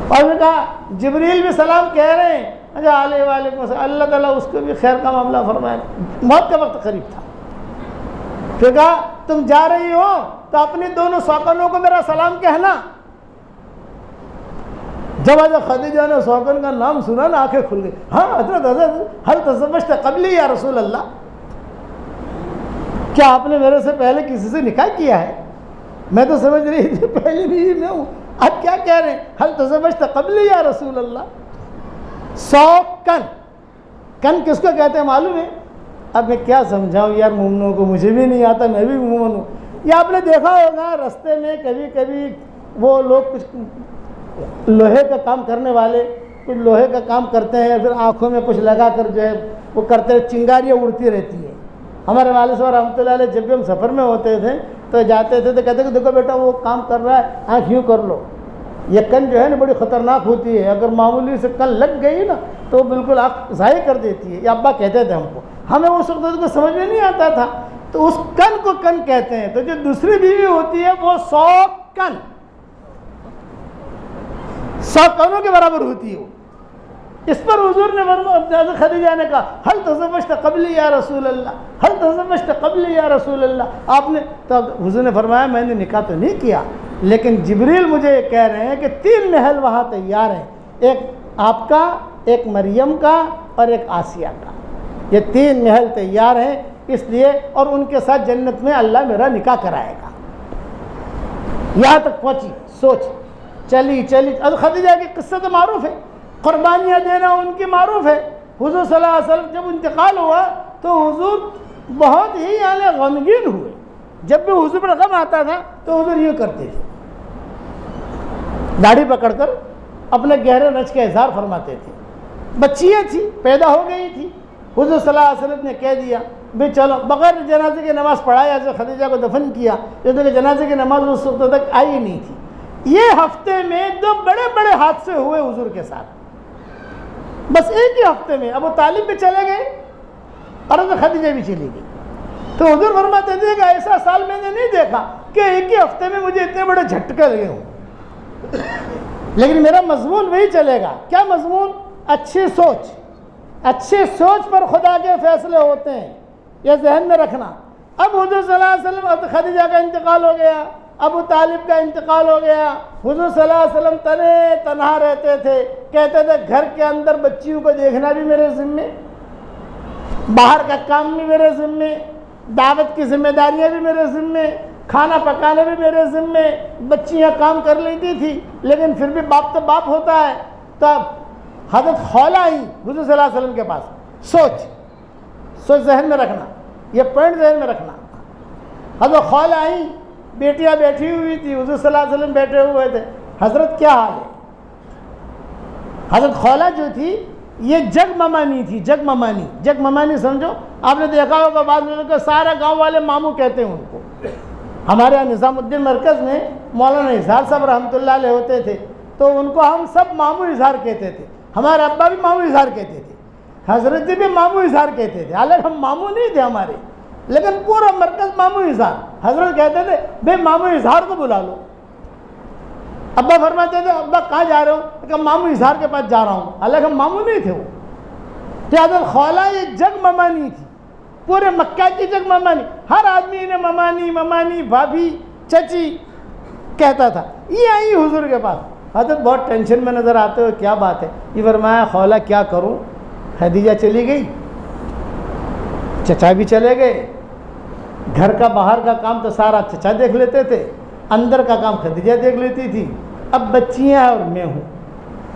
اور نے کہا جبریل بھی سلام کہہ رہے ہیں۔ اچھا علیہ وعلیکم السلام، اللہ تعالیٰ اس کو بھی خیر کا معاملہ فرمائے۔ موت کا وقت قریب تھا، پھر کہا تم جا رہی ہو تو اپنی دونوں سوکنوں کو میرا سلام کہنا۔ جب حضرت خدیجہ نے سوکن کا نام سنا نا آنکھیں کھل گئی۔ ہاں حضرت حل تزوجت قبلی یا رسول اللہ، کیا آپ نے میرے سے پہلے کسی سے نکاح کیا ہے؟ میں تو سمجھ رہی تھی پہلے بھی میں ہوں، اب کیا کہہ رہے ہیں حل تزوجت قبلی یا رسول اللہ۔ سوکن، کن کس کو کہتے ہیں معلوم ہے؟ اب میں کیا سمجھاؤں یار مومنوں کو، مجھے بھی نہیں آتا، میں بھی مومن ہوں۔ یہ آپ نے دیکھا ہوگا رستے میں کبھی کبھی وہ لوگ کچھ لوہے کا کام کرنے والے کچھ لوہے کا کام کرتے ہیں، پھر آنکھوں میں کچھ لگا کر جو ہے وہ کرتے ہیں، چنگاریاں اڑتی رہتی ہیں۔ ہمارے والد صاحب رحمۃ اللہ علیہ جب بھی ہم سفر میں ہوتے تھے تو جاتے تھے تو کہتے کہ دیکھو بیٹا وہ کام کر رہا ہے، آنکھ یوں کر لو۔ یہ کن جو ہے نا بڑی خطرناک ہوتی ہے، اگر معمولی سے کن لگ گئی نا تو بالکل آنکھ ضائع کر دیتی ہے۔ یہ ابا کہتے تھے ہم کو، ہمیں اس وقت کو سمجھ میں نہیں آتا تھا، تو اس کن کو کن کہتے ہیں۔ تو جو دوسری بیوی ہوتی ہے وہ 100 کن، 100 کنوں کے برابر ہوتی ہے وہ۔ اس پر حضور نے حضرت خدیجہ نے کہا حل تزوجت قبلی یا رسول اللہ، حل تزوجت قبلی یا رسول اللہ۔ آپ نے تو حضور نے فرمایا میں نے نکاح تو نہیں کیا، لیکن جبریل مجھے یہ کہہ رہے ہیں کہ 3 محل وہاں تیار ہیں، ایک آپ کا، ایک مریم کا اور ایک آسیہ کا۔ یہ 3 محل تیار ہیں اس لیے، اور ان کے ساتھ جنت میں اللہ میرا نکاح کرائے گا۔ یہاں تک پہنچی سوچ، چلی اب خدیجہ کی قصہ تو معروف ہے، قربانیاں دینا ان کی معروف ہے۔ حضور صلی اللہ علیہ وسلم جب انتقال ہوا تو حضور بہت ہی یعنی غمگین ہوئے۔ جب بھی حضور پر غم آتا تھا تو حضور یہ کرتے تھے، داڑھی پکڑ کر اپنے گہرے رنج کا اظہار فرماتے تھے۔ بچیاں تھیں، پیدا ہو گئی تھی، حضور صلی اللہ علیہ وسلم نے کہہ دیا بھئی چلو، بغیر جنازے کی نماز پڑھایا حضرت خدیجہ کو دفن کیا، جیسے کہ جنازے کی نماز اس وقت تک آئی ہی نہیں تھی۔ یہ ہفتے میں 2 بڑے بڑے حادثے ہوئے حضور کے ساتھ، بس ایک ہی ہفتے میں۔ ابو طالب بھی چلے گئے اور حضرت خدیجہ بھی چلی گئی۔ تو حضور فرماتے تھے کہ ایسا سال میں نے نہیں دیکھا کہ ایک ہی ہفتے میں مجھے اتنے بڑے جھٹکے لگے ہوں، لیکن میرا مضمون وہی چلے گا۔ کیا مضمون؟ اچھی سوچ، اچھی سوچ پر خدا کے فیصلے ہوتے ہیں، یہ ذہن میں رکھنا۔ اب حضور صلی اللہ علیہ وسلم، حضرت خدیجہ کا انتقال ہو گیا، ابو طالب کا انتقال ہو گیا، حضور صلی اللہ علیہ وسلم تنہا رہتے تھے، کہتے تھے گھر کے اندر بچیوں کو دیکھنا بھی میرے ذمے، باہر کا کام بھی میرے ذمے، دعوت کی ذمہ داریاں بھی میرے ذمے، کھانا پکانا بھی میرے ذمے۔ بچیاں کام کر لیتی تھی لیکن پھر بھی باپ تو باپ ہوتا ہے۔ تو اب حضرت خولہ آئی حضور صلی اللہ علیہ وسلم کے پاس، سوچ ذہن میں رکھنا، یہ پوائنٹ ذہن میں رکھنا۔ حضرت خولہ آئی، بیٹیاں بیٹھی ہوئی تھی، حضور صلی اللہ علیہ وسلم بیٹھے ہوئے تھے۔ حضرت کیا حال ہے؟ حضرت خولہ جو تھی یہ جگ ممانی تھی، جگ ممانی سمجھو، آپ نے دیکھا ہوگا بعض لوگوں کو سارا گاؤں والے ماموں کہتے ہیں ان کو۔ ہمارے یہاں نظام الدین مرکز میں مولانا اظہار صاحب رحمۃ اللہ علیہ ہوتے تھے، تو ان کو ہم سب ماموں اظہار کہتے تھے۔ ہمارے ابا بھی ماموں اظہار کہتے تھے، حضرت جی بھی ماموں اظہار کہتے تھے، حالانکہ ہم ماموں نہیں تھے ہمارے، لیکن پورا مرکز ماموں اظہار۔ حضرت کہتے تھے بھائی ماموں اظہار کو بلا لو۔ ابا فرماتے تھے ابا کہاں جا رہے ہو؟ کہ ماموں اظہار کے پاس جا رہا ہوں، حالانکہ ہم ماموں نہیں تھے وہ۔ تو حضرت خولہ یہ جگ ممانی تھی، پورے مکہ کی جگ ممانی، ہر آدمی انہیں ممانی بھابھی چچی کہتا تھا۔ یہ آئی حضور کے پاس، حضرت بہت ٹینشن میں نظر آتے ہوئے، کیا بات ہے؟ یہ فرمایا خولہ کیا کروں، خدیجہ چلی گئی، چچا بھی چلے گئے، گھر کا باہر کا کام تو سارا چچا دیکھ لیتے تھے، اندر کا کام خدیجہ دیکھ لیتی تھی، اب بچیاں ہیں اور میں ہوں،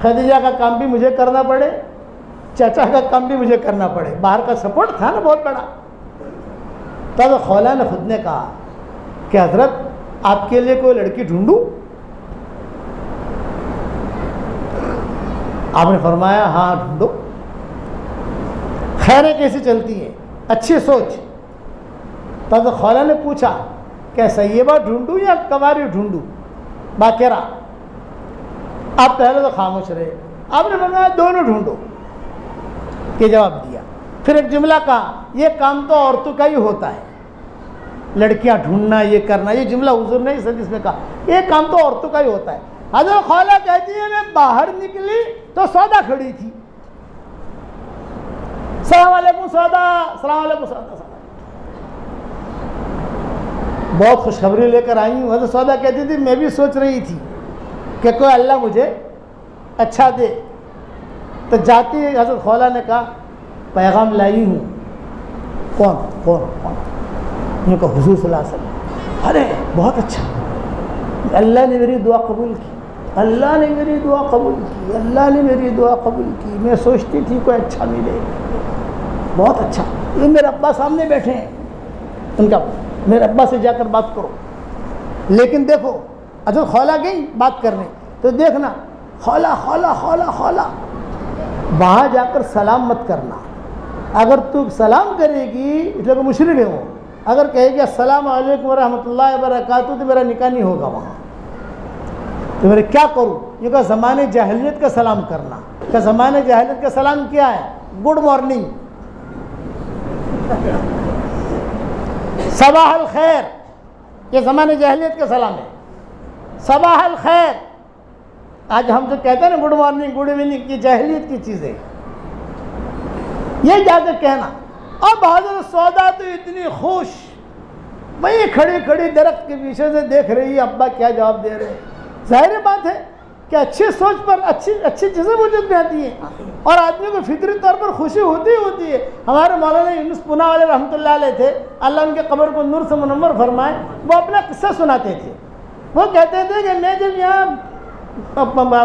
خدیجہ کا کام بھی مجھے کرنا پڑے، چچا کا کام بھی مجھے کرنا پڑے، باہر کا سپورٹ تھا نا بہت بڑا۔ تب خولہ نے خود نے کہا کہ حضرت آپ کے لیے کوئی لڑکی ڈھونڈوں؟ آپ نے فرمایا ہاں ڈھونڈو. خیریں کیسی چلتی ہیں؟ اچھی سوچ. تو خولہ نے پوچھا کہ سیبہ ڈھونڈوں یا کنواری ڈھونڈوں باقیرہ؟ آپ پہلے تو خاموش رہے. آپ نے فرمایا دونوں ڈھونڈو. یہ جواب دیا. پھر ایک جملہ کہا یہ کام تو عورتوں کا ہی ہوتا ہے، لڑکیاں ڈھونڈنا یہ کرنا. یہ جملہ حضور نے اس حدیث میں کہا یہ کام تو عورتوں کا ہی ہوتا ہے. حضرت خولہ کہتی ہے میں باہر نکلی تو سودا کھڑی تھی. السلام علیکم سودا، السلام علیکم سودا. بہت خوشخبری لے کر آئی ہوں. حضرت سودا کہتی تھی میں بھی سوچ رہی تھی کہ کوئی اللہ مجھے اچھا دے. تو جاتی حضرت خولہ نے کہا پیغام لائی ہوں. کون کون کون؟ یہ کہا حضور صلی اللہ علیہ وسلم. ارے بہت اچھا، اللہ نے میری دعا قبول کی، اللہ نے میری دعا قبول کی، اللہ نے میری دعا قبول کی. میں سوچتی تھی کوئی اچھا ملے. بہت اچھا. یہ میرے ابا سامنے بیٹھے ہیں، ان کا میرے ابا سے جا کر بات کرو. لیکن دیکھو حضرت خولہ گئی بات کرنے تو دیکھنا خولہ خولہ خولہ خولہ وہاں جا کر سلام مت کرنا. اگر تو سلام کرے گی اس لیے کہ مشرک ہے وہ، اگر کہے گی السلام علیکم ورحمۃ اللہ وبرکاتہ تو میرا نکاح نہیں ہوگا وہاں. تو میرے کیا کروں؟ یہ کہ زمانے جاہلیت کا سلام کرنا. کہ زمانے جاہلیت کا سلام کیا ہے؟ گڈ مارننگ، صباح الخیر. یہ زمانے جاہلیت کا سلام ہے. صباح الخیر. آج ہم جو کہتے ہیں نا گڈ مارننگ گڈ ایوننگ، کی جاہلیت کی چیزیں یہ جا کے کہنا. اب حضرت سودا تو اتنی خوش، وہی کھڑی کھڑی درخت کے پیچھے سے دیکھ رہی ہے ابا کیا جواب دے رہے ہیں. ظاہر بات ہے کہ اچھی سوچ پر اچھی چیزیں وجود میں آتی ہیں اور آدمی کو فطری طور پر خوشی ہوتی ہے. ہمارے مولانا یونس پونا والے رحمۃ اللہ علیہ تھے، اللہ ان کے قبر کو نور سے منور فرمائے. وہ اپنا قصہ سناتے تھے. وہ کہتے تھے کہ میں جب یہاں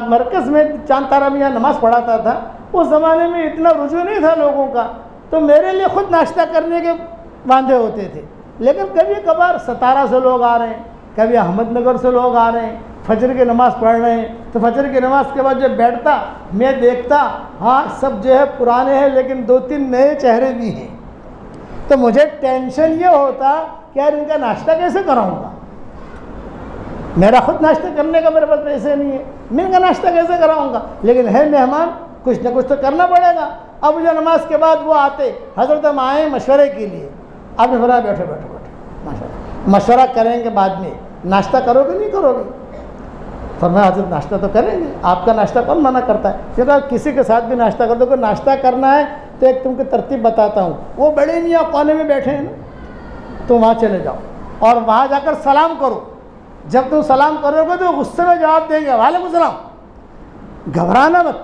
مرکز میں چاند تارا میں یہاں نماز پڑھاتا تھا، اس زمانے میں اتنا رجوع نہیں تھا لوگوں کا، تو میرے لیے خود ناشتہ کرنے کے باندھے ہوتے تھے. لیکن کبھی کبھار ستارہ سے لوگ آ رہے ہیں، کبھی احمد نگر سے لوگ آ رہے ہیں، فجر کی نماز پڑھ رہے ہیں. تو فجر کی نماز کے بعد جب بیٹھتا میں دیکھتا ہاں سب جو ہے پرانے ہیں لیکن 2-3 نئے چہرے بھی ہیں. تو مجھے ٹینشن یہ ہوتا کہ یار ان کا ناشتہ کیسے کراؤں گا. میرا خود ناشتہ کرنے کا میرے پاس پیسے نہیں ہے، میں ان کا ناشتہ کیسے کراؤں گا. لیکن ہے مہمان، کچھ نہ کچھ تو کرنا پڑے گا. اب جو نماز کے بعد وہ آتے، حضرت ہم آئے مشورے کے لیے. آپ نے فرمایا بیٹھو بیٹھو بیٹھو ماشاء اللہ، مشورہ کریں گے بعد میں، ناشتہ کرو گے نہیں کرو گے؟ فرمایا حضرت ناشتہ تو کریں گے. آپ کا ناشتہ کون منع کرتا ہے؟ کیونکہ کسی کے ساتھ بھی ناشتہ کر دو. کہ ناشتہ کرنا ہے تو ایک تم کو ترتیب بتاتا ہوں. وہ بڑے میاں کونے میں بیٹھے ہیں نا، تو وہاں چلے جاؤ اور وہاں جا کر سلام کرو. جب تم سلام کرو گے تو غصے میں جواب دیں گے وعلیکم السلام. گھبرانا مت.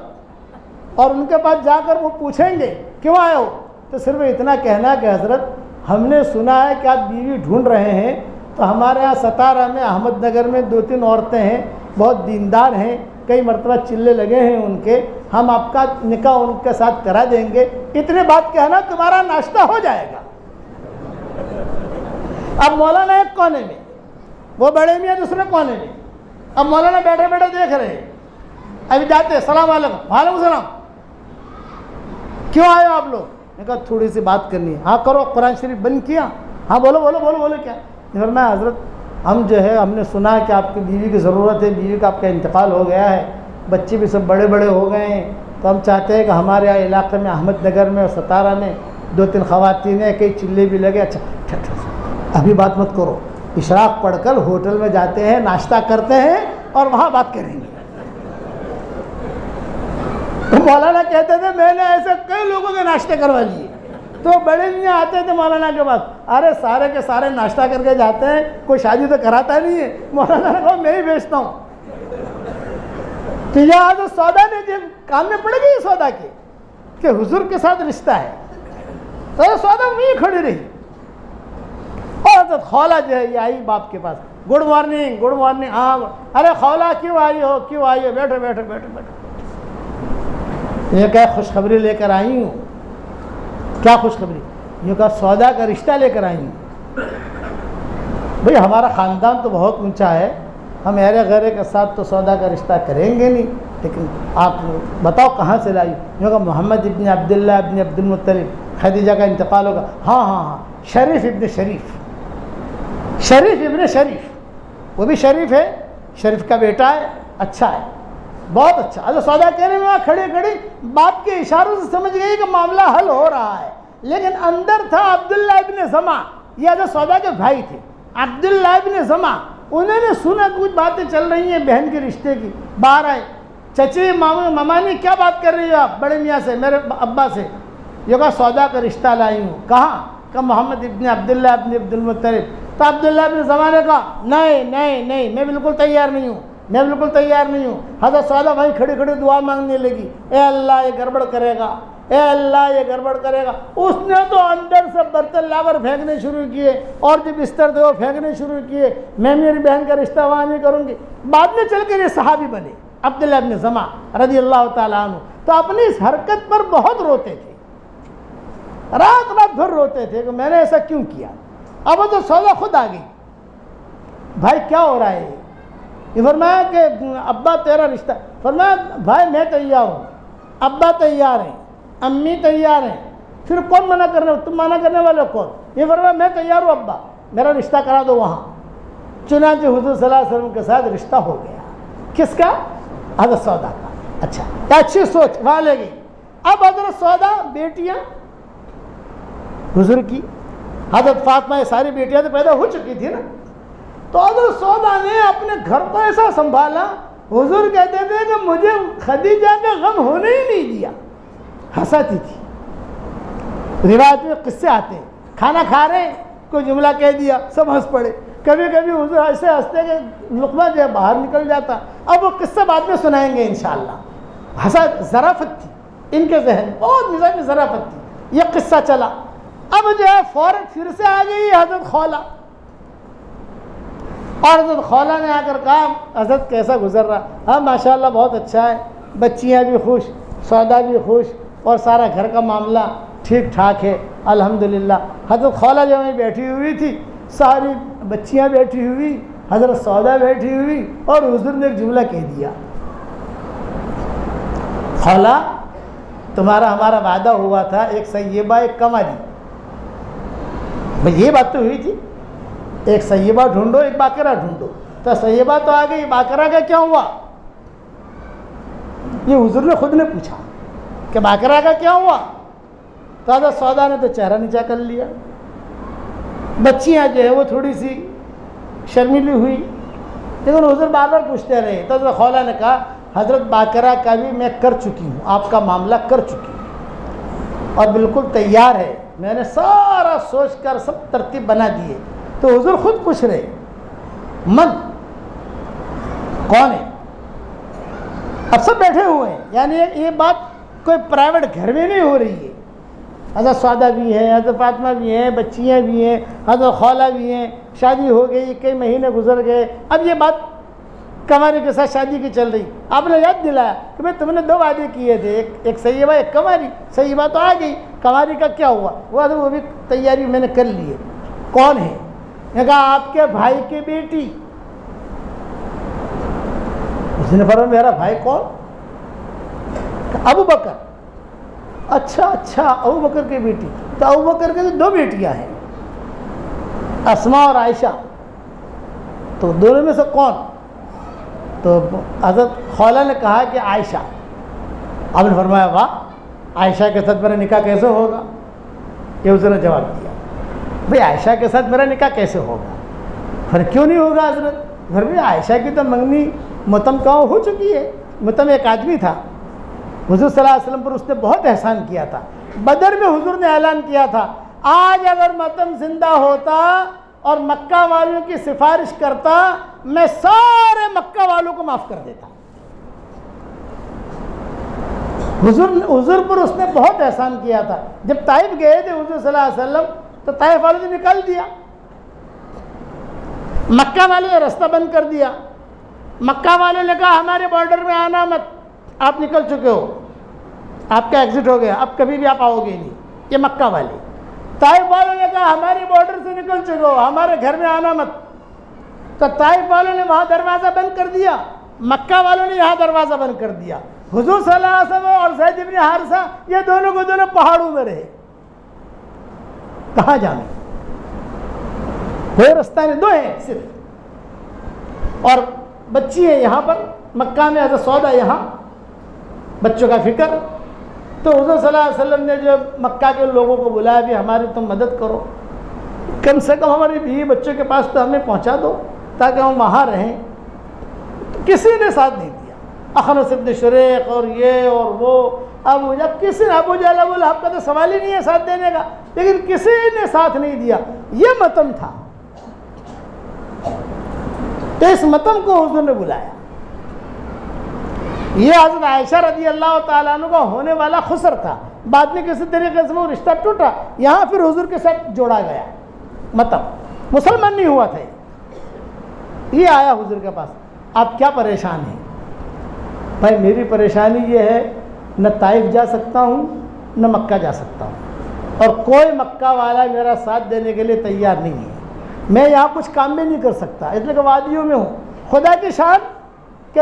اور ان کے پاس جا کر وہ پوچھیں گے کیوں آئے ہو، تو صرف اتنا کہنا کہ حضرت ہم نے سنا ہے کہ آپ بیوی ڈھونڈ رہے ہیں، تو ہمارے یہاں ستارہ میں احمد نگر میں 2-3 عورتیں ہیں، بہت دیندار ہیں، کئی مرتبہ چلے لگے ہیں ان کے، ہم آپ کا نکاح ان کے ساتھ کرا دیں گے. اتنی بات کہنا تمہارا ناشتہ ہو جائے گا. اب مولانا ایک کونے میں، وہ بڑے میاں دوسرے کونے میں. اب مولانا بیٹھے بیٹھے دیکھ رہے ہیں. ابھی جاتے السلام علیکم، وعلیکم السلام، کیوں آئے ہو آپ لوگ؟ نے کہا تھوڑی سی بات کرنی ہے. ہاں کرو. قرآن شریف بند کیا؟ ہاں بولو بولو بولو بولو. کیا؟ فرمایا حضرت ہم جو ہے ہم نے سنا ہے کہ آپ کی بیوی کی ضرورت ہے، بیوی کا آپ کا انتقال ہو گیا ہے، بچے بھی سب بڑے بڑے ہو گئے ہیں، تو ہم چاہتے ہیں کہ ہمارے یہاں علاقے میں احمد نگر میں اور ستارہ میں 2-3 خواتین ہیں، کئی چلے بھی لگے. اچھا ابھی بات مت کرو، اشراق پڑھ کر ہوٹل میں جاتے ہیں، ناشتہ کرتے ہیں اور وہاں بات کریں گے. تو مولانا کہتے تھے میں نے ایسے کئی لوگوں کے ناشتے کروا لیے. تو بڑے میاں آتے تھے مولانا کے پاس، ارے سارے کے سارے ناشتہ کر کے جاتے ہیں، کوئی شادی تو کراتا نہیں ہے. مولانا نے کہا میں ہی بیچتا ہوں. تو یہاں تو سودا نے جب کام میں پڑ گئی سودا کی کہ حضور کے ساتھ رشتہ ہے، تو سودا وہیں کھڑی رہی. اور حضرت خولہ جو ہے یہ آئی باپ کے پاس، گڈ مارننگ گڈ مارننگ. ہاں ارے خولہ کیوں آئی ہو کیوں آئی ہو؟ بیٹھو بیٹھو بیٹھو بیٹھو. یہ کہا خوشخبری لے کر آئی ہوں. کیا خوشخبری؟ یہ کہا سودا کا رشتہ لے کر آئی ہوں. بھئی ہمارا خاندان تو بہت اونچا ہے، ہم ایرے غیرے کے ساتھ تو سودا کا رشتہ کریں گے نہیں. لیکن آپ بتاؤ کہاں سے لائی؟ کہا محمد ابن عبداللہ ابن عبد المطلب، خدیجہ کا انتقال ہوگا۔ ہاں شریف ابن شریف، شریف ابن شریف، وہ بھی شریف ہے، شریف کا بیٹا ہے، اچھا ہے، بہت اچھا۔ حضرت سودا کہنے میں وہاں کھڑی کھڑی باپ کے اشاروں سے سمجھ گئی کہ معاملہ حل ہو رہا ہے، لیکن اندر تھا عبداللہ ابن زمع، یہ حضرت سودا کے بھائی تھے، عبداللہ ابن زمع۔ انہوں نے سنا کچھ باتیں چل رہی ہیں بہن کے رشتے کی، باہر آئے، چچی ممانی کیا بات کر رہی ہو آپ بڑے میاں سے، میرے ابا سے؟ یہ کہا سودا کا رشتہ لائی ہوں۔ کہاں؟ کہ محمد ابن عبداللہ ابن عبد المطلب۔ تو عبداللہ ابن زمع نے کہا نہیں میں بالکل تیار نہیں ہوں، میں بالکل تیار نہیں ہوں۔ حضرت سودا وہیں کھڑی کھڑی دعا مانگنے لگی، اے اللہ یہ گڑبڑ کرے گا، اے اللہ یہ گڑبڑ کرے گا۔ اس نے تو اندر سے برتن لا کر پھینکنے شروع کیے، اور جو بستر تھے وہ پھینکنے شروع کیے، میں میری بہن کا رشتہ وہاں نہیں کروں گی۔ بعد میں چل کر یہ صحابی بنے عبداللہ ابن زمع رضی اللہ تعالیٰ عنہ، تو اپنی اس حرکت پر بہت روتے تھے، رات بھر روتے تھے کہ میں نے ایسا کیوں کیا۔ اب تو سودا خود آ گئی، بھائی کیا ہو رہا ہے؟ یہ فرمایا کہ ابا تیرا رشتہ، فرمایا بھائی میں تیار ہوں، ابا تیار ہیں، امی تیار ہیں، پھر کون منع کرنے، تم منع کرنے والے کون؟ یہ فرمایا میں تیار ہوں ابا، میرا رشتہ کرا دو وہاں۔ چنانچہ حضور صلی اللہ علیہ وسلم کے ساتھ رشتہ ہو گیا۔ کس کا؟ حضرت سودا کا۔ اچھا اچھی سوچ وہاں لے گئی۔ اب حضرت سودا بیٹیاں حضور کی، حضرت فاطمہ، یہ ساری بیٹیاں تو پیدا ہو چکی تھی نا، تو حضرت سودا نے اپنے گھر کو ایسا سنبھالا، حضور کہتے تھے کہ مجھے خدیجہ کا غم ہونے ہی نہیں دیا، ہنساتی تھی۔ روایت میں قصے آتے ہیں، کھانا کھا رہے کوئی جملہ کہہ دیا سب ہنس پڑے، کبھی کبھی حضور ایسے ہنستے کہ لقمہ جو ہے باہر نکل جاتا۔ اب وہ قصہ بعد میں سنائیں گے انشاءاللہ۔ ہنسا، ظرافت تھی ان کے ذہن، بہت مزاج میں ظرافت تھی۔ یہ قصہ چلا، اب جو ہے فوراً پھر سے آ گئی حضرت خولہ، اور حضرت خولہ نے آ کر کہا حضرت کیسا گزر رہا؟ ہاں ماشاءاللہ بہت اچھا ہے، بچیاں بھی خوش، سودا بھی خوش، اور سارا گھر کا معاملہ ٹھیک ٹھاک ہے الحمدللہ۔ حضرت خولہ جو وہیں بیٹھی ہوئی تھی، ساری بچیاں بیٹھی ہوئی، حضرت سودا بیٹھی ہوئی، اور حضور نے ایک جملہ کہہ دیا، خولہ تمہارا ہمارا وعدہ ہوا تھا ایک سیبہ ایک کنواری، بھئی یہ بات تو ہوئی تھی، ایک سیبہ ڈھونڈو ایک باقرہ ڈھونڈو، تو سیبہ تو آ گئی، باقرہ کا کیا ہوا؟ یہ حضور نے خود نے پوچھا کہ باقرہ کا کیا ہوا؟ تو حضرت سودا نے تو چہرہ نیچا کر لیا۔ بچیاں جو ہے وہ تھوڑی سی شرمیلی ہوئی، لیکن حضور بار بار پوچھتے رہے، تو حضرت خولہ نے کہا حضرت باقرہ کا بھی میں کر چکی ہوں، آپ کا معاملہ کر چکی ہوں اور بالکل تیار ہے، میں نے سارا سوچ کر سب ترتیب بنا دیے۔ تو حضور خود پوچھ رہے من کون ہے؟ اب سب بیٹھے ہوئے ہیں، یعنی یہ بات کوئی پرائیویٹ گھر میں نہیں ہو رہی ہے، حضرت سودا بھی ہے، حضرت فاطمہ بھی ہیں، بچیاں بھی ہیں، حضرت خولہ بھی ہیں، شادی ہو گئی، کئی مہینے گزر گئے، اب یہ بات کنواری کے ساتھ شادی کی چل رہی۔ آپ نے یاد دلایا کہ بھائی تم نے دو وعدے کیے تھے، ایک سیبہ ایک کنواری، سیبہ تو آ گئی، کنواری کا کیا ہوا؟ وہ بھی تیاری میں نے کر لی ہے۔ کون ہے؟ نے کہا آپ کے بھائی کی بیٹی۔ اس نے فرمایا میرا بھائی کون؟ ابو بکر۔ اچھا ابو بکر کی بیٹی، تو ابو بکر کے دو بیٹیاں ہیں، اسماء اور عائشہ، تو دونوں میں سے کون؟ تو حضرت خولہ نے کہا کہ عائشہ۔ آپ نے فرمایا واہ، عائشہ کے ساتھ میرا نکاح کیسے ہوگا؟ یہ اس نے جواب دیا، بھئی عائشہ کے ساتھ میرا نکاح کیسے ہوگا؟ پھر کیوں نہیں ہوگا حضرت؟ پھر بھی عائشہ کی تو منگنی متم کہاں ہو چکی ہے، متم ایک آدمی تھا، حضور صلی اللہ علیہ وسلم پر اس نے بہت احسان کیا تھا۔ بدر میں حضور نے اعلان کیا تھا آج اگر متم زندہ ہوتا اور مکہ والوں کی سفارش کرتا، میں سارے مکہ والوں کو معاف کر دیتا۔ حضور پر اس نے بہت احسان کیا تھا۔ جب طائف گئے تھے حضور صلی اللہ علیہ وسلم تو طائف والوں نے نکال دیا، مکہ والوں نے راستہ بند کر دیا، مکہ والوں نے کہا ہمارے بارڈر میں آنا مت، آپ نکل چکے ہو، آپ کا ایگزٹ ہو گیا، اب کبھی بھی آپ آؤ گے نہیں۔ یہ مکہ والے۔ طائف والوں نے کہا ہمارے بارڈر سے نکل چکے ہو، ہمارے گھر میں آنا مت، تو طائف والوں نے وہاں دروازہ بند کر دیا۔ مکہ والوں نے یہاں دروازہ بند کر دیا. حضور صلی اللہ علیہ وسلم اور زید بن حارثہ یہ دونوں کو دونوں پہاڑوں میں رہے. کہاں جانا؟ کوئی رستہ نہیں, 2 ہیں صرف. اور بچی ہے یہاں پر مکہ میں, حضرت سودا یہاں, بچوں کا فکر. تو حضور صلی اللہ علیہ وسلم نے جو مکہ کے لوگوں کو بلایا بھی ہماری تم مدد کرو, کم سے کم ہماری بیوی بچوں کے پاس تو ہمیں پہنچا دو تاکہ ہم وہاں رہیں. تو کسی نے ساتھ نہیں دیا. اخنس بن شریق اور یہ اور وہ, ابو جب کسی نے, ابو جہل ابو لہب کا تو سوال ہی نہیں ہے ساتھ دینے کا, لیکن کسی نے ساتھ نہیں دیا. یہ متم تھا. تو اس متم کو حضور نے بلایا. یہ حضرت عائشہ رضی اللہ تعالیٰ عنہ کا ہونے والا خسر تھا. بعد میں کسی طریقے سے وہ رشتہ ٹوٹا, یہاں پھر حضور کے ساتھ جوڑا گیا. متم مسلمان نہیں ہوا تھا. یہ آیا حضور کے پاس, آپ کیا پریشان ہیں؟ بھائی میری پریشانی یہ ہے, نہ طائف جا سکتا ہوں نہ مکہ جا سکتا ہوں, اور کوئی مکہ والا میرا ساتھ دینے کے لیے تیار نہیں ہے. میں یہاں کچھ کام بھی نہیں کر سکتا, اس لیے کہ وادیوں میں ہوں. خدا کی شان کہ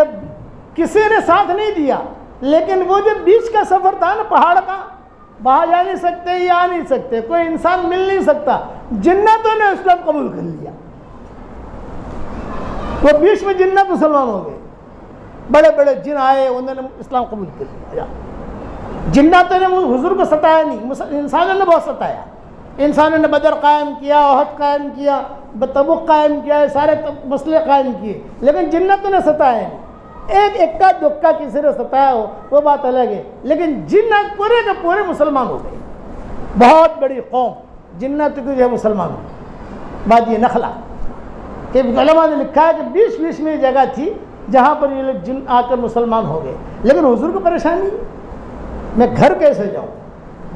کسی نے ساتھ نہیں دیا, لیکن وہ جو بیچ کا سفر تھا نا پہاڑ کا, وہاں جا نہیں سکتے, یہ آ نہیں سکتے, کوئی انسان مل نہیں سکتا. جنتوں نے اسلام قبول کر لیا. وہ بیچ میں جنت مسلمان ہو گئے. بڑے بڑے جن آئے, انہوں نے اسلام قبول کر لیا. جناتوں نے حضور کو ستایا نہیں, انسانوں نے بہت ستایا. انسانوں نے بدر قائم کیا, احد قائم کیا, تبوک قائم کیا, سارے مسئلے قائم کیے, لیکن جنتوں نے ستایا نہیں. ایک اکا دکا کسی نے ستایا ہو وہ بات الگ ہے, لیکن جنات پورے کے پورے مسلمان ہو گئے. بہت بڑی قوم جنات کی جو ہے مسلمان ہو. وادی نخلا کہ علماء نے لکھا ہے کہ بیچ بیچ میں جگہ تھی جہاں پر یہ لوگ جن آ کر مسلمان ہو گئے. لیکن حضور کو پریشانی, میں گھر کیسے جاؤں؟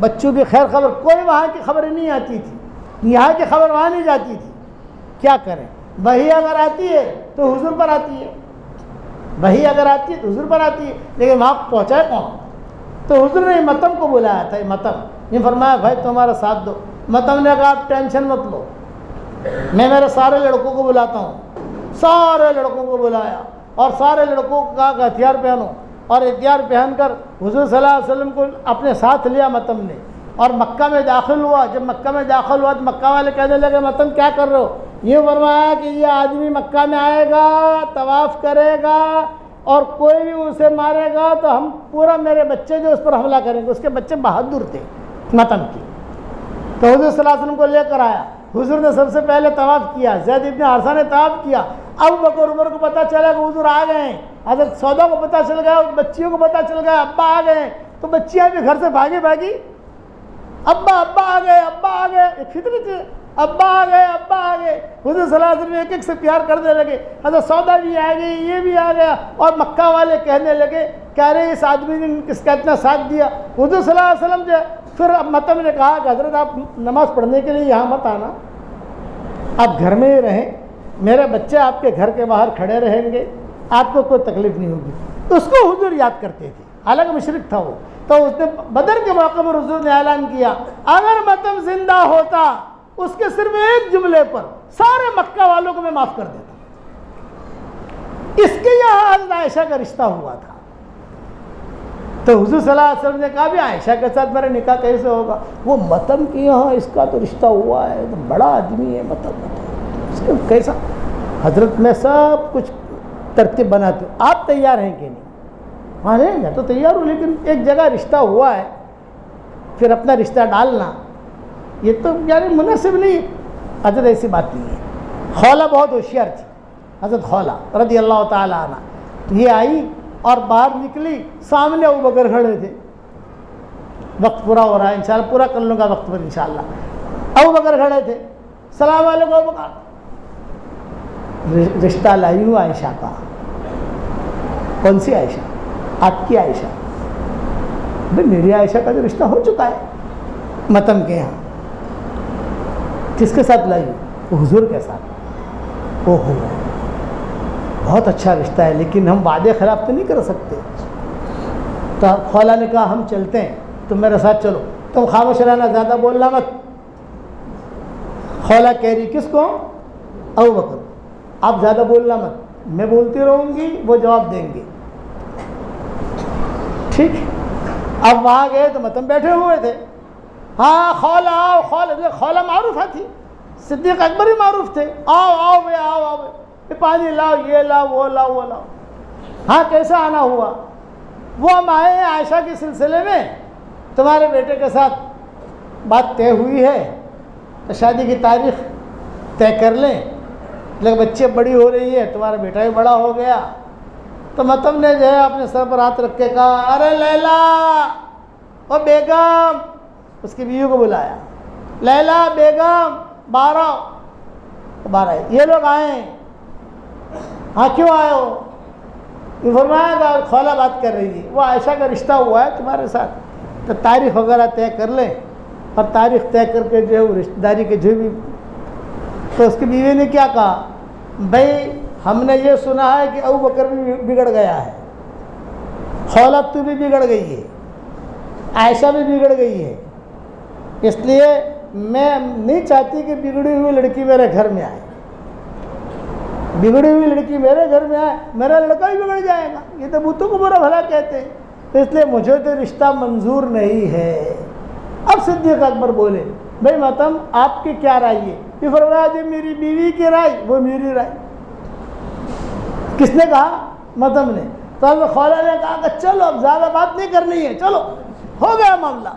بچوں کی خیر خبر, کوئی وہاں کی خبر نہیں آتی تھی, یہاں کی خبر وہاں نہیں جاتی تھی. کیا کریں؟ وحی اگر آتی ہے تو حضور پر آتی ہے, وحی اگر آتی ہے تو حضور پر آتی ہے, لیکن وہاں پہنچائے کون؟ تو حضور نے متم کو بلایا تھا. متم یہ فرمایا بھائی تمہارا ساتھ دو. متم نے کہا آپ ٹینشن مت لو, میں میرے سارے لڑکوں کو بلاتا ہوں. سارے لڑکوں کو بلایا اور سارے لڑکوں کو کہا کہ ہتھیار پہنو, اور ہتھیار پہن کر حضور صلی اللہ علیہ وسلم کو اپنے ساتھ لیا متم نے, اور مکہ میں داخل ہوا. جب مکہ میں داخل ہوا تو مکہ والے کہنے لگے متم کیا کر رہے ہو؟ یہ فرمایا کہ یہ آدمی مکہ میں آئے گا, طواف کرے گا, اور کوئی بھی اسے مارے گا تو ہم پورا میرے بچے جو اس پر حملہ کریں گے. اس کے بچے بہادر تھے متم کی. تو حضور صلی اللہ علیہ وسلم کو لے کر آیا. حضور نے سب سے پہلے طواف کیا, زید بن حارثہ نے طواف کیا. ابو بکر عمر کو پتہ چلا کہ حضور آ گئے ہیں. حضرت سودا کو پتہ چل گیا, بچیوں کو پتہ چل گیا ابا آ گئے ہیں. تو بچیاں بھی گھر سے بھاگی, ابا ابا آ گئے, ابا آ گئے. ایک فطرت ہے, ابا آ گئے, ابا آ گئے. حضور صلی اللہ علیہ وسلم ایک ایک سے پیار کرنے لگے. حضرت سودا بھی آ گئی, یہ بھی آ گیا, اور مکہ والے کہنے لگے کہہ رہے اس آدمی نے کس کا اتنا ساتھ دیا. حضور صلی اللہ علیہ وسلم جو پھر متم نے کہا کہ حضرت آپ نماز پڑھنے کے لیے یہاں مت آنا, آپ گھر میں ہی رہیں, میرے بچے آپ کے گھر کے باہر کھڑے رہیں گے, آپ کو کوئی تکلیف نہیں ہوگی. تو اس کو حضور یاد کرتے تھے, حالانکہ مشرک تھا وہ. تو اس نے بدر کے موقع پر حضور نے اعلان کیا اگر متم زندہ ہوتا اس کے صرف ایک جملے پر سارے مکہ والوں کو میں معاف کر دیتا. اس کے یہاں حضرت عائشہ کا رشتہ ہوا تھا. تو حضور صلی اللہ علیہ وسلم نے کہا بھی عائشہ کے ساتھ میرا نکاح کیسے ہوگا؟ وہ متم کے یہاں اس کا تو رشتہ ہوا ہے, تو بڑا آدمی ہے متم, اس کا کیسا؟ حضرت میں سب کچھ ترتیب بناتے ہوں, آپ تیار ہیں کہ نہیں؟ ہاں نہیں, میں تو تیار ہوں, لیکن ایک جگہ رشتہ ہوا ہے پھر اپنا رشتہ ڈالنا یہ تو یعنی مناسب نہیں. حضرت ایسی بات نہیں ہے. خولہ بہت ہوشیار تھی, حضرت خولہ رضی اللہ تعالیٰ عنہ. یہ آئی اور باہر نکلی, سامنے ابو بکر کھڑے تھے. وقت پورا ہو رہا ہے, انشاءاللہ پورا کر لوں گا وقت پر انشاءاللہ. ابو بکر کھڑے تھے, السلام علیکم ابو بکر. رشتہ لائی ہوں عائشہ کا. کون سی عائشہ؟ آپ کی عائشہ. بھائی میری عائشہ کا جو رشتہ ہو چکا ہے متم کے یہاں. کس کے ساتھ لائی؟ وہ حضور کے ساتھ. او ہو بہت اچھا رشتہ ہے, لیکن ہم وعدے خلاف تو نہیں کر سکتے. تو خولہ نے کہا ہم چلتے ہیں, تم میرے ساتھ چلو, تم خاموش رہنا, زیادہ بولنا مت. خولہ کہہ رہی کس کو؟ ابو بکر, آپ زیادہ بولنا مت. میں بولتی رہوں گی، وہ جواب دیں گے. ٹھیک. اب وہاں گئے تو متم بیٹھے ہوئے تھے. ہاں خولہ آؤ، خولہ معروفہ تھی، صدیق اکبر ہی معروف تھے. آؤ آؤ بھائی، آؤ آؤ بھائی، پانی لاؤ، یہ لاؤ، وہ لاؤ، وہ لاؤ. ہاں کیسے آنا ہوا؟ وہ ہم آئے ہیں عائشہ کے سلسلے میں، تمہارے بیٹے کے ساتھ بات طے ہوئی ہے تو شادی کی تاریخ طے کر لیں، لیکن بچے بڑی ہو رہی ہے، تمہارا بیٹا بھی بڑا ہو گیا. تو متم نے جو ہے اپنے سر پر ہاتھ رکھ کے کہا، ارے لیلا او بیگم، اس کی بیوی کو بلایا، لیلا بیگم باہر آؤ. باہر آئے. یہ لوگ آئے ہیں. ہاں کیوں آئے ہو؟ یہ فرمایا کہ خولہ بات کر رہی ہے، وہ عائشہ کا رشتہ ہوا ہے تمہارے ساتھ، تو تاریخ وغیرہ طے کر لیں. اور تاریخ طے کر کے جو ہے وہ رشتہ داری کے جو بھی. تو اس کی بیوی نے کیا کہا، بھائی ہم نے یہ سنا ہے کہ ابو بکر بھی بگڑ گیا ہے، خولہ تو بھی بگڑ گئی ہے، عائشہ بھی بگڑ گئی ہے، اس لیے میں نہیں چاہتی کہ بگڑی ہوئی لڑکی میرے گھر میں آئے. بگڑی ہوئی لڑکی میرے گھر میں آئے، میرا لڑکا بھی بگڑ جائے گا. یہ تو بتوں کو برا بھلا کہتے ہیں. تو اس لیے مجھے تو رشتہ منظور نہیں ہے. اب صدیق اکبر بولے، بھائی متم آپ کی کیا رائے ہے؟ یہ فرمایا جی میری بیوی کی رائے وہ میری رائے. کس نے کہا؟ متم نے. تو اب خولہ نے کہا کہ چلو اب زیادہ بات نہیں کرنی ہے، چلو ہو گیا معاملہ،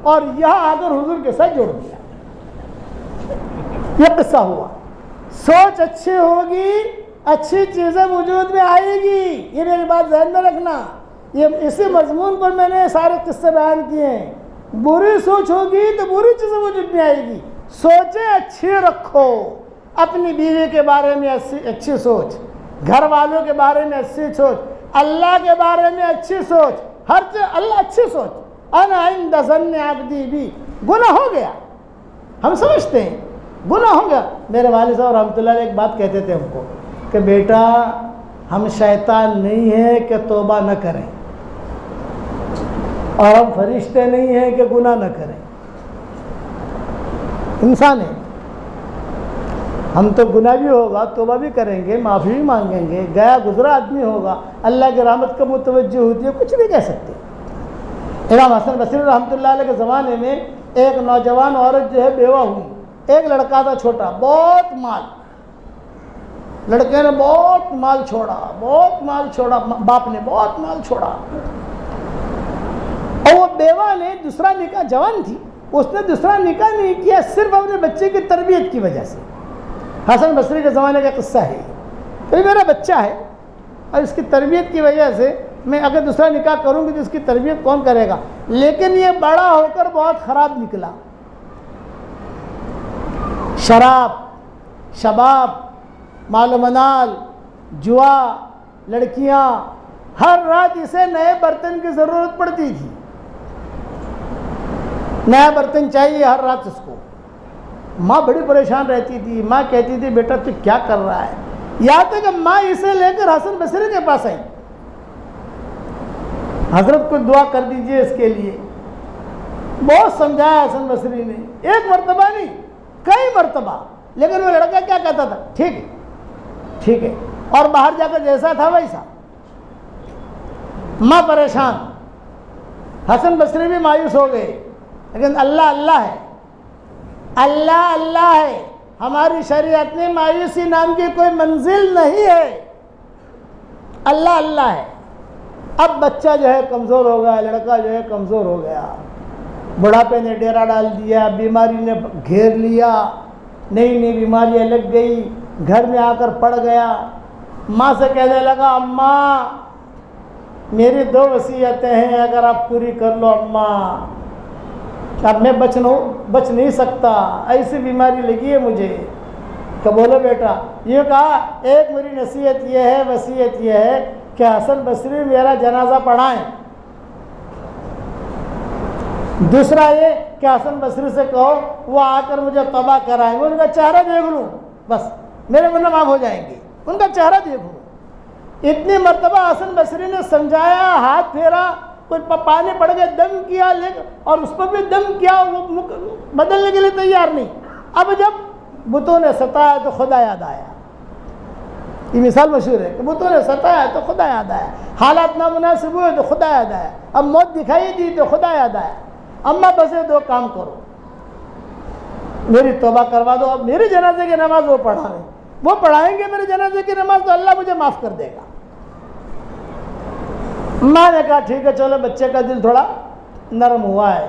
اور یہاں آ کر حضور کے ساتھ جوڑ دیا. یہ قصہ ہوا. سوچ اچھی ہوگی، اچھی چیزیں وجود میں آئے گی. یہ میری بات ذہن میں رکھنا. یہ اسی مضمون پر میں نے سارے قصے بیان کیے ہیں. بری سوچ ہوگی تو بری چیزیں وجود میں آئے گی. سوچیں اچھی رکھو، اپنی بیوی کے بارے میں اچھی سوچ، گھر والوں کے بارے میں اچھی سوچ، اللہ کے بارے میں اچھی سوچ، ہر چیز اللہ اچھی سوچ. انا عند ظن عبدی بھی. گناہ ہو گیا، ہم سمجھتے ہیں گناہ ہو گیا. میرے والد صاحب رحمۃ اللہ علیہ ایک بات کہتے تھے ہم کو کہ بیٹا ہم شیطان نہیں ہیں کہ توبہ نہ کریں، اور ہم فرشتے نہیں ہیں کہ گناہ نہ کریں. انسان ہے، ہم تو گناہ بھی ہوگا توبہ بھی کریں گے، معافی بھی مانگیں گے. گیا گزرا آدمی ہوگا، اللہ کی رحمت کا متوجہ ہوتی ہے، کچھ نہیں کہہ سکتے. امام حسن بصری رحمۃ اللہ علیہ کے زمانے میں ایک نوجوان عورت جو ہے بیوہ ہوئی. ایک لڑکا تھا چھوٹا، بہت مال، لڑکے نے بہت مال چھوڑا، باپ نے بہت مال چھوڑا. اور وہ بیوہ نے دوسرا نکاح، جوان تھی، اس نے دوسرا نکاح نہیں کیا صرف اپنے بچے کی تربیت کی وجہ سے. حسن بصری کے زمانے کا قصہ ہے. یہ میرا بچہ ہے اور اس کی تربیت کی وجہ سے میں اگر دوسرا نکاح کروں گی تو اس کی تربیت کون کرے گا. لیکن یہ بڑا ہو کر بہت خراب نکلا. شراب، شباب، مال و منال، جوا، لڑکیاں. ہر رات اسے نئے برتن کی ضرورت پڑتی تھی، نیا برتن چاہیے ہر رات اس کو. ماں بڑی پریشان رہتی تھی. ماں کہتی تھی بیٹا تو کیا کر رہا ہے. یہاں تک کہ ماں اسے لے کر حسن بصری کے پاس آئی، حضرت کو دعا کر دیجئے اس کے لیے. بہت سمجھایا حسن بصری نے، ایک مرتبہ نہیں کئی مرتبہ. لیکن وہ لڑکا کیا کہتا تھا، ٹھیک ہے ٹھیک ہے، اور باہر جا کر جیسا تھا ویسا. ماں پریشان، حسن بصری بھی مایوس ہو گئے. لیکن اللہ اللہ ہے، اللہ اللہ ہے. ہماری شریعت میں مایوسی نام کی کوئی منزل نہیں ہے. اللہ اللہ ہے. اب بچہ جو ہے کمزور ہو گیا، لڑکا جو ہے کمزور ہو گیا، بڑھاپے نے ڈیرا ڈال دیا، بیماری نے گھیر لیا، نئی نئی بیماریاں لگ گئی، گھر میں آ کر پڑ گیا. ماں سے کہنے لگا اماں میری 2 وصیتیں ہیں، اگر آپ پوری کر لو اماں. اب میں بچ نہیں سکتا، ایسی بیماری لگی ہے مجھے. کہ بولو بیٹا. یہ کہا ایک میری نصیحت یہ ہے، وصیت یہ ہے کہ حسن بصری میرا جنازہ پڑھائیں. دوسرا یہ کہ حسن بصری سے کہو وہ آ کر مجھے توبہ کرائیں، میں ان کا چہرہ دیکھ لوں، بس میرے گناہ معاف ہو جائیں گے، ان کا چہرہ دیکھوں. اتنی مرتبہ حسن بصری نے سمجھایا، ہاتھ پھیرا، کچھ پانی پڑ گئے، دم کیا، لیکن اور اس پر بھی دم کیا، وہ بدلنے کے لیے تیار نہیں. اب جب بتوں نے ستایا تو خدا یاد آیا. یہ مثال مشہور ہے کہ بتوں نے ستایا تو خدا یاد آیا، حالات نامناسب ہوئے تو خدا یاد آیا، اب موت دکھائی دی تو خدا یاد آیا، اما بسے دو کام کرو، میری توبہ کروا دو، اب میری جنازے کی نماز وہ پڑھائیں، وہ پڑھائیں گے میرے جنازے کی نماز تو اللہ مجھے معاف کر دے گا۔ ماں نے کہا ٹھیک ہے چلو، بچے کا دل تھوڑا نرم ہوا ہے،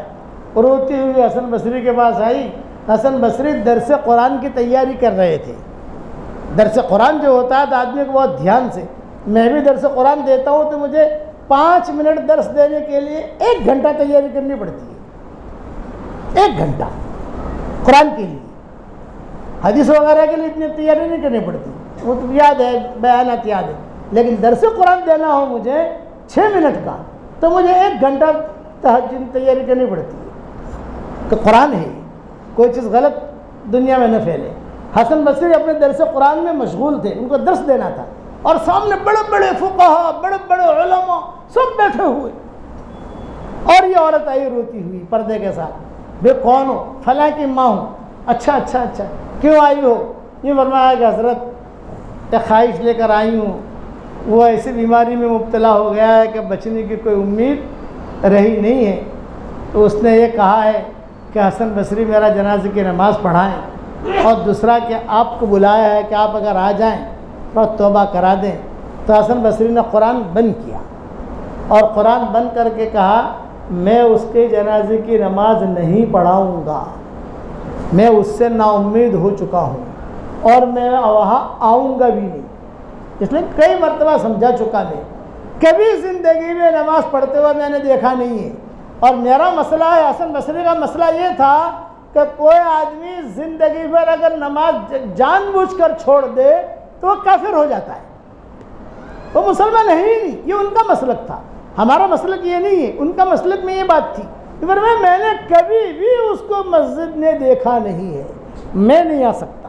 روتی ہوئی حسن بصری کے پاس آئی۔ حسن بصری درس قرآن کی تیاری کر رہے تھے۔ درس قرآن جو ہوتا ہے تو آدمی کو بہت دھیان سے، میں بھی درس قرآن دیتا ہوں تو مجھے 5 منٹ درس دینے کے لیے 1 گھنٹہ تیاری کرنی پڑتی ہے، 1 گھنٹہ قرآن کے لیے۔ حدیث وغیرہ کے لیے اتنی تیاری نہیں کرنی پڑتی، وہ تو یاد ہے، بیانات یاد ہے، لیکن درس قرآن دینا ہو مجھے 6 منٹ کا تو مجھے 1 گھنٹہ تہجد تیاری کرنی پڑتی ہے کہ قرآن ہے، کوئی چیز غلط دنیا میں نہ پھیلے۔ حسن بصری اپنے درس قرآن میں مشغول تھے، ان کو درس دینا تھا، اور سامنے بڑے بڑے فقہا، بڑے بڑے علماء سب بیٹھے ہوئے، اور یہ عورت آئی روتی ہوئی پردے کے ساتھ، بے کون ہو؟ فلاں کی ماں ہوں۔ اچھا اچھا اچھا، کیوں آئی ہو؟ یہ فرمایا کہ حضرت ایک خواہش لے کر آئی ہوں، وہ ایسی بیماری میں مبتلا ہو گیا ہے کہ بچنے کی کوئی امید رہی نہیں ہے، تو اس نے یہ کہا ہے کہ حسن بصری میرا جنازے کی نماز پڑھائیں، اور دوسرا کہ آپ کو بلایا ہے کہ آپ اگر آ جائیں اور توبہ کرا دیں۔ تو حسن بصری نے قرآن بند کیا اور قرآن بند کر کے کہا میں اس کے جنازے کی نماز نہیں پڑھاؤں گا، میں اس سے نا امید ہو چکا ہوں اور میں وہاں آؤں گا بھی نہیں۔ اس لیے کئی مرتبہ سمجھا چکا، میں کبھی زندگی میں نماز پڑھتے ہوئے میں نے دیکھا نہیں ہے، اور میرا مسئلہ ہے، حسن بصری کا مسئلہ یہ تھا کہ کوئی آدمی زندگی بھر اگر نماز جان بوجھ کر چھوڑ دے تو وہ کافر ہو جاتا ہے، وہ مسلمان ہے ہی نہیں۔ یہ ان کا مسلک تھا، ہمارا مسلک یہ نہیں ہے، ان کا مسلک میں یہ بات تھی۔ میں نے کبھی بھی اس کو مسجد میں دیکھا نہیں ہے، میں نہیں آ سکتا۔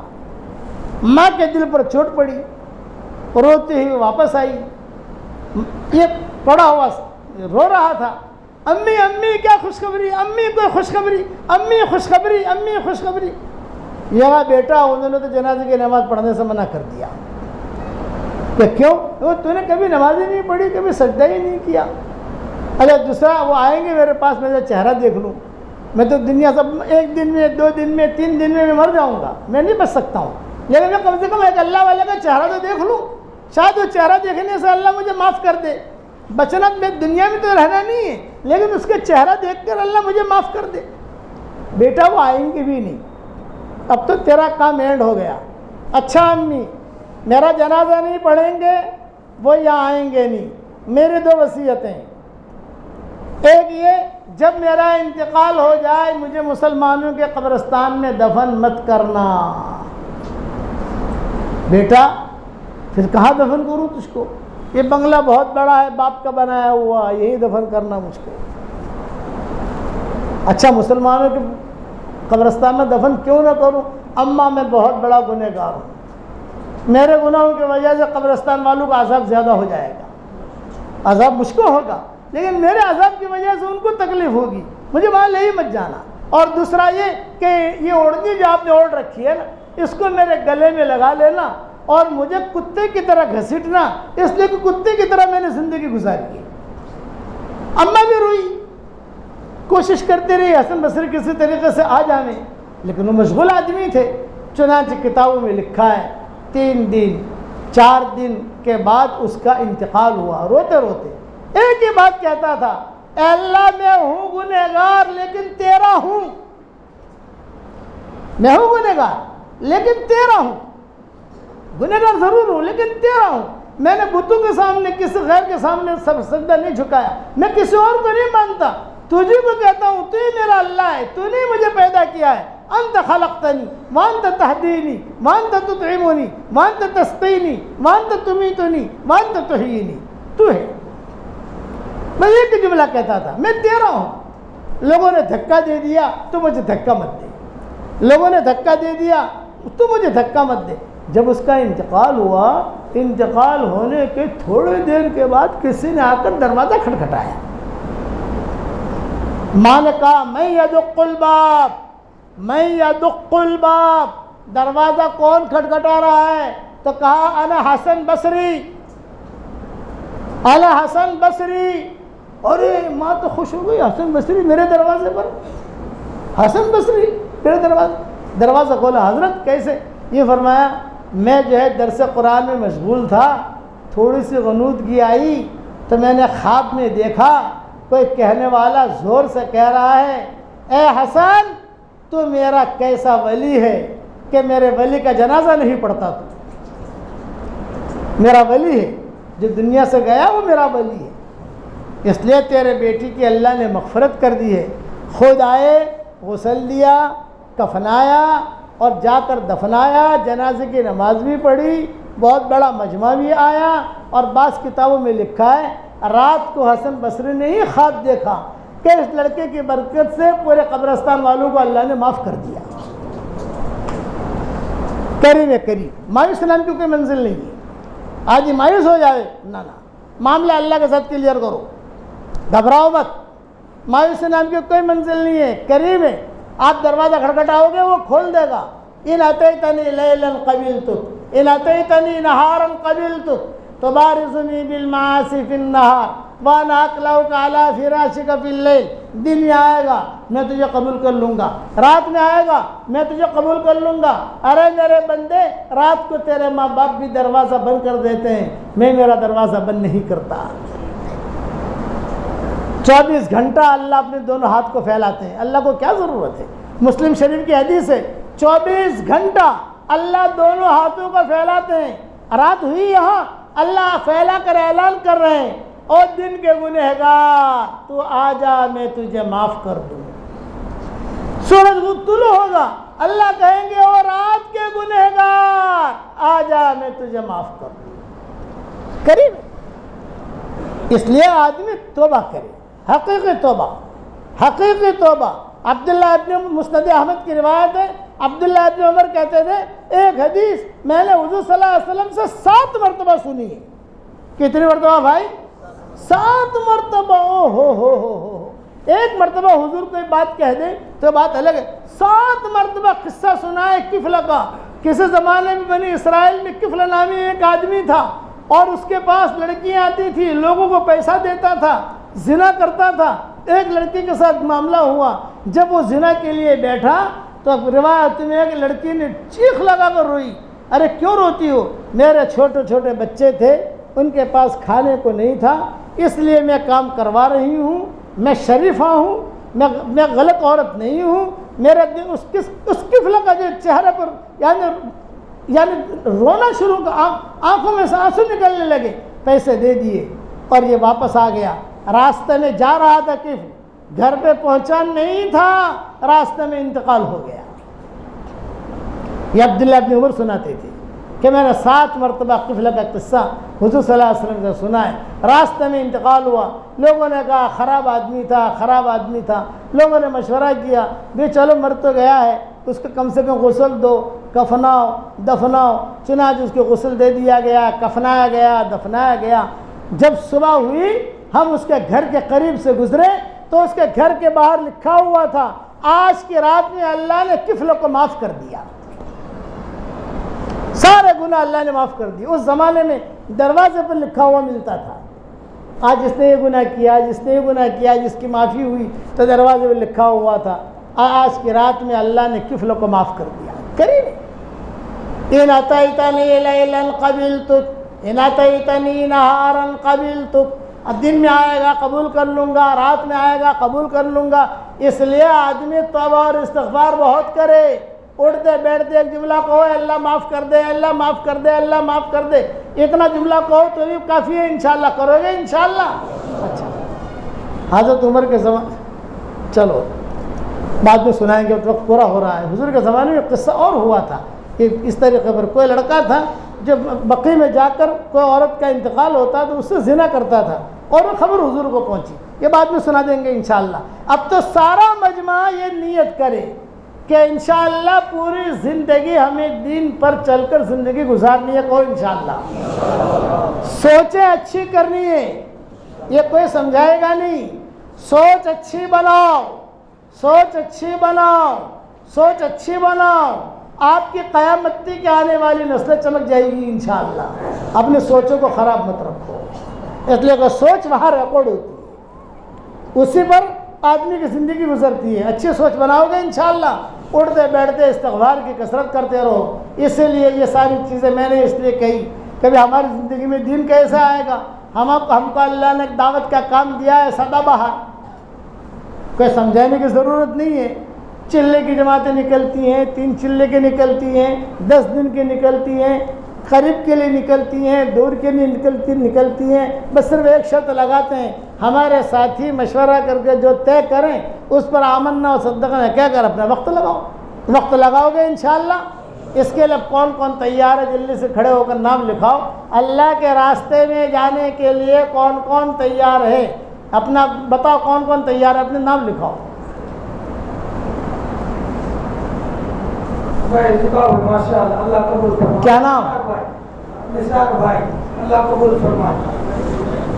ماں کے دل پر چوٹ پڑی، روتی ہوئی واپس آئی، یہ پڑا ہوا رو رہا تھا، امی امی کیا خوشخبری، امی کوئی خوشخبری، امی خوشخبری، امی خوشخبری۔ یہ بیٹا انہوں نے تو جنازے کی نماز پڑھنے سے منع کر دیا کہ کیوں؟ تو نے کبھی نماز ہی نہیں پڑھی، کبھی سجدہ ہی نہیں کیا۔ اچھا دوسرا، وہ آئیں گے میرے پاس، میرا چہرہ دیکھ لوں، میں تو دنیا سے 1 دن میں 2 دن میں 3 دن میں مر جاؤں گا، میں نہیں بچ سکتا ہوں، لیکن میں کم سے کم ایک اللہ والے کا چہرہ تو دیکھ لوں، شاید وہ چہرہ دیکھنے سے اللہ مجھے معاف کر دے۔ بچنا میں دنیا میں تو رہنا نہیں ہے، لیکن اس کے چہرہ دیکھ کر اللہ مجھے معاف کر دے۔ بیٹا وہ آئیں گے بھی نہیں، اب تو تیرا کام اینڈ ہو گیا۔ اچھا امی میرا جنازہ نہیں پڑھیں گے، وہ یہاں آئیں گے نہیں۔ میرے 2 وصیتیں، ایک یہ جب میرا انتقال ہو جائے مجھے مسلمانوں کے قبرستان میں دفن مت کرنا۔ بیٹا پھر کہاں دفن کروں تجھ کو؟ یہ بنگلہ بہت بڑا ہے، باپ کا بنایا ہوا، یہی دفن کرنا مجھ کو۔ اچھا مسلمانوں کے قبرستان میں دفن کیوں نہ کروں؟ اماں میں بہت بڑا گنہگار ہوں، میرے گناہوں کی وجہ سے قبرستان والوں کا عذاب زیادہ ہو جائے گا، عذاب مجھ کو ہوگا، لیکن میرے عذاب کی وجہ سے ان کو تکلیف ہوگی، مجھے وہاں لے ہی مت جانا۔ اور دوسرا یہ کہ یہ اوڑھنی جو آپ نے اوڑھ رکھی ہے نا، اس کو میرے گلے میں لگا لینا اور مجھے کتے کی طرح گھسیٹنا، اس لیے کہ کتے کی طرح میں نے زندگی گزاری ہے۔ اماں بھی روئی، کوشش کرتے رہی حسن بصری کسی طریقے سے آ جانے، لیکن وہ مشغول آدمی تھے۔ چنانچہ کتابوں میں لکھا ہے 3 دن 4 دن کے بعد اس کا انتقال ہوا، روتے روتے ایک ہی بات کہتا تھا، اے اللہ میں ہوں گنہگار لیکن تیرا ہوں، میں ہوں گنہگار لیکن تیرا ہوں، گنہگار ضرور ہوں لیکن تیرا ہوں۔ میں نے بتوں کے سامنے کسی غیر کے سامنے سجدہ نہیں جھکایا، میں کسی اور کو نہیں مانتا، تجھے کو کہتا ہوں تو ہی میرا اللہ ہے، تو نے مجھے پیدا کیا ہے، انت خلقتنی وانت تہدینی وانت تطعمنی وانت تسقینی وانت تمیتنی وانت تحیینی، تو ہے۔ میں ایک ہی جملہ کہتا تھا، میں تیرا ہوں۔ لوگوں نے دھکا دے دیا تو مجھے دھکا مت دے، لوگوں نے دھکا دے دیا تو مجھے دھکا مت دے۔ جب اس کا انتقال ہوا، انتقال ہونے کے تھوڑے دیر کے بعد کسی نے آ کر دروازہ کھٹکھٹایا۔ ماں نے کہا میں یدق الباب، میں یدق الباب، دروازہ کون کھٹکھٹا رہا ہے؟ تو کہا انا حسن بصری، انا حسن بصری۔ ارے ماں تو خوش ہو گئی، حسن بصری میرے دروازے پر، حسن بصری میرے دروازہ کھولا۔ حضرت کیسے؟ یہ فرمایا میں جو ہے درس قرآن میں مشغول تھا، تھوڑی سی غنودگی آئی تو میں نے خواب میں دیکھا کوئی کہنے والا زور سے کہہ رہا ہے اے حسن تو میرا کیسا ولی ہے کہ میرے ولی کا جنازہ نہیں پڑھتا، تو میرا ولی ہے جو دنیا سے گیا وہ میرا ولی ہے، اس لیے تیرے بیٹی کی اللہ نے مغفرت کر دی ہے۔ خود آئے، غسل دیا، کفنایا اور جا کر دفنایا، جنازے کی نماز بھی پڑھی، بہت بڑا مجمع بھی آیا، اور بعض کتابوں میں لکھا ہے رات کو حسن بصری نے ہی خواب دیکھا کہ اس لڑکے کی برکت سے پورے قبرستان والوں کو اللہ نے معاف کر دیا۔ کریم ہے کریم، مایوس نام کی کوئی منزل نہیں ہے۔ آج ہی مایوس ہو جائے نہ، معاملہ اللہ کے ساتھ کلیئر کرو، گھبراؤ مت۔ مایوس نام کی کوئی منزل نہیں ہے، کریم ہے، آپ دروازہ کھٹکھٹاؤ گے وہ کھول دے گا۔ ان اتیتنی لیلا قبلتک، ان اتیتنی نہارا قبلتک، تبارزنی بالمعاصی فی النہار وانا اکلؤک علی فراشک فی اللیل۔ دن میں آئے گا میں تجھے قبول کر لوں گا، رات میں آئے گا میں تجھے قبول کر لوں گا۔ ارے میرے بندے، رات کو تیرے ماں باپ بھی دروازہ بند کر دیتے ہیں، میں میرا دروازہ بند نہیں کرتا۔ 24 گھنٹہ اللہ اپنے دونوں ہاتھ کو پھیلاتے ہیں، اللہ کو کیا ضرورت ہے؟ مسلم شریف کی حدیث ہے 24 گھنٹہ اللہ دونوں ہاتھوں کو پھیلاتے ہیں۔ رات ہوئی یہاں اللہ پھیلا کر اعلان کر رہے ہیں اور دن کے گنہگار تو آ جا میں تجھے معاف کر دوں۔ سورج طلوع ہوگا اللہ کہیں گے اور رات کے گنہگار آ جا میں تجھے معاف کر دوں۔ قریب، اس لیے آدمی توبہ کرے، حقیقی توبہ، حقیقی توبہ۔ عبداللہ ابن مسند احمد کی روایت ہے، عبداللہ ابن عمر کہتے تھے ایک حدیث میں نے حضور صلی اللہ علیہ وسلم سے 7 مرتبہ سنی ہے۔ کتنی مرتبہ بھائی؟ 7 مرتبہ۔ ہو ایک مرتبہ حضور کوئی بات کہہ دے تو بات الگ ہے، 7 مرتبہ قصہ سنا ہے کفل کا۔ کسی زمانے میں بنی اسرائیل میں کفل نامی ایک آدمی تھا اور اس کے پاس لڑکیاں آتی تھی، لوگوں کو پیسہ دیتا تھا، زنا کرتا تھا۔ ایک لڑکی کے ساتھ معاملہ ہوا، جب وہ زنا کے لیے بیٹھا تو روایت میں ایک لڑکی نے چیخ لگا کر روئی۔ ارے کیوں روتی ہو؟ میرے چھوٹے چھوٹے بچے تھے، ان کے پاس کھانے کو نہیں تھا، اس لیے میں کام کروا رہی ہوں، میں شریفہ ہوں، میں غلط عورت نہیں ہوں۔ میرے دن اس کفل کا جو چہرے پر یعنی رونا شروع، آنکھوں میں سے آنسو نکلنے لگے۔ پیسے دے دیے اور یہ واپس آ گیا۔ راستے میں جا رہا تھا کفل، گھر پہ پہنچا نہیں تھا، راستے میں انتقال ہو گیا۔ یہ عبداللہ ابن عمر سناتے تھے کہ میں نے 7 مرتبہ کفل کا قصہ حضور صلی اللہ علیہ وسلم سے سنا ہے۔ راستے میں انتقال ہوا، لوگوں نے کہا خراب آدمی تھا، خراب آدمی تھا۔ لوگوں نے مشورہ کیا بھی چلو مر تو گیا ہے، اس کو کم سے کم غسل دو، کفناؤ، دفناؤ۔ چنانچہ اس کو غسل دے دیا گیا، کفنایا گیا، دفنایا گیا۔ جب صبح ہوئی ہم اس کے گھر کے قریب سے گزرے تو اس کے گھر کے باہر لکھا ہوا تھا آج کی رات میں اللہ نے کفل کو معاف کر دیا، سارے گناہ اللہ نے معاف کر دیے۔ اس زمانے میں دروازے پر لکھا ہوا ملتا تھا، آج جس نے یہ گناہ کیا، جس نے یہ گناہ کیا، جس کی معافی ہوئی تو دروازے پر لکھا ہوا تھا آج کی رات میں اللہ نے کفل کو معاف کر دیا۔ کریم ان اتیتنی لیلا قبلتک، ان اتیتنی نہارا قبلتک۔ اب دن میں آئے گا قبول کر لوں گا، رات میں آئے گا قبول کر لوں گا۔ اس لیے آدمی توبہ اور استغفار بہت کرے، اٹھتے بیٹھتے ایک جملہ کہو اللہ معاف کر دے، اللہ معاف کر دے، اللہ معاف کر دے، اتنا جملہ کہو تو یہ کافی ہے، انشاءاللہ کرو گے انشاءاللہ۔ اچھا حضرت عمر کے زمانے، چلو بعد میں سنائیں گے، وقت پورا ہو رہا ہے۔ حضور کے زمانے میں قصہ اور ہوا تھا کہ اس طریقے پر کوئی لڑکا تھا جب بقی میں جا کر کوئی عورت کا انتقال ہوتا تو اس سے زنا کرتا تھا اور وہ خبر حضور کو پہنچی، یہ بعد میں سنا دیں گے انشاءاللہ۔ اب تو سارا مجمع یہ نیت کرے کہ انشاءاللہ پوری زندگی ہمیں دین پر چل کر زندگی گزارنی ہے، کوئی انشاءاللہ سوچیں اچھی کرنی ہے، یہ کوئی سمجھائے گا نہیں۔ سوچ اچھی بناؤ، سوچ اچھی بناؤ، سوچ اچھی بناؤ، آپ کی قیامتی کے آنے والی نسلیں چمک جائے گی انشاءاللہ۔ اپنی سوچوں کو خراب مت رکھو، اس لیے کہ سوچ وہاں ریکارڈ ہوتی ہے، اسی پر آدمی کی زندگی گزرتی ہے۔ اچھی سوچ بناؤ گے انشاءاللہ، اٹھتے بیٹھتے استغفار کی کثرت کرتے رہو۔ اسی لیے یہ ساری چیزیں میں نے اس لیے کہی، کبھی ہماری زندگی میں دین کیسے آئے گا؟ ہم کو اللہ نے دعوت کا کام دیا ہے سدا بہار، کوئی سمجھانے کی ضرورت نہیں ہے۔ چلے کی جماعتیں نکلتی ہیں، 3 چلے کی نکلتی ہیں، 10 دن کی نکلتی ہیں، قریب کے لیے نکلتی ہیں، دور کے لیے نکلتی ہیں، بس صرف ایک شرط لگاتے ہیں، ہمارے ساتھی مشورہ کر کے جو طے کریں اس پر آمنا و صدقنا کیا کر اپنا وقت لگاؤ، وقت لگاؤ گے انشاءاللہ۔ اس کے لیے کون کون تیار ہے جلدی سے کھڑے ہو کر نام لکھاؤ۔ اللہ کے راستے میں جانے کے لیے کون کون تیار ہے؟ اپنا بتاؤ کون کون تیار ہے، اپنے نام لکھاؤ۔ کیا نام؟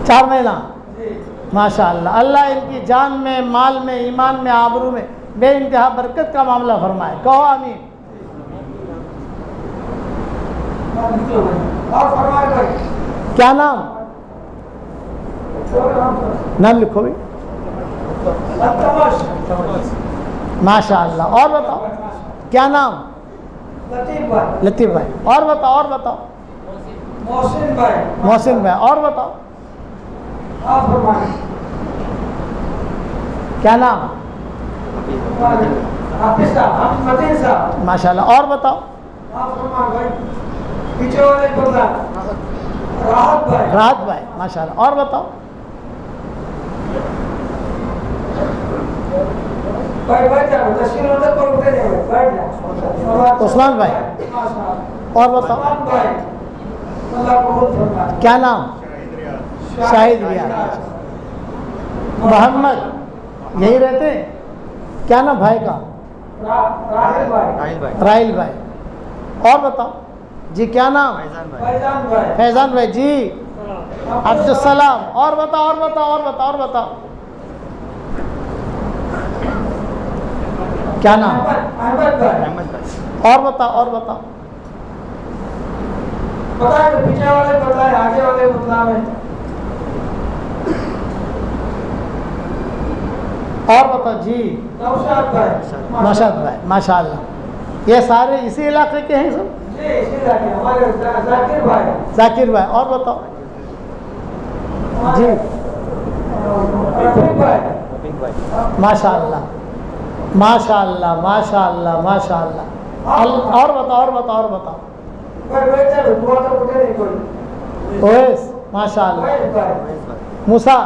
4 مہینہ، ماشاء اللہ۔ اللہ ان کی جان میں، مال میں، ایمان میں، آبرو میں بے انتہا برکت کا معاملہ فرمائے، کہو آمین۔ کیا نام؟ نام لکھو بھی، ماشاء اللہ۔ اور بتاؤ کیا نام؟ لطیف بھائی۔ اور بتاؤ، اور بتاؤ۔ محسن بھائی۔ اور بتاؤ کیا نام؟ ماشاء اللہ۔ اور بتاؤ۔ راحت بھائی، ماشاء اللہ۔ اور بتاؤ۔ عثمان بھائی۔ اور بتاؤ کیا نام؟ شاہد ریاض۔ محمد یہی رہتے ہیں؟ کیا نام بھائی کا؟ راہیل بھائی۔ اور بتاؤ جی کیا نام؟ فیضان بھائی جی۔ عبدالسلام۔ اور بتاؤ، اور بتاؤ، اور بتاؤ، اور بتاؤ کیا نام؟ اور بتاؤ، اور بتاؤ۔ پیچھے والے بتائے، آگے والے بتائے۔ اور بتاؤ جی۔ نوشاد بھائی، ماشاء اللہ۔ یہ سارے اسی علاقے کے ہیں سب؟ ذاکر بھائی۔ اور بتاؤ جی۔ ماشاء اللہ، ماشاء اللہ، ماشاء اللہ، ماشاء اللہ۔ اور بتاؤ، اور بتاؤ، اور بتاؤ۔ اویس، ماشاء اللہ۔ موسیٰ،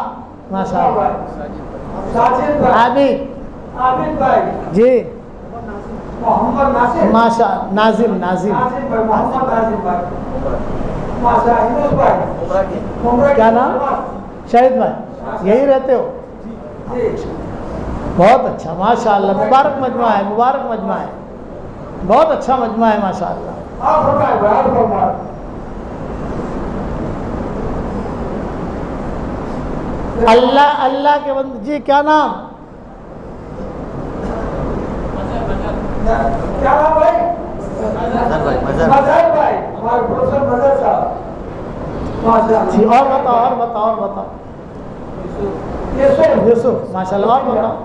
ماشاء اللہ۔ عابد جی۔ ماشاء اللہ۔ ناظم کیا نام؟ شاہد بھائی یہی رہتے ہو؟ بہت اچھا، ماشاء اللہ۔ مبارک مجموعہ ہے، مبارک مجموعہ ہے، بہت اچھا مجموعہ ہے ماشاء اللہ۔ اللہ کے بندے جی۔ کیا نام؟ جی۔ اور بتاؤ، اور بتاؤ، اور بتاؤ۔ یوسف، ماشاء اللہ۔ اور بتاؤ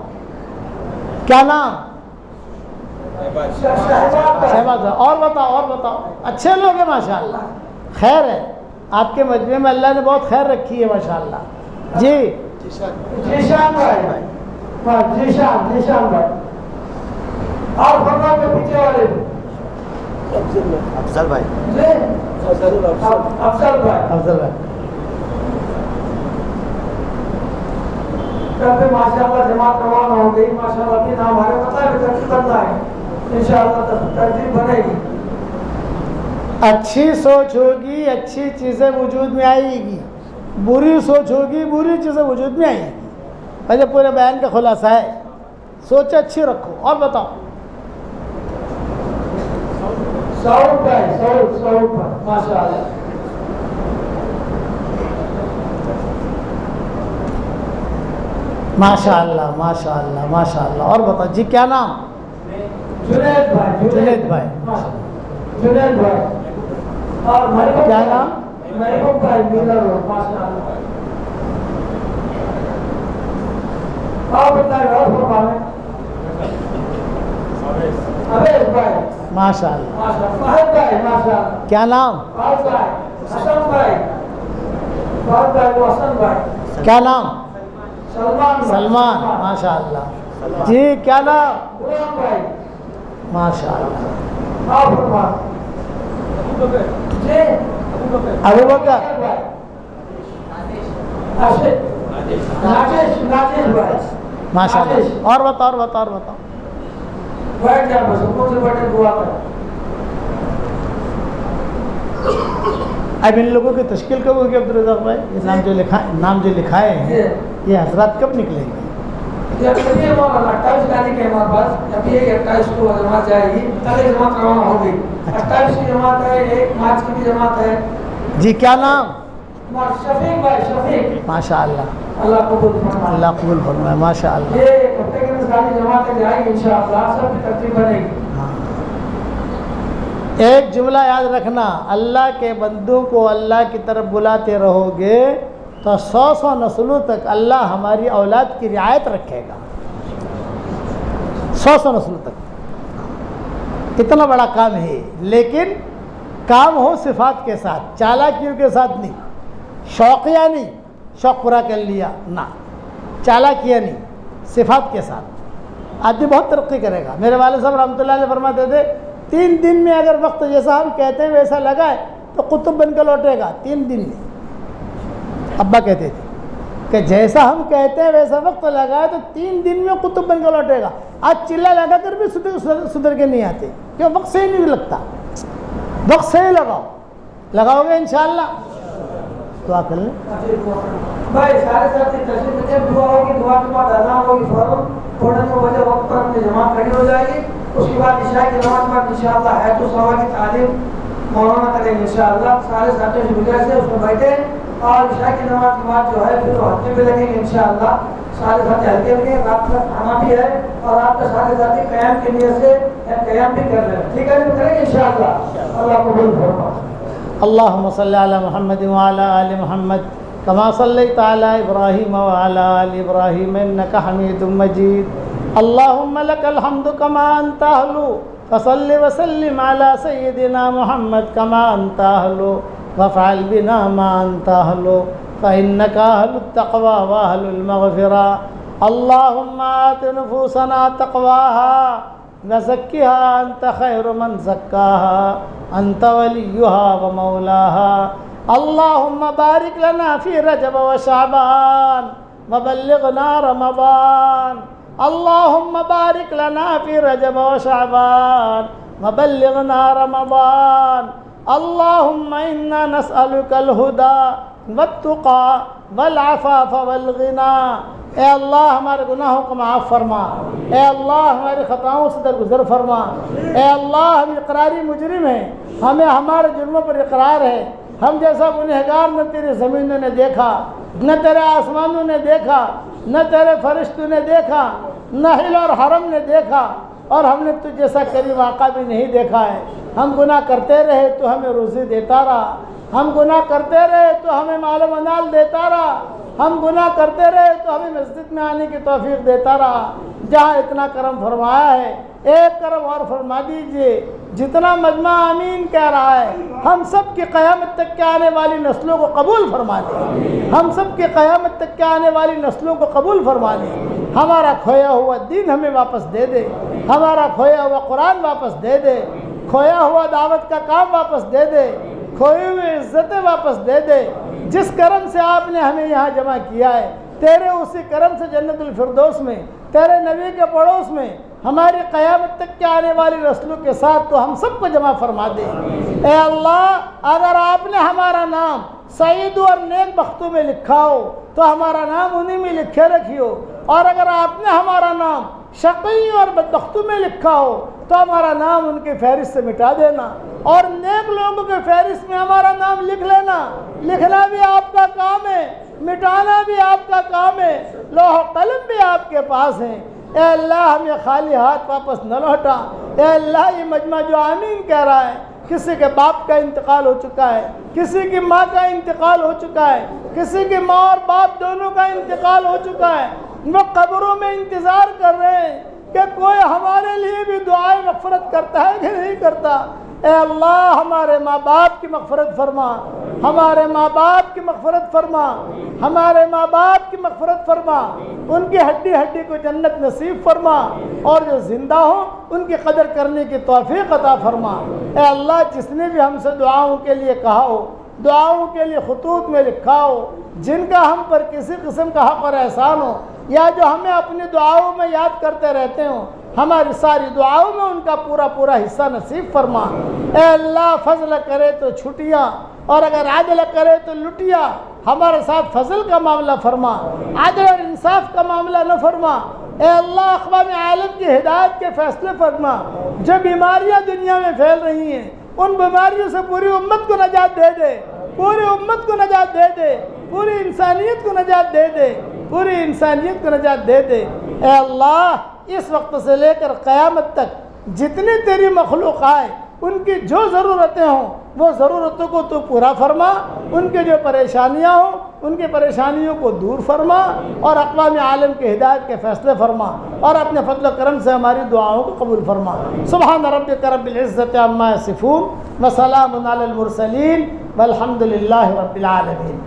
کیا نام؟ شہباز۔ اور بتاؤ، اور بتاؤ۔ اچھے لوگ ہیں ماشاء اللہ، خیر ہے آپ کے مجموعے میں، اللہ نے بہت خیر رکھی ہے ماشاء اللہ۔ جی۔ جیشان بھائی۔ جیشان بھائی۔ اور فرما کے پیچھے والے افضل بھائی۔ افضل بھائی۔ افضل بھائی۔ ماشاء اللہ جماعت روانہ ہو گئی ماشاء اللہ۔ ابھی نام ہمارے پتہ ہے ترتیب کرنا ہے انشاءاللہ، ترتیب بنے گی۔ اچھی سوچ ہوگی، اچھی چیزیں وجود میں آئے گی، بری سوچ ہوگی، بری چیزیں وجود میں آئیں گی۔ پہلے پورے بیان کا خلاصہ ہے، سوچ اچھی رکھو۔ اور بتاؤ۔ سعود بھائی، ماشاء اللہ۔ ماشاء اللہ، ماشاء اللہ، ماشاء اللہ۔ اور بتاؤ جی کیا نام؟ جنید بھائی، جنید بھائی، جنید بھائی اور محبوب کیا نام؟ محبوب بھائی میرا روڈ، ماشاء اللہ. اور بتائیں اور فرمائیں. اویس بھائی ماشاء اللہ. ماشاء اللہ. فہد بھائی ماشاء اللہ. کیا نام؟ فہد بھائی. حسن بھائی. فہد بھائی و حسن بھائی. کیا نام؟ سلمان بھائی. سلمان. ماشاء اللہ. جی کیا نام؟ غلام بھائی. ماشاء اللہ. اور فرمائیں. جی ابو بکر. ناجش بھائی. ماشاء اللہ. اور بتاؤ اور بتاؤ اور بتاؤ. بیٹھ جا بس ان سے بیٹھے دعا کر. اب ان لوگوں کی تشکیل کب ہوگی عبدالرزاق بھائی؟ یہ نام جو لکھائے ہیں یہ حضرات کب نکلیں گے؟ یہ مولانا 28 تاریخ ہے ہمارے پاس. ابھی 28 کو جماعت جائے گی. کل ایک جماعت روانہ ہو گئی. 28 کی جماعت ہے, 1 مارچ کی بھی جماعت ہے. جی کیا نام؟ شفیق بھائی. شفیق. ماشاء اللہ. اللہ قبول فرمائے. اللہ قبول فرمائے. ماشاء اللہ. یہ ایک ہفتے کے اندر ساری جماعتیں جائیں گی انشاءاللہ. سب کی ترتیب بنے گی. ایک جملہ یاد رکھنا, اللہ کے بندوں کو اللہ کی طرف بلاتے رہو گے تو 100 نسلوں تک اللہ ہماری اولاد کی رعایت رکھے گا. 100 نسلوں تک. اتنا بڑا کام ہے, لیکن کام ہو صفات کے ساتھ, چالاکیوں کے ساتھ نہیں, شوقیہ نہیں, شوق پورا کر لیا نہ, چالاکیہ نہیں, صفات کے ساتھ آدمی بہت ترقی کرے گا. میرے والد صاحب رحمۃ اللہ علیہ فرماتے تھے 3 دن میں اگر وقت جیسا ہم کہتے ہیں ویسا لگائے تو قطب بن کے لوٹے گا. 3 دن میں. ابا کہتے تھے کہ جیسا ہم کہتے ہیں ویسا وقت لگائے تو 3 دن میں قطب بن کے لوٹے گا. آج چلا لگا کر بھی سدھر کے نہیں آتے, کیوں؟ وقت سے ہی نہیں لگتا. وقت سے ہی لگاؤ گے انشاءاللہ. دعا کر لیں بھائی. سارے ساتھی تشریف رکھیں. دعا ہوگی, دعا کے بعد اذان ہوگی. فوراً 9:15 بجے وقت پر اپنی جماعت کھڑی ہو جائے گی. اس کے بعد عشاء کی نماز کے بعد انشاءاللہ حیات الصبا کی تعلیم مولانا کریں گے انشاءاللہ. سارے ساتھیوں سے گزارش ہے اس میں بیٹھے, اور عشاء کی نماز کے بعد جو ہے پھر ہلکے بھی لگیں گے انشاءاللہ. سارے ساتھی ہلکے لگیں گے. رات کا کھانا بھی ہے, اور آپ کے سارے ساتھی قیام کی نیت سے قیام بھی کر رہے ہیں. ٹھیک ہے, کریں گے انشاءاللہ. اللہ قبول فرمائے. اللهم صل على محمد وعلى آل محمد كما صليت على إبراهيم وعلى آل إبراهيم إنك حميد مجيد. اللهم لك الحمد كما أنت أهل, فصل وسلم على سيدنا محمد كما أنت أهل, وافعل بنا ما أنت أهل, فإنك أهل التقوى وأهل المغفرة. اللهم آت نفوسنا تقواها وزكها أنت خير من زكاها, أنت وليها ومولاها. اللهم بارك لنا في رجب وشعبان وبلغنا رمضان. اللهم بارك لنا في رجب وشعبان وبلغنا رمضان. اللهم إنا نسألك الهدى والتقى والعفاف والغنى. اے اللہ ہمارے گناہوں کو معاف فرما. اے اللہ ہماری خطاؤں سے درگزر فرما. اے اللہ ہم اقراری مجرم ہیں, ہمیں ہمارے جرموں پر اقرار ہے. ہم جیسا گنہگار نہ تیری زمینوں نے دیکھا, نہ تیرے آسمانوں نے دیکھا, نہ تیرے فرشتوں نے دیکھا, نہ ہل اور حرم نے دیکھا, اور ہم نے تجھ جیسا کریم آقا بھی نہیں دیکھا ہے. ہم گناہ کرتے رہے تو ہمیں روزی دیتا رہا, ہم گناہ کرتے رہے تو ہمیں مال و منال دیتا رہا, ہم گناہ کرتے رہے تو ہمیں مسجد میں آنے کی توفیق دیتا رہا. جہاں اتنا کرم فرمایا ہے ایک کرم اور فرما دیجئے. جتنا مجمع آمین کہہ رہا ہے ہم سب کی قیامت تک کے آنے والی نسلوں کو قبول فرما دے. ہم سب کی قیامت تک کے آنے والی نسلوں کو قبول فرما دے. ہمارا کھویا ہوا دین ہمیں واپس دے دے, ہمارا کھویا ہوا قرآن واپس دے دے, کھویا ہوا دعوت کا کام واپس دے دے, کھوئی ہوئی عزتیں واپس دے دے. جس کرم سے آپ نے ہمیں یہاں جمع کیا ہے, تیرے اسی کرم سے جنت الفردوس میں تیرے نبی کے پڑوس میں ہماری قیامت تک کے آنے والی نسلوں کے ساتھ تو ہم سب کو جمع فرما دے. اے اللہ اگر آپ نے ہمارا نام سعید اور نیک بختوں میں لکھا ہو تو ہمارا نام انہی میں لکھے رکھیو, اور اگر آپ نے ہمارا نام شقی اور بدبختوں میں لکھا ہو تو ہمارا نام ان کی فہرست سے مٹا دینا, اور نیک لوگوں کے فہرست میں ہمارا نام لکھ لینا. لکھنا بھی آپ کا کام ہے, مٹانا بھی آپ کا کام ہے, لوح و قلم بھی آپ کے پاس ہیں. اے اللہ ہمیں خالی ہاتھ واپس نہ لوٹا۔ اے اللہ یہ مجمع جو آمین کہہ رہا ہے، کسی کے باپ کا انتقال ہو چکا ہے، کسی کی ماں کا انتقال ہو چکا ہے، کسی کی ماں اور باپ دونوں کا انتقال ہو چکا ہے، وہ قبروں میں انتظار کر رہے ہیں کہ کوئی ہمارے لیے بھی دعائے مغفرت کرتا ہے کہ نہیں کرتا۔ اے اللہ ہمارے ماں باپ کی مغفرت فرما، ہمارے ماں باپ کی مغفرت فرما، ہمارے ماں باپ کی مغفرت فرما، ان کی ہڈی ہڈی کو جنت نصیب فرما، اور جو زندہ ہوں ان کی قدر کرنے کی توفیق عطا فرما۔ اے اللہ جس نے بھی ہم سے دعاؤں کے لیے کہا ہو، دعاؤں کے لیے خطوط میں لکھا ہو، جن کا ہم پر کسی قسم کا حق اور احسان ہو، یا جو ہمیں اپنی دعاؤں میں یاد کرتے رہتے ہوں، ہماری ساری دعاؤں میں ان کا پورا پورا حصہ نصیب فرما۔ اے اللہ فضل کرے تو چھٹیاں، اور اگر عدل کرے تو لٹیاں، ہمارے ساتھ فضل کا معاملہ فرما، عدل اور انصاف کا معاملہ نہ فرما۔ اے اللہ اقوام عالم کی ہدایت کے فیصلے فرما۔ جو بیماریاں دنیا میں پھیل رہی ہیں ان بیماریوں سے پوری امت کو نجات دے دے، پوری امت کو نجات دے دے، پوری انسانیت کو نجات دے دے، پوری انسانیت کو نجات دے دے۔ اے اللہ اس وقت سے لے کر قیامت تک جتنی تیری مخلوق آئے ان کی جو ضرورتیں ہوں وہ ضرورتوں کو تو پورا فرما، ان کے جو پریشانیاں ہوں ان کی پریشانیوں کو دور فرما، اور اقوام عالم کے ہدایت کے فیصلے فرما، اور اپنے فضل و کرم سے ہماری دعاؤں کو قبول فرما۔ سبحان ربک رب العزت عما یصفون وسلام علی المرسلین والحمد للہ رب العالمین۔